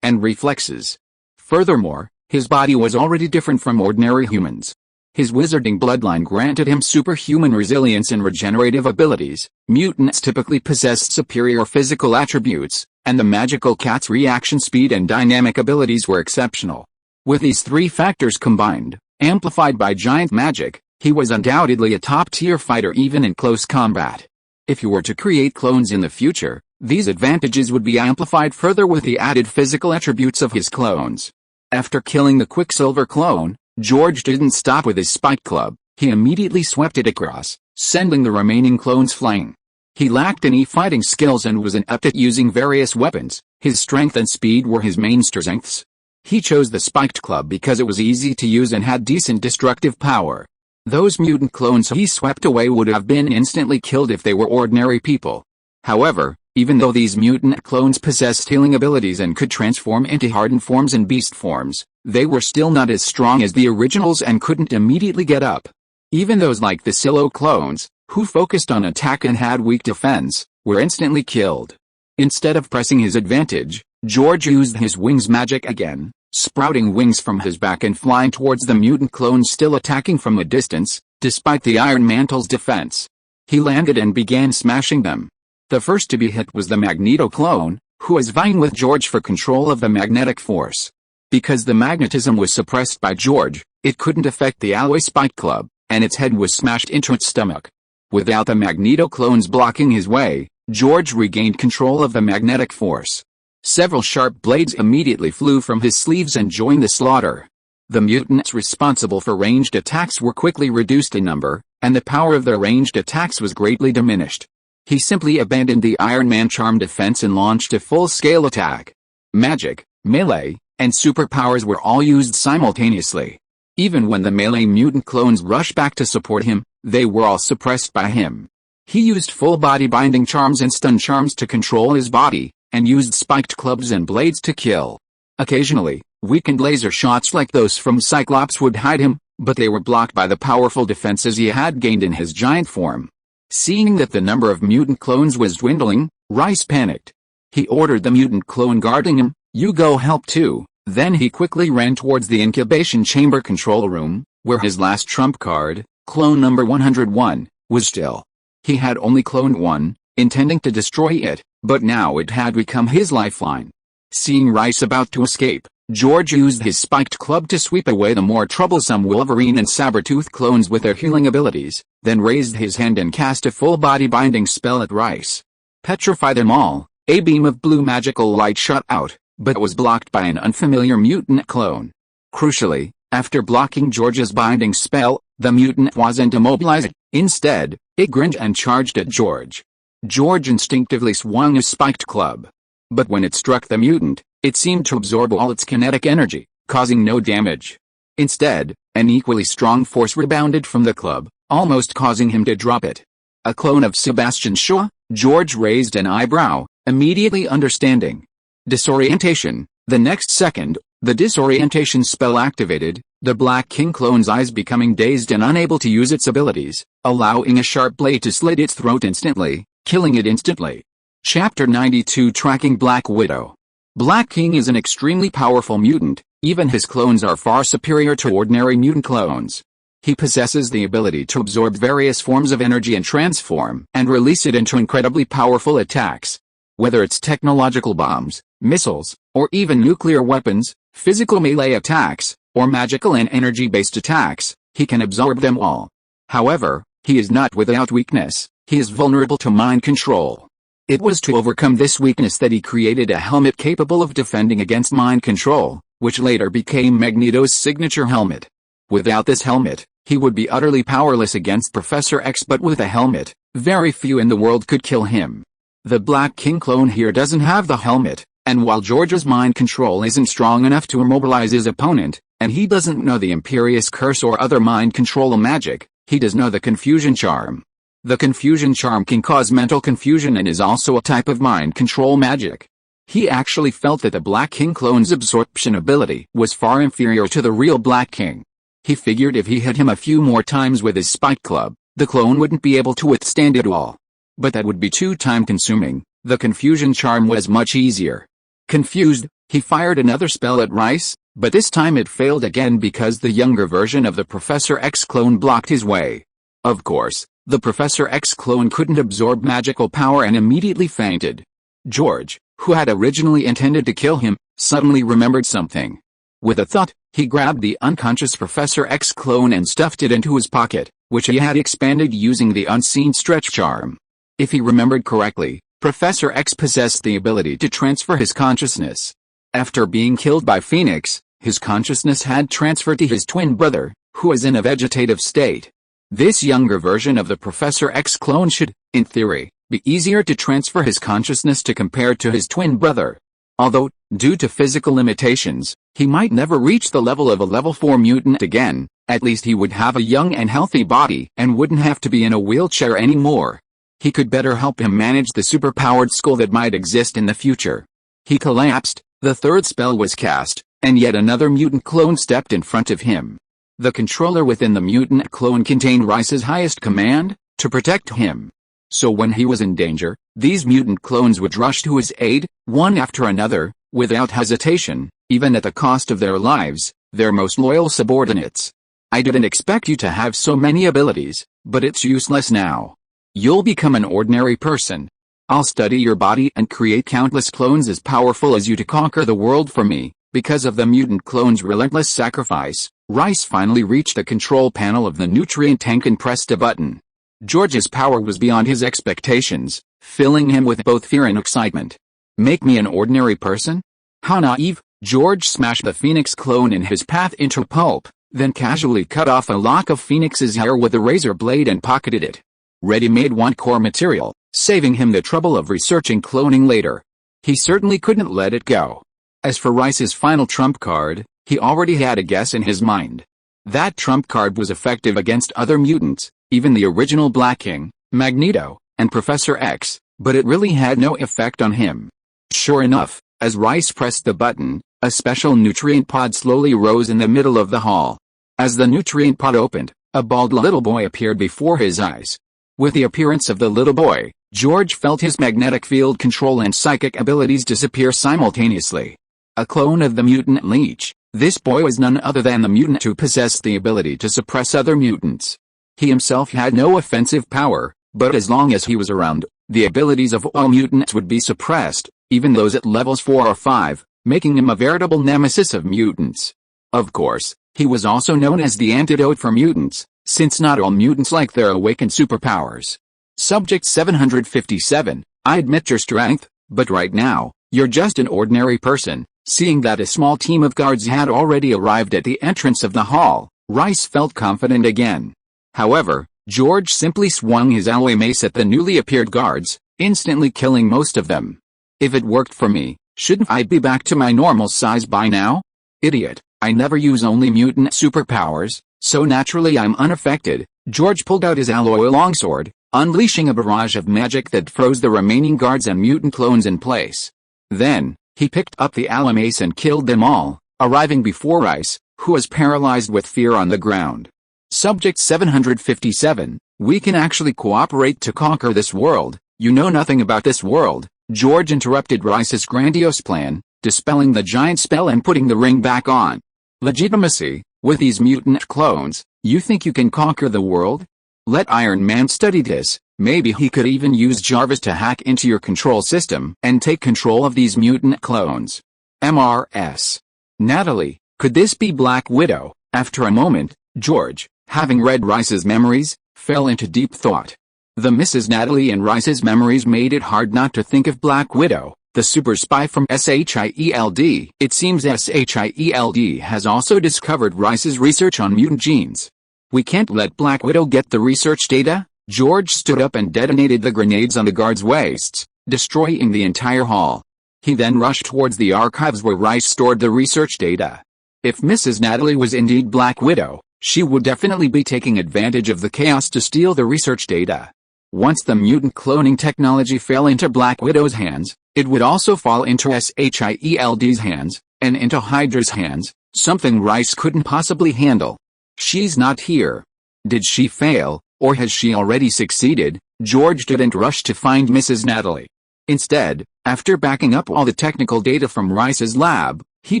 and reflexes. Furthermore, his body was already different from ordinary humans. His wizarding bloodline granted him superhuman resilience and regenerative abilities. Mutants typically possessed superior physical attributes, and the magical cat's reaction speed and dynamic abilities were exceptional. With these three factors combined, amplified by giant magic, he was undoubtedly a top-tier fighter even in close combat. If you were to create clones in the future, these advantages would be amplified further with the added physical attributes of his clones. After killing the Quicksilver clone, George didn't stop with his spike club. He immediately swept it across, sending the remaining clones flying. He lacked any fighting skills and was inept at using various weapons. His strength and speed were his main strengths. He chose the Spiked Club because it was easy to use and had decent destructive power. Those mutant clones he swept away would have been instantly killed if they were ordinary people. However, even though these mutant clones possessed healing abilities and could transform into hardened forms and beast forms, they were still not as strong as the originals and couldn't immediately get up. Even those like the Silo clones, who focused on attack and had weak defense, were instantly killed. Instead of pressing his advantage, George used his wings magic again, sprouting wings from his back and flying towards the mutant clones still attacking from a distance, despite the Iron Mantle's defense. He landed and began smashing them. The first to be hit was the Magneto clone, who was vying with George for control of the magnetic force. Because the magnetism was suppressed by George, it couldn't affect the Alloy Spike Club, and its head was smashed into its stomach. Without the Magneto clones blocking his way, George regained control of the magnetic force. Several sharp blades immediately flew from his sleeves and joined the slaughter. The mutants responsible for ranged attacks were quickly reduced in number, and the power of their ranged attacks was greatly diminished. He simply abandoned the Iron Man charm defense and launched a full-scale attack. Magic, melee, and superpowers were all used simultaneously. Even when the melee mutant clones rushed back to support him, they were all suppressed by him. He used full-body binding charms and stun charms to control his body, and used spiked clubs and blades to kill. Occasionally, weakened laser shots like those from Cyclops would hide him, but they were blocked by the powerful defenses he had gained in his giant form. Seeing that the number of mutant clones was dwindling, Rice panicked. He ordered the mutant clone guarding him, "You go help too." Then he quickly ran towards the incubation chamber control room, where his last trump card, clone number 101, was still. He had only cloned one, intending to destroy it, but now it had become his lifeline. Seeing Rice about to escape, George used his spiked club to sweep away the more troublesome Wolverine and Sabretooth clones with their healing abilities, then raised his hand and cast a full-body binding spell at Rice. Petrify them all, a beam of blue magical light shot out, but was blocked by an unfamiliar mutant clone. Crucially, after blocking George's binding spell, the mutant wasn't immobilized. Instead, it grinned and charged at George. George instinctively swung his spiked club. But when it struck the mutant, it seemed to absorb all its kinetic energy, causing no damage. Instead, an equally strong force rebounded from the club, almost causing him to drop it. A clone of Sebastian Shaw? George raised an eyebrow, immediately understanding. Disorientation. The next second, the disorientation spell activated, the Black King clone's eyes becoming dazed and unable to use its abilities, allowing a sharp blade to slit its throat instantly, killing it instantly. Chapter 92 Tracking Black Widow. Black King is an extremely powerful mutant, even his clones are far superior to ordinary mutant clones. He possesses the ability to absorb various forms of energy and transform and release it into incredibly powerful attacks. Whether it's technological bombs, missiles, or even nuclear weapons, physical melee attacks, or magical and energy-based attacks, he can absorb them all. However, he is not without weakness. He is vulnerable to mind control. It was to overcome this weakness that he created a helmet capable of defending against mind control, which later became Magneto's signature helmet. Without this helmet, he would be utterly powerless against Professor X, but with a helmet, very few in the world could kill him. The Black King clone here doesn't have the helmet, and while George's mind control isn't strong enough to immobilize his opponent, and he doesn't know the Imperious Curse or other mind control magic, he does know the Confusion Charm. The Confusion Charm can cause mental confusion and is also a type of mind control magic. He actually felt that the Black King clone's absorption ability was far inferior to the real Black King. He figured if he hit him a few more times with his spike club, the clone wouldn't be able to withstand it all. But that would be too time-consuming. The Confusion Charm was much easier. Confused, he fired another spell at Rice, but this time it failed again because the younger version of the Professor X clone blocked his way. Of course, the Professor X clone couldn't absorb magical power and immediately fainted. George, who had originally intended to kill him, suddenly remembered something. With a thought, he grabbed the unconscious Professor X clone and stuffed it into his pocket, which he had expanded using the unseen stretch charm. If he remembered correctly, Professor X possessed the ability to transfer his consciousness. After being killed by Phoenix, his consciousness had transferred to his twin brother, who was in a vegetative state. This younger version of the Professor X clone should, in theory, be easier to transfer his consciousness to compared to his twin brother. Although, Due to physical limitations, he might never reach the level of a level 4 mutant again. At least he would have a young and healthy body and wouldn't have to be in a wheelchair anymore. He could better help him manage the superpowered skull that might exist in the future. He collapsed, the third spell was cast, and yet another mutant clone stepped in front of him. The controller within the mutant clone contained Rice's highest command, to protect him. So when he was in danger, these mutant clones would rush to his aid, one after another, without hesitation, even at the cost of their lives, their most loyal subordinates. I didn't expect you to have so many abilities, but it's useless now. You'll become an ordinary person. I'll study your body and create countless clones as powerful as you to conquer the world for me. Because of the mutant clone's relentless sacrifice, Rice finally reached the control panel of the nutrient tank and pressed a button. George's power was beyond his expectations, filling him with both fear and excitement. Make me an ordinary person? How naive! George smashed the Phoenix clone in his path into pulp, then casually cut off a lock of Phoenix's hair with a razor blade and pocketed it. Ready-made one core material, saving him the trouble of researching cloning later. He certainly couldn't let it go. As for Rice's final trump card, he already had a guess in his mind. That trump card was effective against other mutants, even the original Black King, Magneto, and Professor X, but it really had no effect on him. Sure enough, as Rice pressed the button, a special nutrient pod slowly rose in the middle of the hall. As the nutrient pod opened, a bald little boy appeared before his eyes. With the appearance of the little boy, George felt his magnetic field control and psychic abilities disappear simultaneously. A clone of the mutant leech, this boy was none other than the mutant who possessed the ability to suppress other mutants. He himself had no offensive power, but as long as he was around, the abilities of all mutants would be suppressed, even those at levels 4 or 5, making him a veritable nemesis of mutants. Of course, he was also known as the antidote for mutants, since not all mutants like their awakened superpowers. Subject 757, I admit your strength, but right now, you're just an ordinary person. Seeing that a small team of guards had already arrived at the entrance of the hall, Rice felt confident again. However, George simply swung his alloy mace at the newly appeared guards, instantly killing most of them. If it worked for me, shouldn't I be back to my normal size by now? Idiot, I never use only mutant superpowers, so naturally I'm unaffected. George pulled out his alloy longsword, unleashing a barrage of magic that froze the remaining guards and mutant clones in place. Then, he picked up the alloy mace and killed them all, arriving before Rice, who was paralyzed with fear on the ground. Subject 757, we can actually cooperate to conquer this world. You know nothing about this world. George interrupted Rice's grandiose plan, dispelling the giant spell and putting the ring back on. Legitimacy, with these mutant clones, you think you can conquer the world? Let Iron Man study this. Maybe he could even use Jarvis to hack into your control system and take control of these mutant clones. MRS. Natalie, could this be Black Widow? After a moment, George, having read Rice's memories, fell into deep thought. The Mrs. Natalie in Rice's memories made it hard not to think of Black Widow, the super spy from SHIELD. It seems SHIELD has also discovered Rice's research on mutant genes. We can't let Black Widow get the research data. George stood up and detonated the grenades on the guards' waists, destroying the entire hall. He then rushed towards the archives where Rice stored the research data. If Mrs. Natalie was indeed Black Widow, she would definitely be taking advantage of the chaos to steal the research data. Once the mutant cloning technology fell into Black Widow's hands, it would also fall into SHIELD's hands, and into Hydra's hands, something Rice couldn't possibly handle. She's not here. Did she fail, or has she already succeeded? George didn't rush to find Mrs. Natalie. Instead, after backing up all the technical data from Rice's lab, he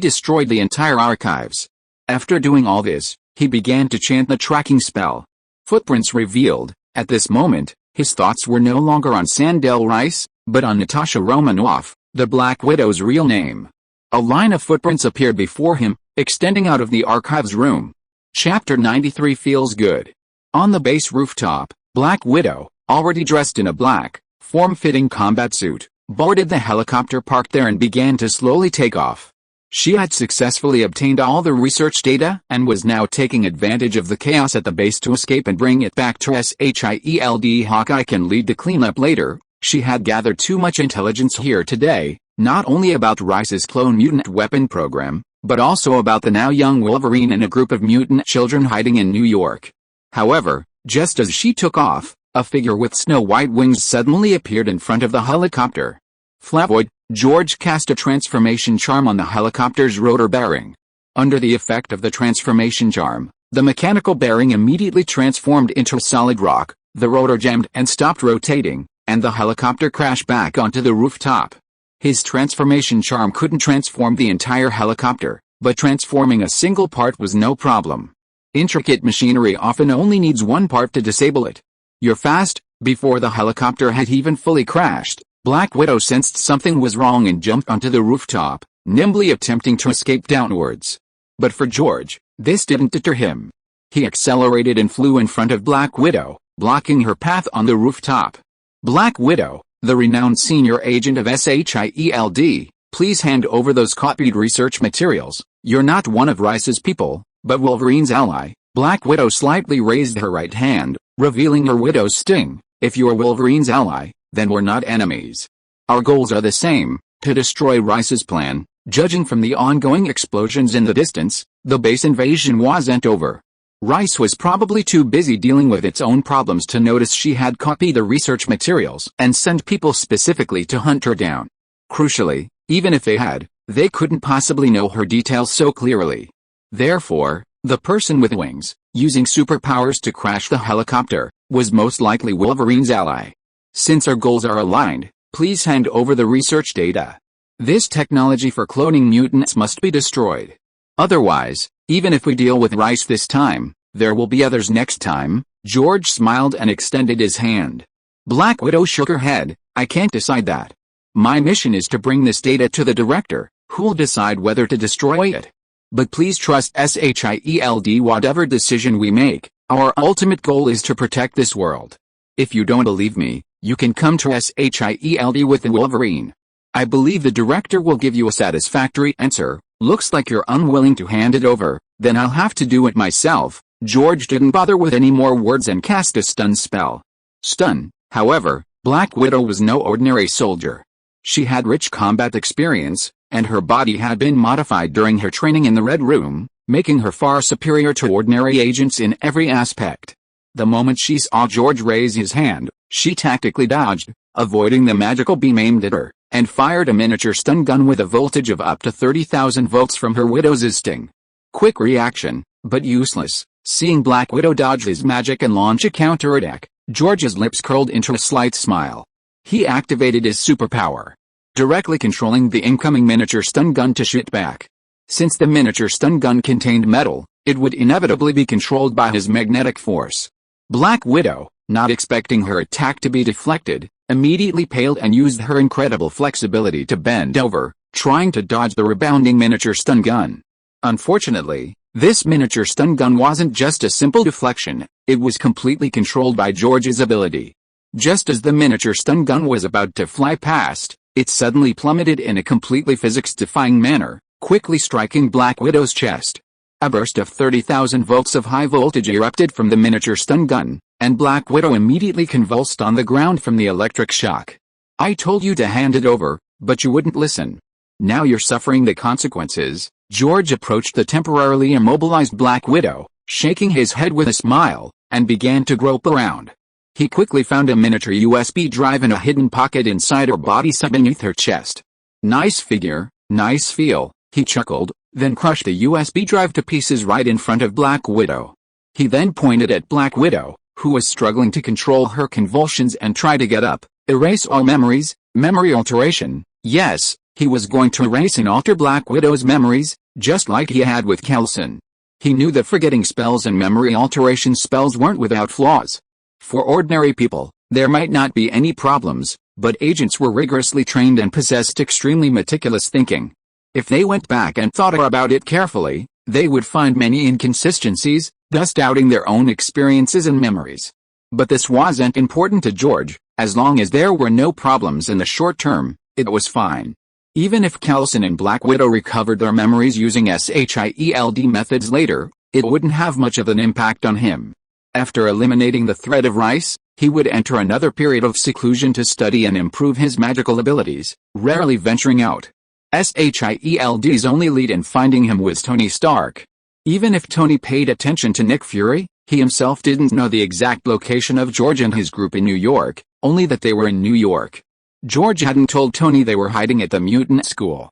destroyed the entire archives. After doing all this, he began to chant the tracking spell. Footprints revealed. At this moment, his thoughts were no longer on Sandel Rice, but on Natasha Romanoff, the Black Widow's real name. A line of footprints appeared before him, extending out of the archives room. Chapter 93 feels good. On the base rooftop, Black Widow, already dressed in a black, form-fitting combat suit, boarded the helicopter parked there and began to slowly take off. She had successfully obtained all the research data and was now taking advantage of the chaos at the base to escape and bring it back to SHIELD. Hawkeye can lead the cleanup later. She had gathered too much intelligence here today, not only about Rice's clone mutant weapon program, but also about the now young Wolverine and a group of mutant children hiding in New York. However, just as she took off, a figure with snow-white wings suddenly appeared in front of the helicopter. Flavoid, George cast a transformation charm on the helicopter's rotor bearing. Under the effect of the transformation charm, the mechanical bearing immediately transformed into solid rock, the rotor jammed and stopped rotating, and the helicopter crashed back onto the rooftop. His transformation charm couldn't transform the entire helicopter, but transforming a single part was no problem. Intricate machinery often only needs one part to disable it. You're fast. Before the helicopter had even fully crashed, Black Widow sensed something was wrong and jumped onto the rooftop, nimbly attempting to escape downwards. But for George, this didn't deter him. He accelerated and flew in front of Black Widow, blocking her path on the rooftop. Black Widow, the renowned senior agent of SHIELD, please hand over those copied research materials. You're not one of Rice's people, but Wolverine's ally. Black Widow slightly raised her right hand, revealing her widow's sting. If you're Wolverine's ally, then we're not enemies. Our goals are the same, to destroy Rice's plan. Judging from the ongoing explosions in the distance, the base invasion wasn't over. Rice was probably too busy dealing with its own problems to notice she had copied the research materials and sent people specifically to hunt her down. Crucially, even if they had, they couldn't possibly know her details so clearly. Therefore, the person with wings, using superpowers to crash the helicopter, was most likely Wolverine's ally. Since our goals are aligned, please hand over the research data. This technology for cloning mutants must be destroyed. Otherwise, even if we deal with Rice this time, there will be others next time. George smiled and extended his hand. Black Widow shook her head. I can't decide that. My mission is to bring this data to the director, who'll decide whether to destroy it. But please trust SHIELD. Whatever decision we make, our ultimate goal is to protect this world. If you don't believe me, you can come to SHIELD with the Wolverine. I believe the director will give you a satisfactory answer. Looks like you're unwilling to hand it over, then I'll have to do it myself. George didn't bother with any more words and cast a stun spell. Stun, however, Black Widow was no ordinary soldier. She had rich combat experience, and her body had been modified during her training in the Red Room, making her far superior to ordinary agents in every aspect. The moment she saw George raise his hand, she tactically dodged, avoiding the magical beam aimed at her, and fired a miniature stun gun with a voltage of up to 30,000 volts from her Widow's sting. Quick reaction, but useless. Seeing Black Widow dodge his magic and launch a counterattack, George's lips curled into a slight smile. He activated his superpower, directly controlling the incoming miniature stun gun to shoot back. Since the miniature stun gun contained metal, it would inevitably be controlled by his magnetic force. Black Widow, not expecting her attack to be deflected, immediately paled and used her incredible flexibility to bend over, trying to dodge the rebounding miniature stun gun. Unfortunately, this miniature stun gun wasn't just a simple deflection, it was completely controlled by George's ability. Just as the miniature stun gun was about to fly past, it suddenly plummeted in a completely physics-defying manner, quickly striking Black Widow's chest. A burst of 30,000 volts of high voltage erupted from the miniature stun gun, and Black Widow immediately convulsed on the ground from the electric shock. I told you to hand it over, but you wouldn't listen. Now you're suffering the consequences. George approached the temporarily immobilized Black Widow, shaking his head with a smile, and began to grope around. He quickly found a miniature USB drive in a hidden pocket inside her body beneath her chest. Nice figure, nice feel, he chuckled, then crushed the USB drive to pieces right in front of Black Widow. He then pointed at Black Widow, who was struggling to control her convulsions and try to get up. Erase all memories, memory alteration. Yes, he was going to erase and alter Black Widow's memories, just like he had with Kelson. He knew that forgetting spells and memory alteration spells weren't without flaws. For ordinary people, there might not be any problems, but agents were rigorously trained and possessed extremely meticulous thinking. If they went back and thought about it carefully, they would find many inconsistencies, thus doubting their own experiences and memories. But this wasn't important to George. As long as there were no problems in the short term, it was fine. Even if Kelson and Black Widow recovered their memories using SHIELD methods later, it wouldn't have much of an impact on him. After eliminating the threat of Rice, He would enter another period of seclusion to study and improve his magical abilities, rarely venturing out. Shield's only lead in finding him was Tony Stark. Even if Tony paid attention to Nick Fury, he himself didn't know the exact location of George and his group in New York, only that they were in New York. George hadn't told Tony they were hiding at the mutant school.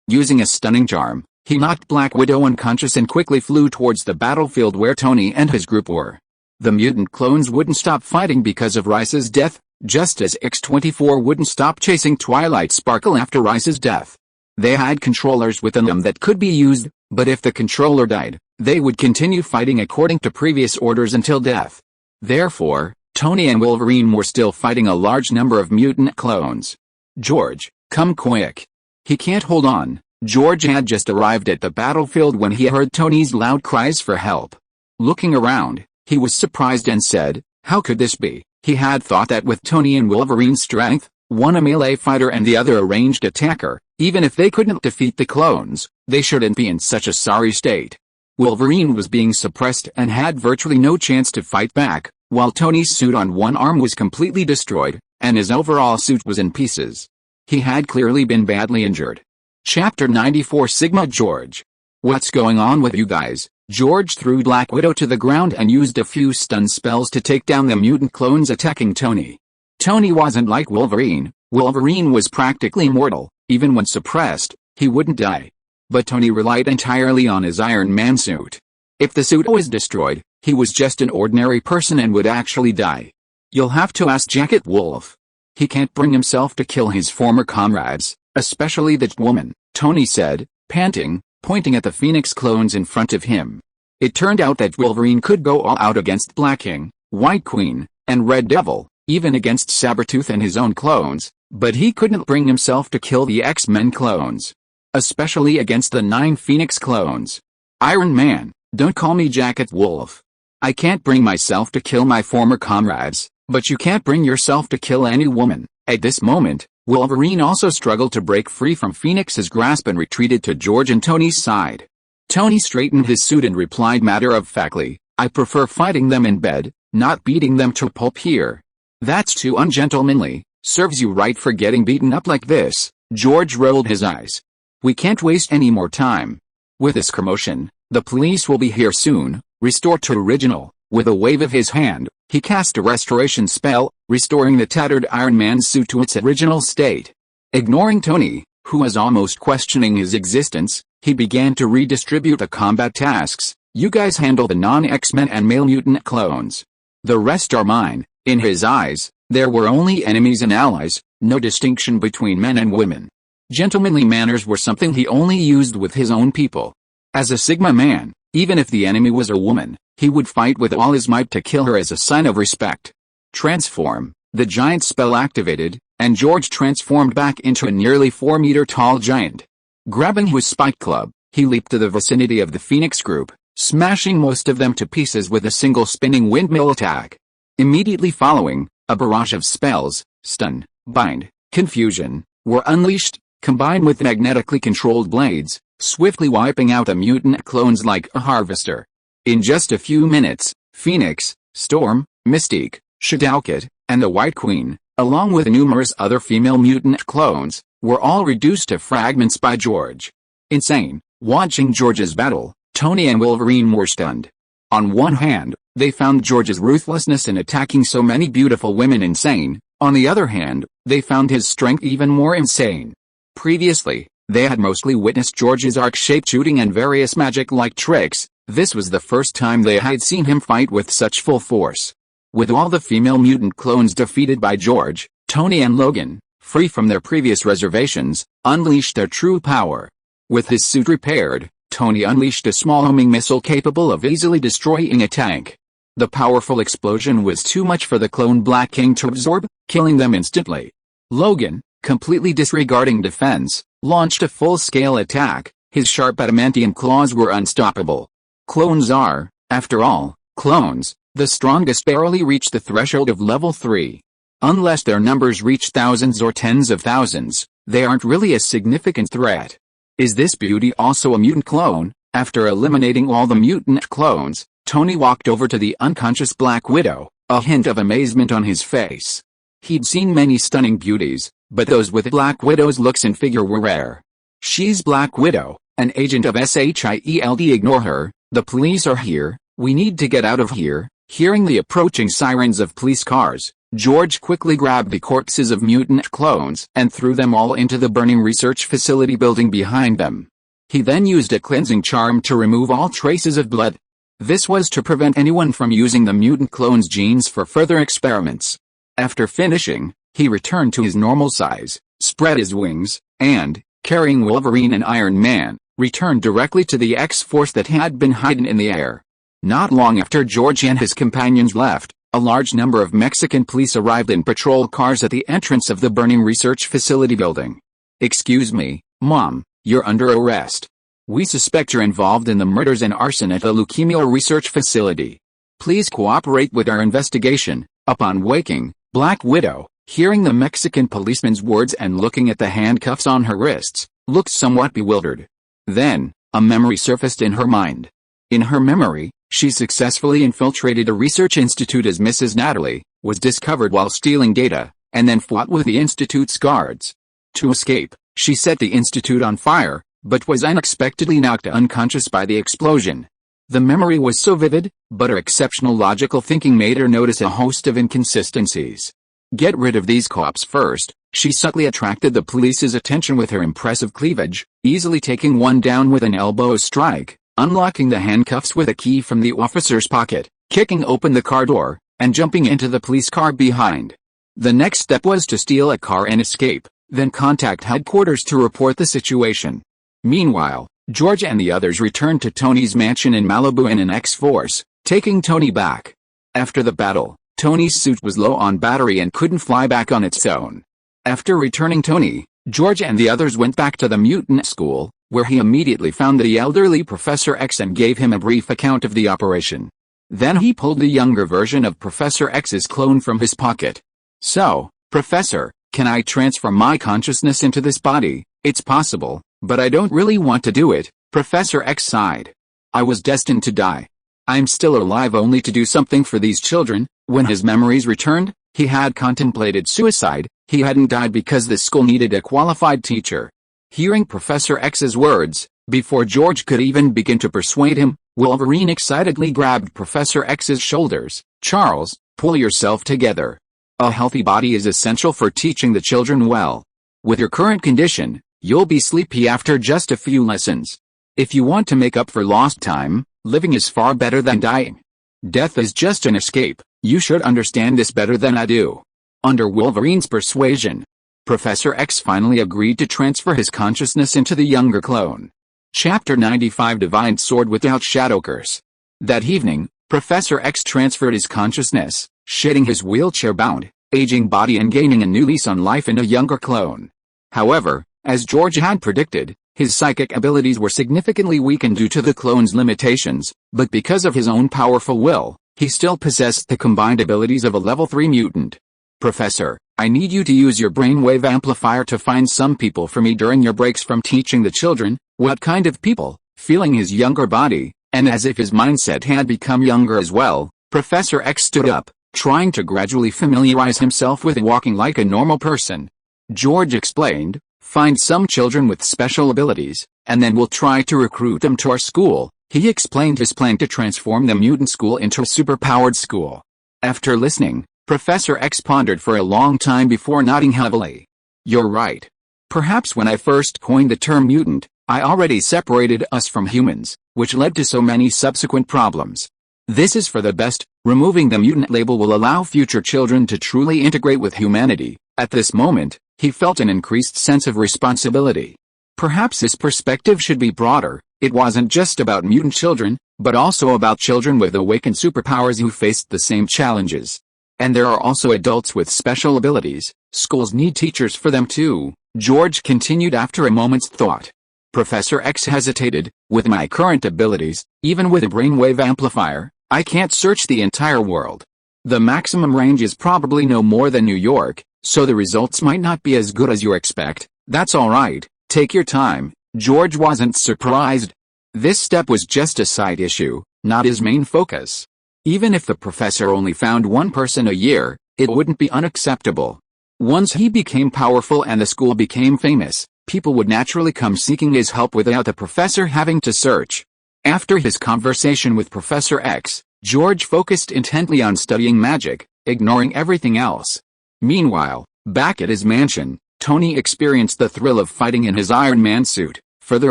Using a stunning charm, he knocked Black Widow unconscious and quickly flew towards the battlefield where Tony and his group were. The mutant clones wouldn't stop fighting because of Rice's death, just as X-24 wouldn't stop chasing Twilight Sparkle after Rice's death. They had controllers within them that could be used, but if the controller died, they would continue fighting according to previous orders until death. Therefore, Tony and Wolverine were still fighting a large number of mutant clones. George, come quick. He can't hold on. George had just arrived at the battlefield when he heard Tony's loud cries for help. Looking around, he was surprised and said, how could this be? He had thought that with Tony and Wolverine's strength, one a melee fighter and the other a ranged attacker, even if they couldn't defeat the clones, they shouldn't be in such a sorry state. Wolverine was being suppressed and had virtually no chance to fight back, while Tony's suit on one arm was completely destroyed, and his overall suit was in pieces. He had clearly been badly injured. Chapter 94 Sigma George. What's going on with you guys? George threw Black Widow to the ground and used a few stun spells to take down the mutant clones attacking Tony. Tony wasn't like Wolverine. Wolverine was practically immortal. Even when suppressed, he wouldn't die. But Tony relied entirely on his Iron Man suit. If the suit was destroyed, he was just an ordinary person and would actually die. You'll have to ask Jacket Wolf. He can't bring himself to kill his former comrades, especially that woman, Tony said, panting, pointing at the Phoenix clones in front of him. It turned out that Wolverine could go all out against Black King, White Queen, and Red Devil, even against Sabretooth and his own clones, but he couldn't bring himself to kill the X-Men clones. Especially against the 9 Phoenix clones. Iron Man, don't call me Jacket Wolf. I can't bring myself to kill my former comrades, but you can't bring yourself to kill any woman. At this moment, Wolverine also struggled to break free from Phoenix's grasp and retreated to George and Tony's side. Tony straightened his suit and replied matter-of-factly, I prefer fighting them in bed, not beating them to pulp here. That's too ungentlemanly, serves you right for getting beaten up like this. George rolled his eyes. We can't waste any more time. With this commotion, the police will be here soon. Restore to original. With a wave of his hand, he cast a restoration spell, restoring the tattered Iron Man suit to its original state. Ignoring Tony, who was almost questioning his existence, he began to redistribute the combat tasks. You guys handle the non-X-Men and male mutant clones. The rest are mine. In his eyes, there were only enemies and allies, no distinction between men and women. Gentlemanly manners were something he only used with his own people. As a Sigma man, even if the enemy was a woman, he would fight with all his might to kill her as a sign of respect. Transform. The giant spell activated, and George transformed back into a nearly 4-meter-tall giant. Grabbing his spike club, he leaped to the vicinity of the Phoenix group, smashing most of them to pieces with a single spinning windmill attack. Immediately following, a barrage of spells, stun, bind, confusion, were unleashed, combined with magnetically controlled blades, swiftly wiping out the mutant clones like a harvester. In just a few minutes, Phoenix, Storm, Mystique, Shadowcat, and the White Queen, along with numerous other female mutant clones, were all reduced to fragments by George. Insane. Watching George's battle, Tony and Wolverine were stunned. On one hand, they found George's ruthlessness in attacking so many beautiful women insane. On the other hand, they found his strength even more insane. Previously, they had mostly witnessed George's arc shape-shooting and various magic-like tricks. This was the first time they had seen him fight with such full force. With all the female mutant clones defeated by George, Tony and Logan, free from their previous reservations, unleashed their true power. With his suit repaired, Tony unleashed a small homing missile capable of easily destroying a tank. The powerful explosion was too much for the clone Black King to absorb, killing them instantly. Logan, completely disregarding defense, launched a full-scale attack. His sharp adamantium claws were unstoppable. Clones are, after all, clones. The strongest barely reach the threshold of level 3. Unless their numbers reach thousands or tens of thousands, they aren't really a significant threat. Is this beauty also a mutant clone? After eliminating all the mutant clones, Tony walked over to the unconscious Black Widow, a hint of amazement on his face. He'd seen many stunning beauties, but those with Black Widow's looks and figure were rare. She's Black Widow, an agent of SHIELD. Ignore her, the police are here, we need to get out of here. Hearing the approaching sirens of police cars, George quickly grabbed the corpses of mutant clones and threw them all into the burning research facility building behind them. He then used a cleansing charm to remove all traces of blood. This was to prevent anyone from using the mutant clones' genes for further experiments. After finishing, he returned to his normal size, spread his wings, and, carrying Wolverine and Iron Man, returned directly to the X-Force that had been hidden in the air. Not long after George and his companions left, a large number of Mexican police arrived in patrol cars at the entrance of the burning research facility building. "Excuse me, Mom, you're under arrest. We suspect you're involved in the murders and arson at the leukemia research facility. Please cooperate with our investigation." Upon waking, Black Widow, hearing the Mexican policeman's words and looking at the handcuffs on her wrists, looked somewhat bewildered. Then, a memory surfaced in her mind. In her memory, she successfully infiltrated a research institute as Mrs. Natalie, was discovered while stealing data, and then fought with the institute's guards. To escape, she set the institute on fire, but was unexpectedly knocked unconscious by the explosion. The memory was so vivid, but her exceptional logical thinking made her notice a host of inconsistencies. Get rid of these cops first. She subtly attracted the police's attention with her impressive cleavage, easily taking one down with an elbow strike, unlocking the handcuffs with a key from the officer's pocket, kicking open the car door, and jumping into the police car behind. The next step was to steal a car and escape, then contact headquarters to report the situation. Meanwhile, George and the others returned to Tony's mansion in Malibu in an X-Force, taking Tony back. After the battle, Tony's suit was low on battery and couldn't fly back on its own. After returning Tony, George and the others went back to the mutant school, where he immediately found the elderly Professor X and gave him a brief account of the operation. Then he pulled the younger version of Professor X's clone from his pocket. "So, Professor, can I transfer my consciousness into this body?" "It's possible, but I don't really want to do it," Professor X sighed. "I was destined to die. I'm still alive only to do something for these children." When his memories returned, he had contemplated suicide. He hadn't died because the school needed a qualified teacher. Hearing Professor X's words, before George could even begin to persuade him, Wolverine excitedly grabbed Professor X's shoulders. "Charles, pull yourself together. A healthy body is essential for teaching the children well. With your current condition, you'll be sleepy after just a few lessons. If you want to make up for lost time, living is far better than dying. Death is just an escape. You should understand this better than I do." Under Wolverine's persuasion, Professor X finally agreed to transfer his consciousness into the younger clone. Chapter 95 Divine Sword Without Shadow Curse. That evening, Professor X transferred his consciousness, shedding his wheelchair-bound, aging body and gaining a new lease on life in a younger clone. However, as George had predicted, his psychic abilities were significantly weakened due to the clone's limitations, but because of his own powerful will, he still possessed the combined abilities of a level 3 mutant. "Professor, I need you to use your brainwave amplifier to find some people for me during your breaks from teaching the children." "What kind of people?" Feeling his younger body, and as if his mindset had become younger as well, Professor X stood up, trying to gradually familiarize himself with walking like a normal person. George explained, "Find some children with special abilities, and then we'll try to recruit them to our school." He explained his plan to transform the mutant school into a superpowered school. After listening, Professor X pondered for a long time before nodding heavily. "You're right. Perhaps when I first coined the term mutant, I already separated us from humans, which led to so many subsequent problems. This is for the best. Removing the mutant label will allow future children to truly integrate with humanity." At this moment, he felt an increased sense of responsibility. Perhaps his perspective should be broader. It wasn't just about mutant children, but also about children with awakened superpowers who faced the same challenges. And there are also adults with special abilities. Schools need teachers for them too, George continued after a moment's thought. Professor X hesitated. "With my current abilities, even with a brainwave amplifier, I can't search the entire world. The maximum range is probably no more than New York, so the results might not be as good as you expect." "That's all right, take your time." George wasn't surprised. This step was just a side issue, not his main focus. Even if the professor only found one person a year, it wouldn't be unacceptable. Once he became powerful and the school became famous, people would naturally come seeking his help without the professor having to search. After his conversation with Professor X, George focused intently on studying magic, ignoring everything else. Meanwhile, back at his mansion, Tony experienced the thrill of fighting in his Iron Man suit, further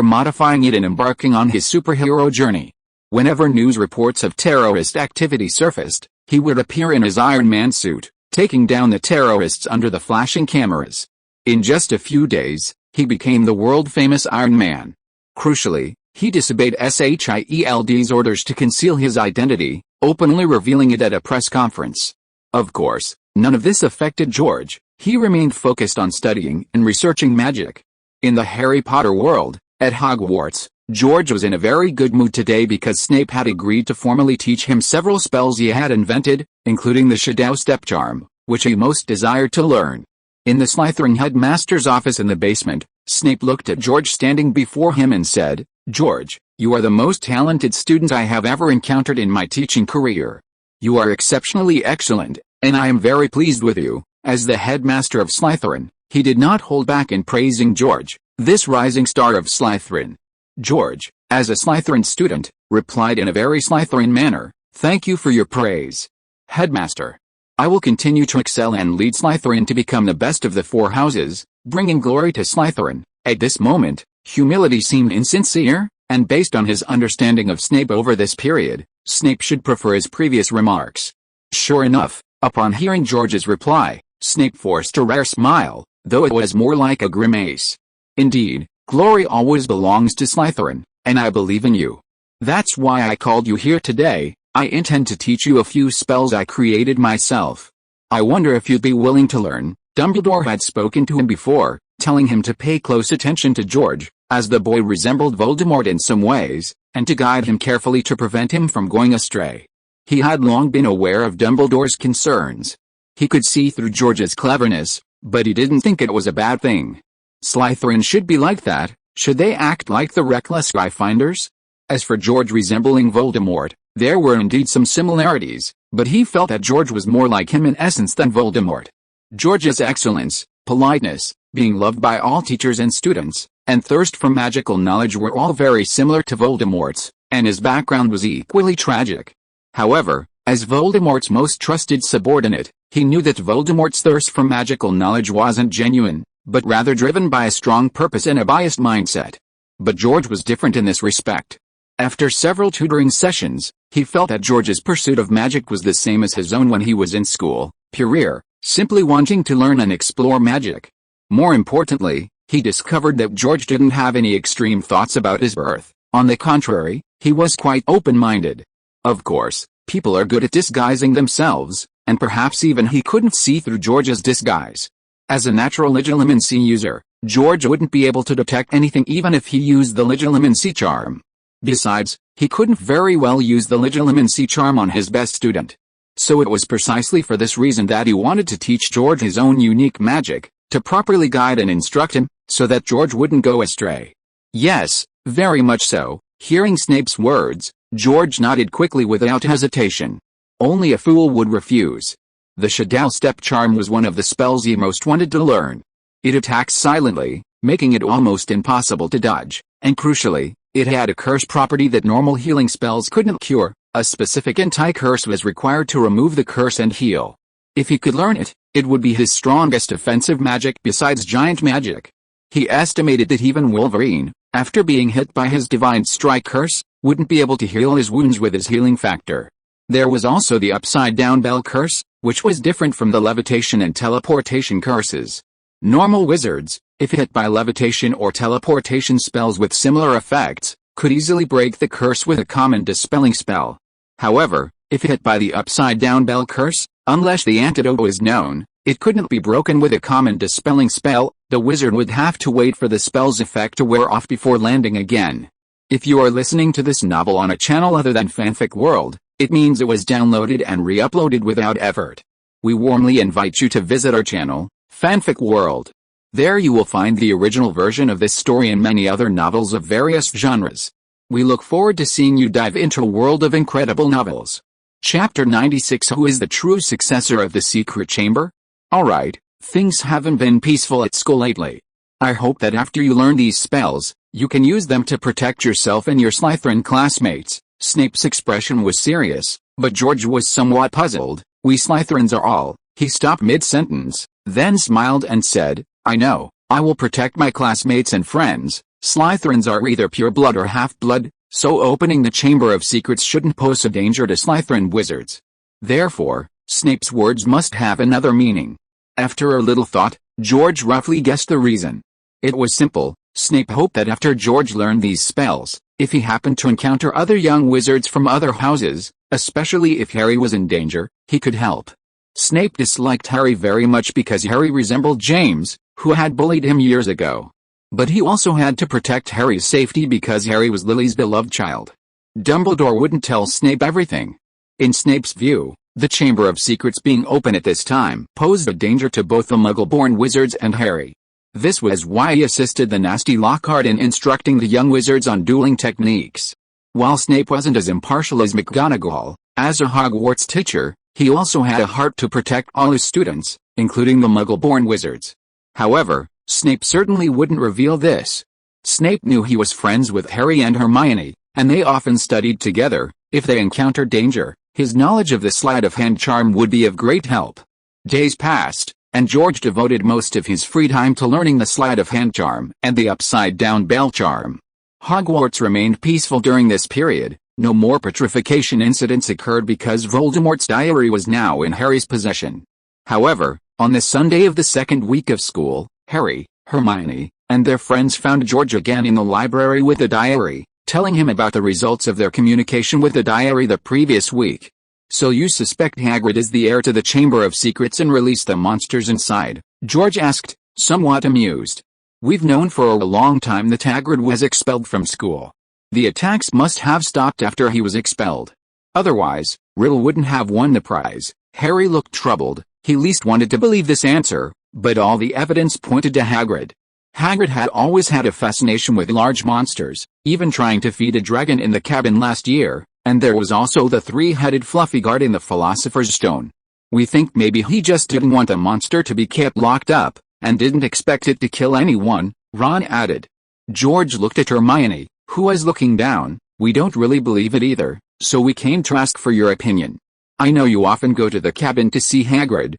modifying it and embarking on his superhero journey. Whenever news reports of terrorist activity surfaced, he would appear in his Iron Man suit, taking down the terrorists under the flashing cameras. In just a few days, he became the world-famous Iron Man. Crucially, he disobeyed SHIELD's orders to conceal his identity, openly revealing it at a press conference. Of course, none of this affected George. He remained focused on studying and researching magic. In the Harry Potter world, at Hogwarts, George was in a very good mood today because Snape had agreed to formally teach him several spells he had invented, including the Shadow Step Charm, which he most desired to learn. In the Slytherin headmaster's office in the basement, Snape looked at George standing before him and said, "George, you are the most talented student I have ever encountered in my teaching career. You are exceptionally excellent, and I am very pleased with you." As the headmaster of Slytherin, he did not hold back in praising George, this rising star of Slytherin. George, as a Slytherin student, replied in a very Slytherin manner, "Thank you for your praise, Headmaster. I will continue to excel and lead Slytherin to become the best of the four houses, bringing glory to Slytherin." At this moment, humility seemed insincere, and based on his understanding of Snape over this period, Snape should prefer his previous remarks. Sure enough, upon hearing George's reply, Snape forced a rare smile, though it was more like a grimace. "Indeed, glory always belongs to Slytherin, and I believe in you. That's why I called you here today. I intend to teach you a few spells I created myself. I wonder if you'd be willing to learn." Dumbledore had spoken to him before, telling him to pay close attention to George, as the boy resembled Voldemort in some ways, and to guide him carefully to prevent him from going astray. He had long been aware of Dumbledore's concerns. He could see through George's cleverness, but he didn't think it was a bad thing. Slytherin should be like that, should they act like the reckless Skyfinders? As for George resembling Voldemort, there were indeed some similarities, but he felt that George was more like him in essence than Voldemort. George's excellence, politeness, being loved by all teachers and students, and thirst for magical knowledge were all very similar to Voldemort's, and his background was equally tragic. However, as Voldemort's most trusted subordinate, he knew that Voldemort's thirst for magical knowledge wasn't genuine, but rather driven by a strong purpose and a biased mindset. But George was different in this respect. After several tutoring sessions, he felt that George's pursuit of magic was the same as his own when he was in school, pure, simply wanting to learn and explore magic. More importantly, he discovered that George didn't have any extreme thoughts about his birth. On the contrary, he was quite open-minded. Of course, people are good at disguising themselves, and perhaps even he couldn't see through George's disguise. As a natural legilimency user, George wouldn't be able to detect anything even if he used the legilimency charm. Besides, he couldn't very well use the legilimency charm on his best student. So it was precisely for this reason that he wanted to teach George his own unique magic, to properly guide and instruct him, so that George wouldn't go astray. Yes, very much so. Hearing Snape's words, George nodded quickly without hesitation. Only a fool would refuse. The Shadow Step Charm was one of the spells he most wanted to learn. It attacks silently, making it almost impossible to dodge, and crucially, it had a curse property that normal healing spells couldn't cure. A specific anti-curse was required to remove the curse and heal. If he could learn it, it would be his strongest offensive magic besides giant magic. He estimated that even Wolverine, after being hit by his Divine Strike curse, wouldn't be able to heal his wounds with his healing factor. There was also the Upside-Down Bell curse, which was different from the levitation and teleportation curses. Normal wizards, if hit by levitation or teleportation spells with similar effects, could easily break the curse with a common dispelling spell. However, if hit by the Upside-Down Bell curse, unless the antidote was known, it couldn't be broken with a common dispelling spell. The wizard would have to wait for the spell's effect to wear off before landing again. If you are listening to this novel on a channel other than Fanfic World, it means it was downloaded and re-uploaded without effort. We warmly invite you to visit our channel, Fanfic World. There you will find the original version of this story and many other novels of various genres. We look forward to seeing you dive into a world of incredible novels. Chapter 96. Who is the true successor of the secret chamber? Alright, things haven't been peaceful at school lately. I hope that after you learn these spells, you can use them to protect yourself and your Slytherin classmates. Snape's expression was serious, but George was somewhat puzzled. We Slytherins are all. He stopped mid-sentence, then smiled and said, I know, I will protect my classmates and friends. Slytherins are either pure blood or half-blood, so opening the Chamber of Secrets shouldn't pose a danger to Slytherin wizards. Therefore, Snape's words must have another meaning. After a little thought, George roughly guessed the reason. It was simple. Snape hoped that after George learned these spells, if he happened to encounter other young wizards from other houses, especially if Harry was in danger, he could help. Snape disliked Harry very much because Harry resembled James, who had bullied him years ago. But he also had to protect Harry's safety because Harry was Lily's beloved child. Dumbledore wouldn't tell Snape everything. In Snape's view, the Chamber of Secrets being open at this time posed a danger to both the Muggle-born wizards and Harry. This was why he assisted the nasty Lockhart in instructing the young wizards on dueling techniques. While Snape wasn't as impartial as McGonagall, as a Hogwarts teacher, he also had a heart to protect all his students, including the Muggle-born wizards. However, Snape certainly wouldn't reveal this. Snape knew he was friends with Harry and Hermione, and they often studied together. If they encountered danger, his knowledge of the sleight of hand charm would be of great help. Days passed, and George devoted most of his free time to learning the sleight of hand charm and the upside-down bell charm. Hogwarts remained peaceful during this period. No more petrification incidents occurred because Voldemort's diary was now in Harry's possession. However, on the Sunday of the second week of school, Harry, Hermione, and their friends found George again in the library with a diary, telling him about the results of their communication with the diary the previous week. So you suspect Hagrid is the heir to the Chamber of Secrets and released the monsters inside? George asked, somewhat amused. We've known for a long time that Hagrid was expelled from school. The attacks must have stopped after he was expelled. Otherwise, Riddle wouldn't have won the prize. Harry looked troubled. He least wanted to believe this answer, but all the evidence pointed to Hagrid. Hagrid had always had a fascination with large monsters, even trying to feed a dragon in the cabin last year, and there was also the three-headed fluffy guard in the Philosopher's Stone. We think maybe he just didn't want the monster to be kept locked up, and didn't expect it to kill anyone, Ron added. George looked at Hermione, who was looking down. We don't really believe it either, so we came to ask for your opinion. I know you often go to the cabin to see Hagrid.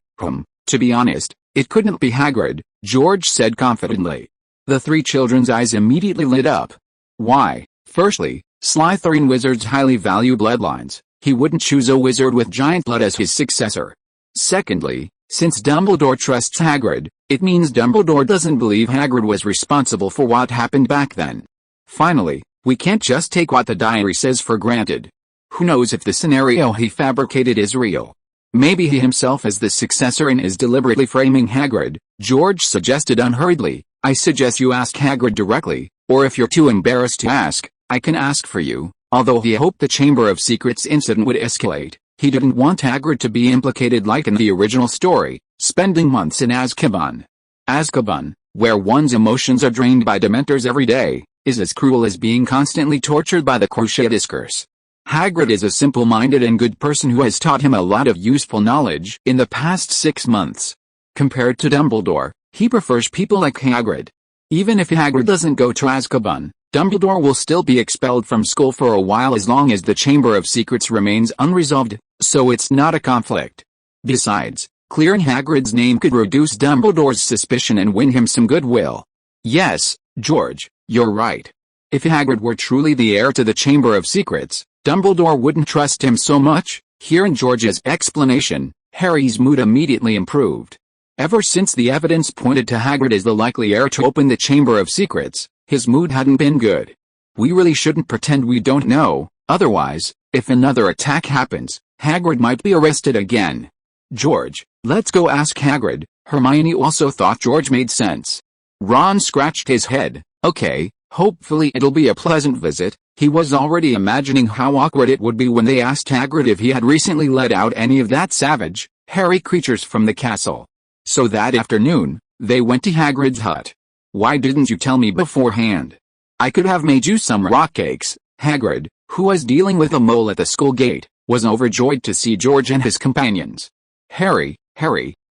To be honest, it couldn't be Hagrid, George said confidently. The three children's eyes immediately lit up. Why? Firstly, Slytherin wizards highly value bloodlines. He wouldn't choose a wizard with giant blood as his successor. Secondly, since Dumbledore trusts Hagrid, it means Dumbledore doesn't believe Hagrid was responsible for what happened back then. Finally, we can't just take what the diary says for granted. Who knows if the scenario he fabricated is real? Maybe he himself is the successor and is deliberately framing Hagrid, George suggested unhurriedly. I suggest you ask Hagrid directly, or if you're too embarrassed to ask, I can ask for you. Although he hoped the Chamber of Secrets incident would escalate, he didn't want Hagrid to be implicated like in the original story, spending months in Azkaban. Azkaban, where one's emotions are drained by Dementors every day, is as cruel as being constantly tortured by the Crusade's curse. Hagrid is a simple-minded and good person who has taught him a lot of useful knowledge in the past 6 months. Compared to Dumbledore, he prefers people like Hagrid. Even if Hagrid doesn't go to Azkaban, Dumbledore will still be expelled from school for a while as long as the Chamber of Secrets remains unresolved, so it's not a conflict. Besides, clearing Hagrid's name could reduce Dumbledore's suspicion and win him some goodwill. Yes, George, you're right. If Hagrid were truly the heir to the Chamber of Secrets, Dumbledore wouldn't trust him so much. Hearing George's explanation, Harry's mood immediately improved. Ever since the evidence pointed to Hagrid as the likely heir to open the Chamber of Secrets, his mood hadn't been good. We really shouldn't pretend we don't know, otherwise, if another attack happens, Hagrid might be arrested again. George, let's go ask Hagrid. Hermione also thought George made sense. Ron scratched his head. Okay, hopefully it'll be a pleasant visit. He was already imagining how awkward it would be when they asked Hagrid if he had recently let out any of that savage, hairy creatures from the castle. So that afternoon, they went to Hagrid's hut. Why didn't you tell me beforehand? I could have made you some rock cakes. Hagrid, who was dealing with a mole at the school gate, was overjoyed to see George and his companions. Harry,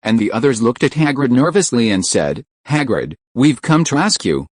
and the others looked at Hagrid nervously and said, "Hagrid, we've come to ask you.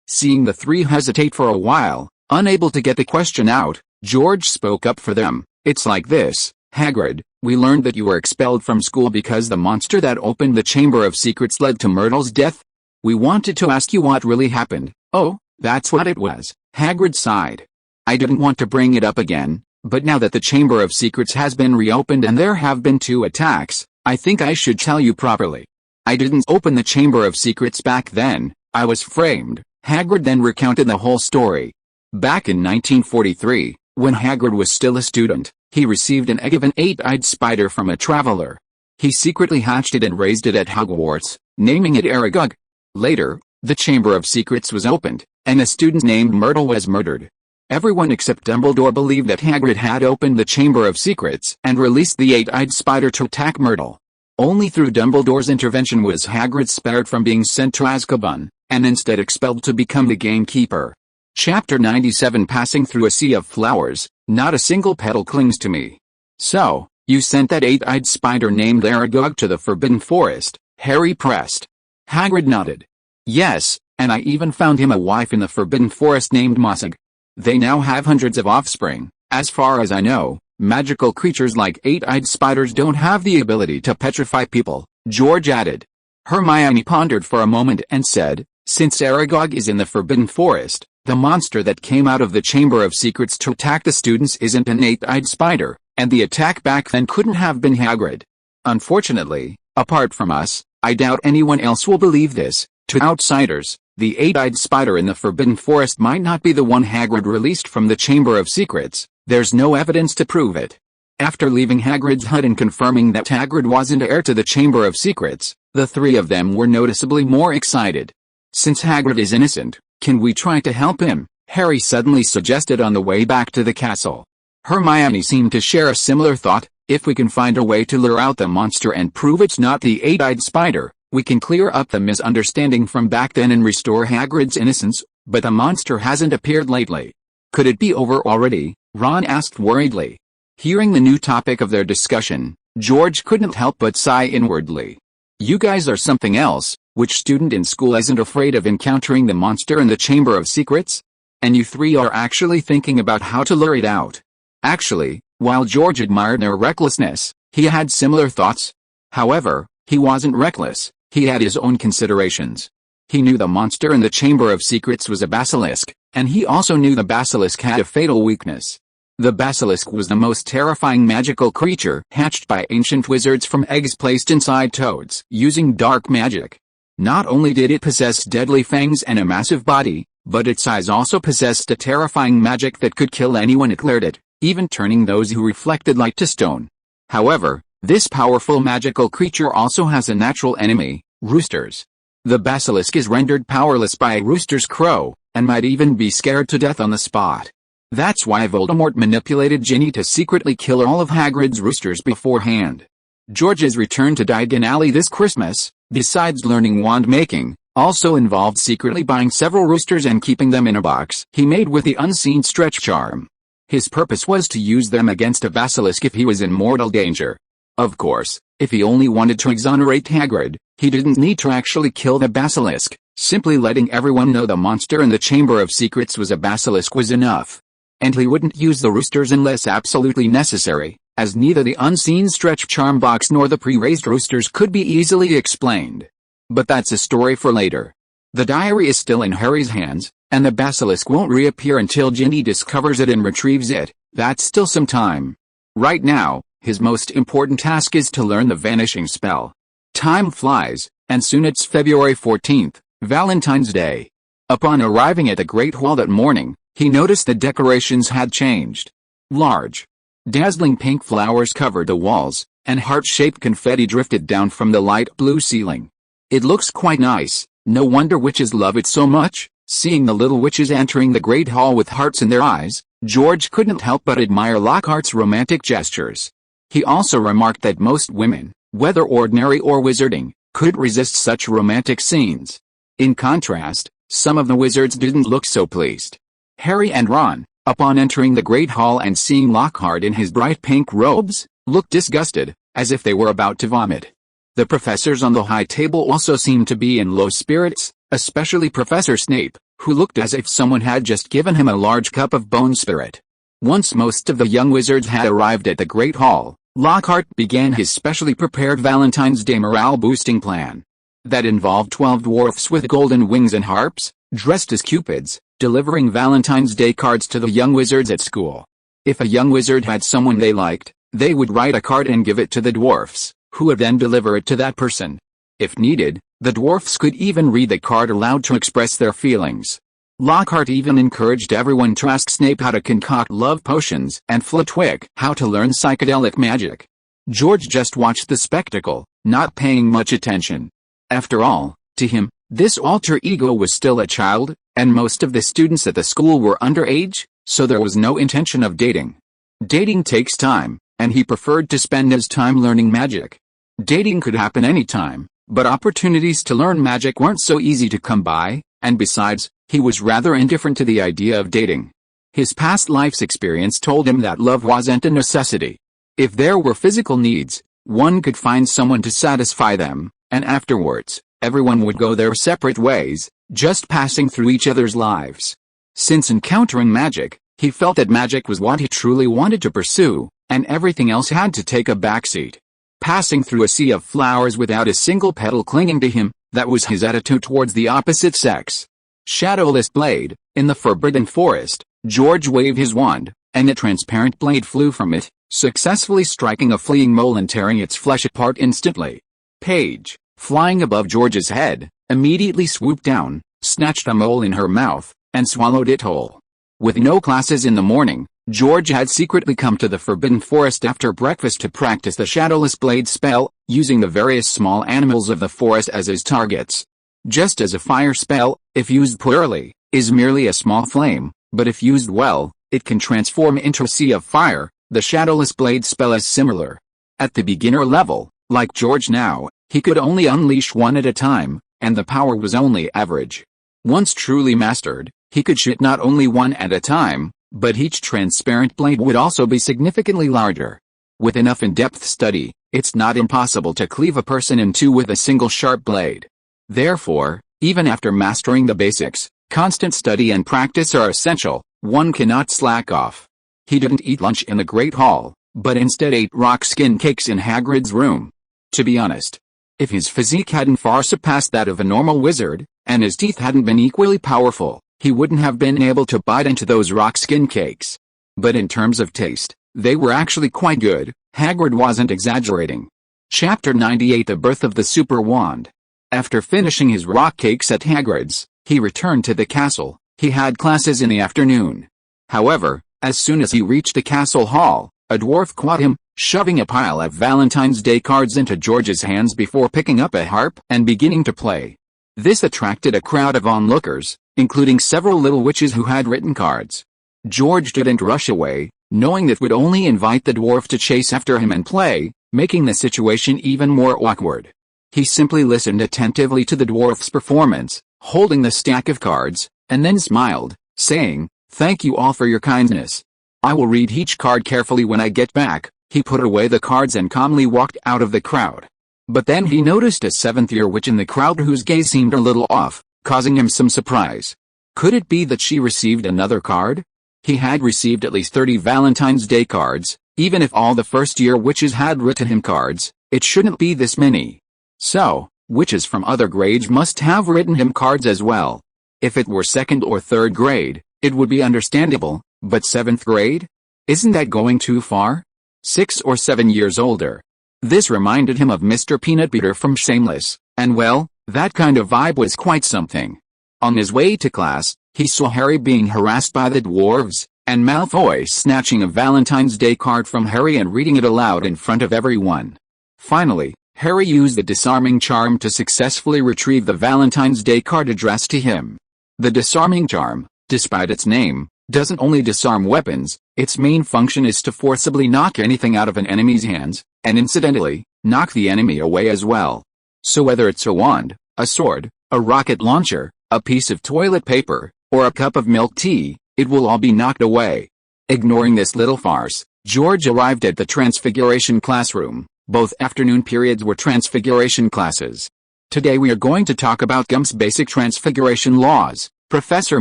Seeing the three hesitate for a while, unable to get the question out, George spoke up for them. "It's like this, Hagrid, we learned that you were expelled from school because the monster that opened the Chamber of Secrets led to Myrtle's death. We wanted to ask you what really happened." "Oh, that's what it was," Hagrid sighed. "I didn't want to bring it up again, but now that the Chamber of Secrets has been reopened and there have been 2 attacks, I think I should tell you properly. I didn't open the Chamber of Secrets back then, I was framed." Hagrid then recounted the whole story. Back in 1943, when Hagrid was still a student, he received an egg of an 8-eyed spider from a traveler. He secretly hatched it and raised it at Hogwarts, naming it Aragog. Later, the Chamber of Secrets was opened, and a student named Myrtle was murdered. Everyone except Dumbledore believed that Hagrid had opened the Chamber of Secrets and released the 8-eyed spider to attack Myrtle. Only through Dumbledore's intervention was Hagrid spared from being sent to Azkaban, and instead expelled to become the gamekeeper. Chapter 97. Passing through a sea of flowers, not a single petal clings to me. "So, you sent that 8-eyed spider named Aragog to the Forbidden Forest?" Harry pressed. Hagrid nodded. "Yes, and I even found him a wife in the Forbidden Forest named Mossig. They now have hundreds of offspring. As far as I know, magical creatures like 8-eyed spiders don't have the ability to petrify people," George added. Hermione pondered for a moment and said, "Since Aragog is in the Forbidden Forest, the monster that came out of the Chamber of Secrets to attack the students isn't an 8-eyed spider, and the attack back then couldn't have been Hagrid. Unfortunately, apart from us, I doubt anyone else will believe this. To outsiders, the 8-eyed spider in the Forbidden Forest might not be the one Hagrid released from the Chamber of Secrets. There's no evidence to prove it." After leaving Hagrid's hut and confirming that Hagrid wasn't heir to the Chamber of Secrets, the 3 of them were noticeably more excited. "Since Hagrid is innocent, can we try to help him?" Harry suddenly suggested on the way back to the castle. Hermione seemed to share a similar thought. "If we can find a way to lure out the monster and prove it's not the 8-eyed spider, we can clear up the misunderstanding from back then and restore Hagrid's innocence, but the monster hasn't appeared lately." "Could it be over already?" Ron asked worriedly. Hearing the new topic of their discussion, George couldn't help but sigh inwardly. "You guys are something else. Which student in school isn't afraid of encountering the monster in the Chamber of Secrets? And you 3 are actually thinking about how to lure it out." Actually, while George admired their recklessness, he had similar thoughts. However, he wasn't reckless, he had his own considerations. He knew the monster in the Chamber of Secrets was a basilisk, and he also knew the basilisk had a fatal weakness. The basilisk was the most terrifying magical creature hatched by ancient wizards from eggs placed inside toads using dark magic. Not only did it possess deadly fangs and a massive body, but its eyes also possessed a terrifying magic that could kill anyone it glared at, even turning those who reflected light to stone. However, this powerful magical creature also has a natural enemy, roosters. The basilisk is rendered powerless by a rooster's crow, and might even be scared to death on the spot. That's why Voldemort manipulated Ginny to secretly kill all of Hagrid's roosters beforehand. George's return to Diagon Alley this Christmas, besides learning wand making, also involved secretly buying several roosters and keeping them in a box he made with the unseen stretch charm. His purpose was to use them against a basilisk if he was in mortal danger. Of course, if he only wanted to exonerate Hagrid, he didn't need to actually kill the basilisk. Simply letting everyone know the monster in the Chamber of Secrets was a basilisk was enough. And he wouldn't use the roosters unless absolutely necessary, as neither the unseen stretch charm box nor the pre-raised roosters could be easily explained. But that's a story for later. The diary is still in Harry's hands, and the basilisk won't reappear until Ginny discovers it and retrieves it. That's still some time. Right now, his most important task is to learn the vanishing spell. Time flies, and soon it's February 14th, Valentine's Day. Upon arriving at the Great Hall that morning, he noticed the decorations had changed. Large, dazzling pink flowers covered the walls, and heart-shaped confetti drifted down from the light blue ceiling. It looks quite nice. No wonder witches love it so much. Seeing the little witches entering the Great Hall with hearts in their eyes, George couldn't help but admire Lockhart's romantic gestures. He also remarked that most women, whether ordinary or wizarding, could resist such romantic scenes. In contrast, some of the wizards didn't look so pleased. Harry and Ron, Upon entering the Great Hall and seeing Lockhart in his bright pink robes, looked disgusted, as if they were about to vomit. The professors on the high table also seemed to be in low spirits, especially Professor Snape, who looked as if someone had just given him a large cup of bone spirit. Once most of the young wizards had arrived at the Great Hall, Lockhart began his specially prepared Valentine's Day morale-boosting plan. That involved 12 dwarfs with golden wings and harps, dressed as cupids, delivering Valentine's Day cards to the young wizards at school. If a young wizard had someone they liked, they would write a card and give it to the dwarfs, who would then deliver it to that person. If needed, the dwarfs could even read the card aloud to express their feelings. Lockhart even encouraged everyone to ask Snape how to concoct love potions and Flitwick how to learn psychedelic magic. George just watched the spectacle, not paying much attention. After all, to him, this alter ego was still a child, and most of the students at the school were underage, so there was no intention of dating. Dating takes time, and he preferred to spend his time learning magic. Dating could happen anytime, but opportunities to learn magic weren't so easy to come by, and besides, he was rather indifferent to the idea of dating. His past life's experience told him that love wasn't a necessity. If there were physical needs, one could find someone to satisfy them, and afterwards, everyone would go their separate ways, just passing through each other's lives. Since encountering magic, he felt that magic was what he truly wanted to pursue, and everything else had to take a backseat. Passing through a sea of flowers without a single petal clinging to him, that was his attitude towards the opposite sex. Shadowless blade, in the Forbidden Forest, George waved his wand, and a transparent blade flew from it, successfully striking a fleeing mole and tearing its flesh apart instantly. Paige, flying above George's head, immediately swooped down, snatched a mole in her mouth, and swallowed it whole. With no classes in the morning, George had secretly come to the Forbidden Forest after breakfast to practice the Shadowless Blade spell, using the various small animals of the forest as his targets. Just as a fire spell, if used poorly, is merely a small flame, but if used well, it can transform into a sea of fire, the Shadowless Blade spell is similar. At the beginner level, like George now, he could only unleash one at a time, and the power was only average. Once truly mastered, he could shoot not only one at a time, but each transparent blade would also be significantly larger. With enough in-depth study, it's not impossible to cleave a person in two with a single sharp blade. Therefore, even after mastering the basics, constant study and practice are essential. One cannot slack off. He didn't eat lunch in the Great Hall, but instead ate rock skin cakes in Hagrid's room. To be honest, if his physique hadn't far surpassed that of a normal wizard, and his teeth hadn't been equally powerful, he wouldn't have been able to bite into those rock skin cakes. But in terms of taste, they were actually quite good. Hagrid wasn't exaggerating. Chapter 98: The Birth of the Super Wand. After finishing his rock cakes at Hagrid's, he returned to the castle. He had classes in the afternoon. However, as soon as he reached the castle hall, a dwarf caught him, shoving a pile of Valentine's Day cards into George's hands before picking up a harp and beginning to play. This attracted a crowd of onlookers, including several little witches who had written cards. George didn't rush away, knowing that would only invite the dwarf to chase after him and play, making the situation even more awkward. He simply listened attentively to the dwarf's performance, holding the stack of cards, and then smiled, saying, "Thank you all for your kindness. I will read each card carefully when I get back." He put away the cards and calmly walked out of the crowd. But then he noticed a seventh-year witch in the crowd whose gaze seemed a little off, causing him some surprise. Could it be that she received another card? He had received at least 30 Valentine's Day cards. Even if all the first-year witches had written him cards, it shouldn't be this many. So, witches from other grades must have written him cards as well. If it were second or third grade, it would be understandable, but seventh grade? Isn't that going too far? 6 or 7 years older. This reminded him of Mr. Peanut Butter from Shameless, and well, that kind of vibe was quite something. On his way to class, he saw Harry being harassed by the dwarves, and Malfoy snatching a Valentine's Day card from Harry and reading it aloud in front of everyone. Finally, Harry used the disarming charm to successfully retrieve the Valentine's Day card addressed to him. The disarming charm, despite its name, doesn't only disarm weapons, its main function is to forcibly knock anything out of an enemy's hands, and incidentally, knock the enemy away as well. So whether it's a wand, a sword, a rocket launcher, a piece of toilet paper, or a cup of milk tea, it will all be knocked away. Ignoring this little farce, George arrived at the Transfiguration classroom. Both afternoon periods were Transfiguration classes. Today we are going to talk about GUMP's basic Transfiguration laws, Professor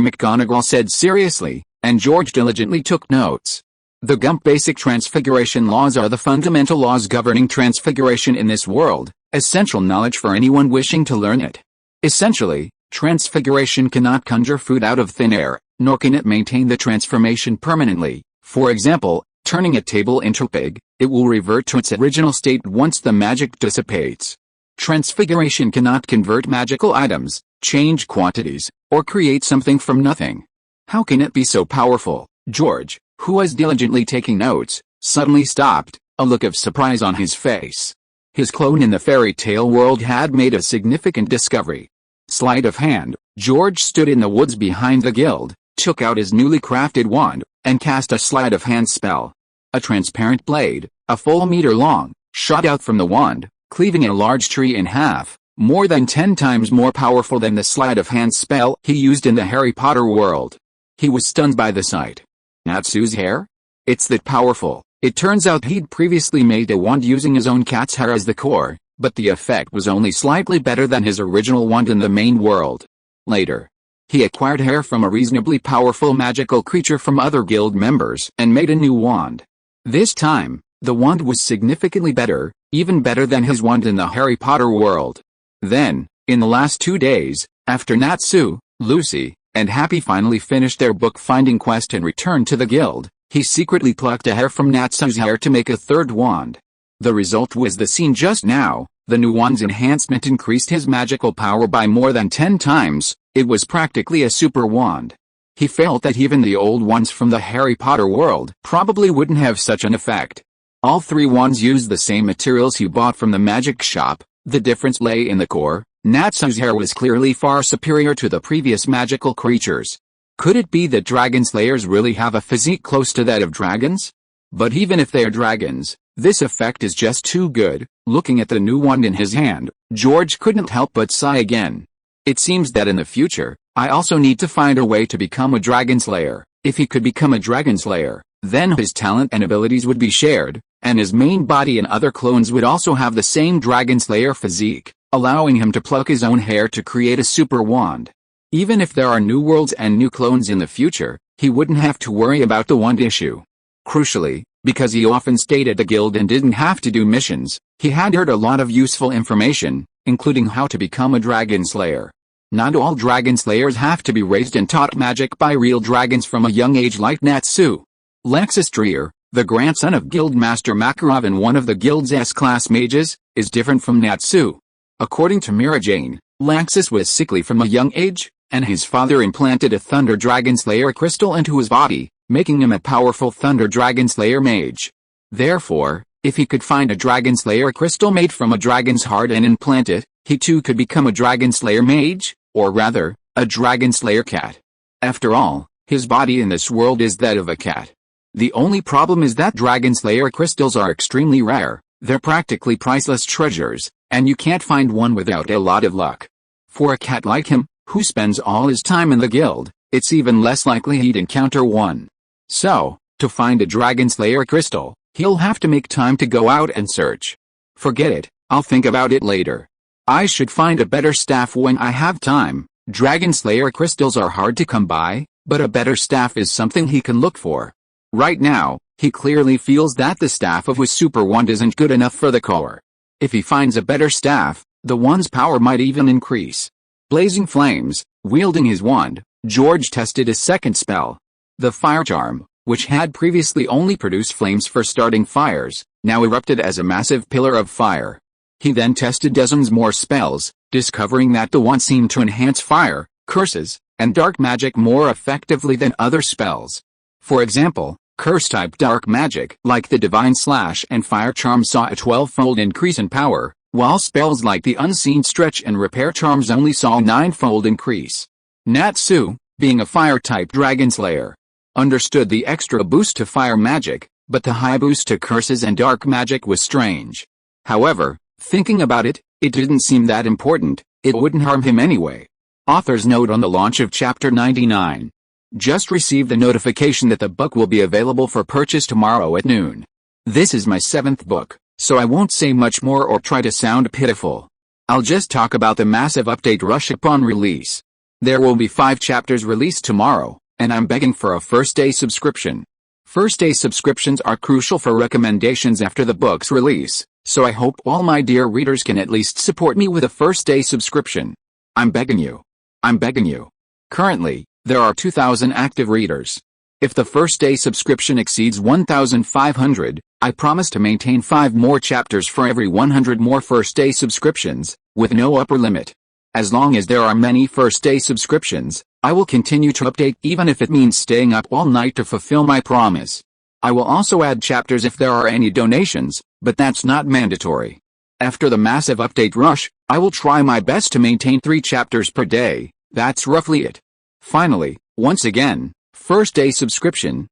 McGonagall said seriously, and George diligently took notes. The GUMP basic Transfiguration laws are the fundamental laws governing transfiguration in this world, essential knowledge for anyone wishing to learn it. Essentially, transfiguration cannot conjure food out of thin air, nor can it maintain the transformation permanently. For example, turning a table into pig, it will revert to its original state once the magic dissipates. Transfiguration cannot convert magical items, change quantities, or create something from nothing. How can it be so powerful? George, who was diligently taking notes, suddenly stopped, a look of surprise on his face. His clone in the fairy tale world had made a significant discovery. Sleight of hand, George stood in the woods behind the guild, took out his newly crafted wand, and cast a sleight of hand spell. A transparent blade, a full meter long, shot out from the wand, cleaving a large tree in half, more than 10 times more powerful than the sleight of hand spell he used in the Harry Potter world. He was stunned by the sight. Natsu's hair? It's that powerful. It turns out he'd previously made a wand using his own cat's hair as the core, but the effect was only slightly better than his original wand in the main world. Later, he acquired hair from a reasonably powerful magical creature from other guild members and made a new wand. This time, the wand was significantly better, even better than his wand in the Harry Potter world. Then, in the last 2 days, after Natsu, Lucy, and Happy finally finished their book-finding quest and returned to the guild, he secretly plucked a hair from Natsu's hair to make a third wand. The result was the scene just now. The new wand's enhancement increased his magical power by more than 10 times, it was practically a super wand. He felt that even the old ones from the Harry Potter world probably wouldn't have such an effect. All 3 wands used the same materials he bought from the magic shop, the difference lay in the core. Natsu's hair was clearly far superior to the previous magical creatures. Could it be that dragon slayers really have a physique close to that of dragons? But even if they are dragons, this effect is just too good. Looking at the new wand in his hand, George couldn't help but sigh again. It seems that in the future, I also need to find a way to become a dragon slayer. If he could become a dragon slayer, then his talent and abilities would be shared, and his main body and other clones would also have the same dragon slayer physique, allowing him to pluck his own hair to create a super wand. Even if there are new worlds and new clones in the future, he wouldn't have to worry about the wand issue. Crucially, because he often stayed at the guild and didn't have to do missions, he had heard a lot of useful information, including how to become a dragon slayer. Not all dragon slayers have to be raised and taught magic by real dragons from a young age like Natsu. Lexus Trier, the grandson of Guildmaster Makarov and one of the guild's S-class mages, is different from Natsu. According to Mira Jane, Lexus was sickly from a young age, and his father implanted a Thunder Dragon Slayer crystal into his body, making him a powerful Thunder Dragon Slayer mage. Therefore, if he could find a Dragon Slayer crystal made from a dragon's heart and implant it, he too could become a Dragon Slayer mage, or rather, a Dragon Slayer cat. After all, his body in this world is that of a cat. The only problem is that Dragon Slayer crystals are extremely rare, they're practically priceless treasures, and you can't find one without a lot of luck. For a cat like him, who spends all his time in the guild, it's even less likely he'd encounter one. So, to find a Dragon Slayer crystal, he'll have to make time to go out and search. Forget it, I'll think about it later. I should find a better staff when I have time. Dragon Slayer crystals are hard to come by, but a better staff is something he can look for. Right now, he clearly feels that the staff of his super wand isn't good enough for the core. If he finds a better staff, the wand's power might even increase. Blazing flames, wielding his wand, George tested his second spell. The fire charm, which had previously only produced flames for starting fires, now erupted as a massive pillar of fire. He then tested dozens more spells, discovering that the wand seemed to enhance fire, curses, and dark magic more effectively than other spells. For example, curse-type dark magic like the Divine Slash and Fire Charm saw a 12-fold increase in power, while spells like the Unseen Stretch and Repair Charms only saw a 9-fold increase. Natsu, being a fire-type dragon slayer, understood the extra boost to fire magic, but the high boost to curses and dark magic was strange. However, thinking about it, it didn't seem that important, it wouldn't harm him anyway. Author's note on the launch of Chapter 99. Just received the notification that the book will be available for purchase tomorrow at noon. This is my 7th book, so I won't say much more or try to sound pitiful. I'll just talk about the massive update rush upon release. There will be 5 chapters released tomorrow, and I'm begging for a first-day subscription. First-day subscriptions are crucial for recommendations after the book's release, so I hope all my dear readers can at least support me with a first-day subscription. I'm begging you. I'm begging you. Currently, there are 2,000 active readers. If the first-day subscription exceeds 1,500, I promise to maintain 5 more chapters for every 100 more first-day subscriptions, with no upper limit. As long as there are many first-day subscriptions, I will continue to update even if it means staying up all night to fulfill my promise. I will also add chapters if there are any donations, but that's not mandatory. After the massive update rush, I will try my best to maintain 3 chapters per day. That's roughly it. Finally, once again, first-day subscription,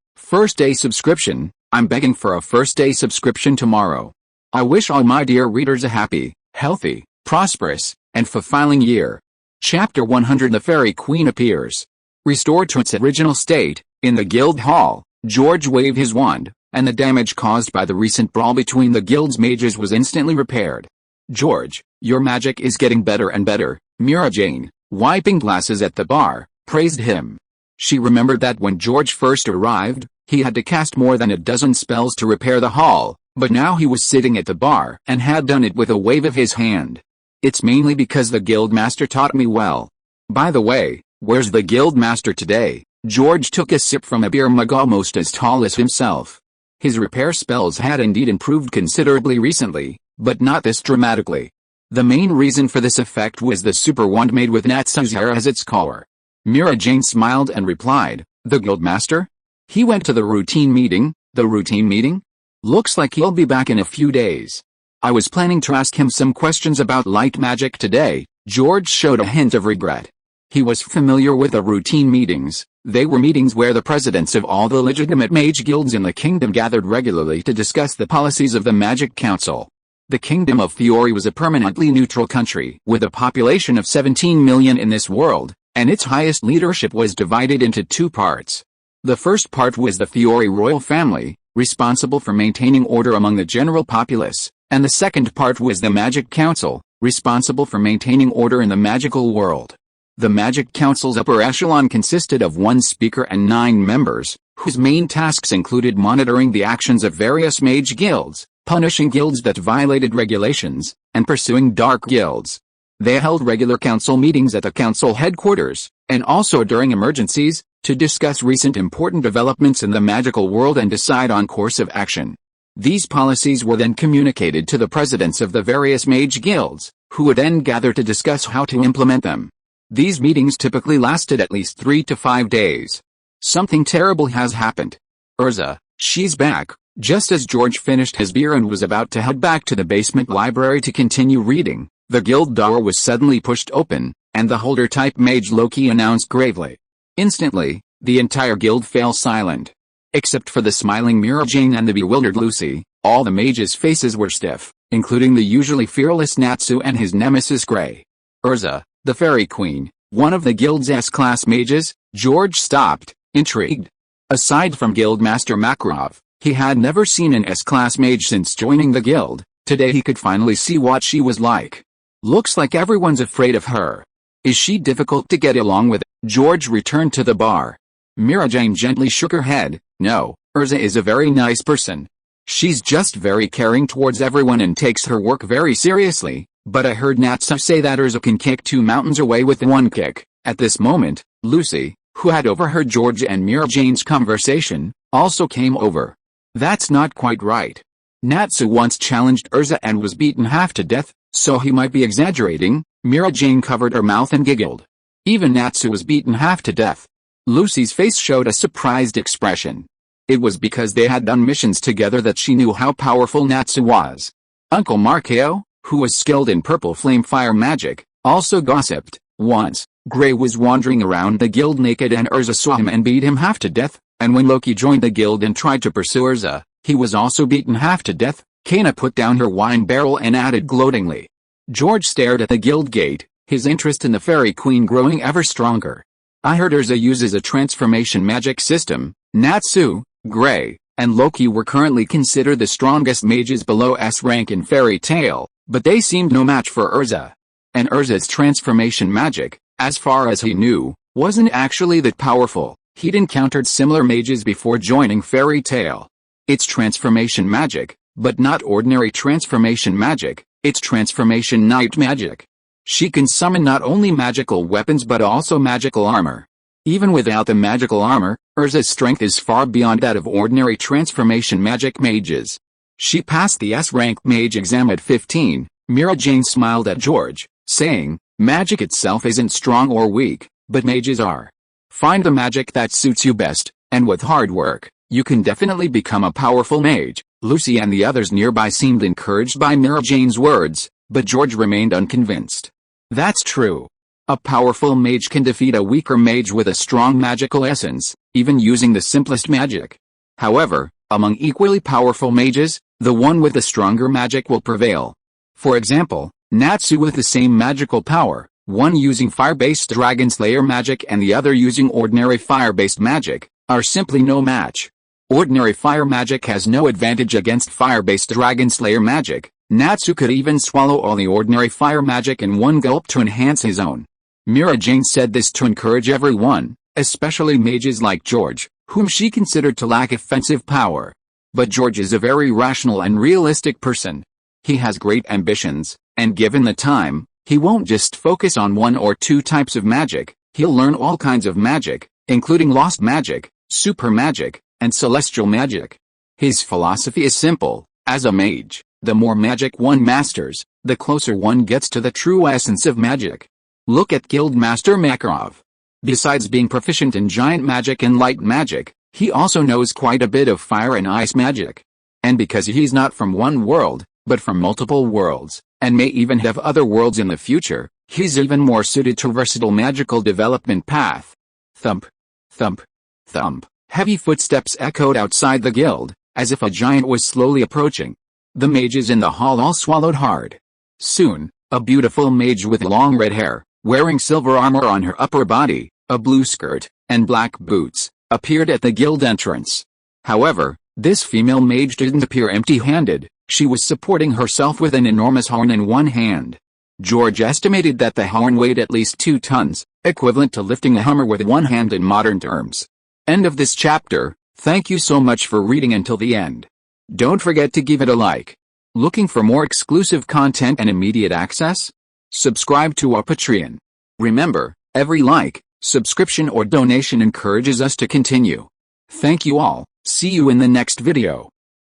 I'm begging for a first-day subscription tomorrow. I wish all my dear readers a happy, healthy, prosperous, and fulfilling year. Chapter 100 The Fairy Queen appears. Restored to its original state, in the guild hall, George waved his wand, and the damage caused by the recent brawl between the guild's mages was instantly repaired. George, your magic is getting better and better, Mira Jane, wiping glasses at the bar, praised him. She remembered that when George first arrived, he had to cast more than a dozen spells to repair the hall, but now he was sitting at the bar and had done it with a wave of his hand. It's mainly because the guild master taught me well. By the way, where's the guild master today? George took a sip from a beer mug almost as tall as himself. His repair spells had indeed improved considerably recently, but not this dramatically. The main reason for this effect was the super wand made with Natsu's hair as its core. Mira Jane smiled and replied, "The guild master? He went to the routine meeting." "The routine meeting? Looks like he'll be back in a few days. I was planning to ask him some questions about light magic today." George showed a hint of regret. He was familiar with the routine meetings. They were meetings where the presidents of all the legitimate mage guilds in the kingdom gathered regularly to discuss the policies of the Magic Council. The Kingdom of Fiore was a permanently neutral country with a population of 17 million in this world, and its highest leadership was divided into 2 parts. The first part was the Fiore royal family, responsible for maintaining order among the general populace, and the second part was the Magic Council, responsible for maintaining order in the magical world. The Magic Council's upper echelon consisted of 1 speaker and 9 members, whose main tasks included monitoring the actions of various mage guilds, punishing guilds that violated regulations, and pursuing dark guilds. They held regular council meetings at the council headquarters, and also during emergencies, to discuss recent important developments in the magical world and decide on course of action. These policies were then communicated to the presidents of the various mage guilds, who would then gather to discuss how to implement them. These meetings typically lasted at least 3 to 5 days. Something terrible has happened. Urza, she's back. Just as George finished his beer and was about to head back to the basement library to continue reading, the guild door was suddenly pushed open, and the holder-type mage Loki announced gravely. Instantly, the entire guild fell silent. Except for the smiling Mira Jane and the bewildered Lucy, all the mages' faces were stiff, including the usually fearless Natsu and his nemesis Gray. Urza, the Fairy Queen, one of the guild's S-class mages? George stopped, intrigued. Aside from Guildmaster Makarov, he had never seen an S-class mage since joining the guild. Today he could finally see what she was like. Looks like everyone's afraid of her. Is she difficult to get along with? George returned to the bar. Mira Jane gently shook her head. No, Urza is a very nice person. She's just very caring towards everyone and takes her work very seriously. But I heard Natsu say that Urza can kick 2 mountains away with 1 kick. At this moment, Lucy, who had overheard George and Mira Jane's conversation, also came over. That's not quite right. Natsu once challenged Urza and was beaten half to death, so he might be exaggerating. Mira Jane covered her mouth and giggled. Even Natsu was beaten half to death. Lucy's face showed a surprised expression. It was because they had done missions together that she knew how powerful Natsu was. Uncle Markeo, who was skilled in purple flame fire magic, also gossiped. Once, Gray was wandering around the guild naked and Urza saw him and beat him half to death, and when Loki joined the guild and tried to pursue Urza, he was also beaten half to death. Kana put down her wine barrel and added gloatingly. George stared at the guild gate, his interest in the Fairy Queen growing ever stronger. I heard Urza uses a transformation magic system. Natsu, Gray, and Loki were currently considered the strongest mages below S rank in Fairy Tail, but they seemed no match for Urza. And Urza's transformation magic, as far as he knew, wasn't actually that powerful. He'd encountered similar mages before joining Fairy Tail. It's transformation magic, but not ordinary transformation magic, it's transformation night magic. She can summon not only magical weapons but also magical armor. Even without the magical armor, Urza's strength is far beyond that of ordinary transformation magic mages. She passed the S-rank mage exam at 15. Mira Jane smiled at George, saying, "Magic itself isn't strong or weak, but mages are. Find the magic that suits you best, and with hard work, you can definitely become a powerful mage." Lucy and the others nearby seemed encouraged by Mira Jane's words, but George remained unconvinced. That's true. A powerful mage can defeat a weaker mage with a strong magical essence, even using the simplest magic. However, among equally powerful mages, the one with the stronger magic will prevail. For example, Natsu with the same magical power, one using fire-based Dragon Slayer magic and the other using ordinary fire-based magic, are simply no match. Ordinary fire magic has no advantage against fire-based Dragon Slayer magic. Natsu could even swallow all the ordinary fire magic in one gulp to enhance his own. Mira Jane said this to encourage everyone, especially mages like George, whom she considered to lack offensive power. But George is a very rational and realistic person. He has great ambitions, and given the time, he won't just focus on one or two types of magic, he'll learn all kinds of magic, including lost magic, super magic, and celestial magic. His philosophy is simple: as a mage, the more magic one masters, the closer one gets to the true essence of magic. Look at Guildmaster Makarov. Besides being proficient in giant magic and light magic, he also knows quite a bit of fire and ice magic. And because he's not from one world, but from multiple worlds, and may even have other worlds in the future, he's even more suited to versatile magical development path. Thump. Thump. Thump. Heavy footsteps echoed outside the guild, as if a giant was slowly approaching. The mages in the hall all swallowed hard. Soon, a beautiful mage with long red hair, wearing silver armor on her upper body, a blue skirt, and black boots, appeared at the guild entrance. However, this female mage didn't appear empty-handed. She was supporting herself with an enormous horn in one hand. George estimated that the horn weighed at least 2 tons, equivalent to lifting a Hummer with one hand in modern terms. End of this chapter. Thank you so much for reading until the end. Don't forget to give it a like. Looking for more exclusive content and immediate access? Subscribe to our Patreon. Remember, every like, subscription or donation encourages us to continue. Thank you all. See you in the next video.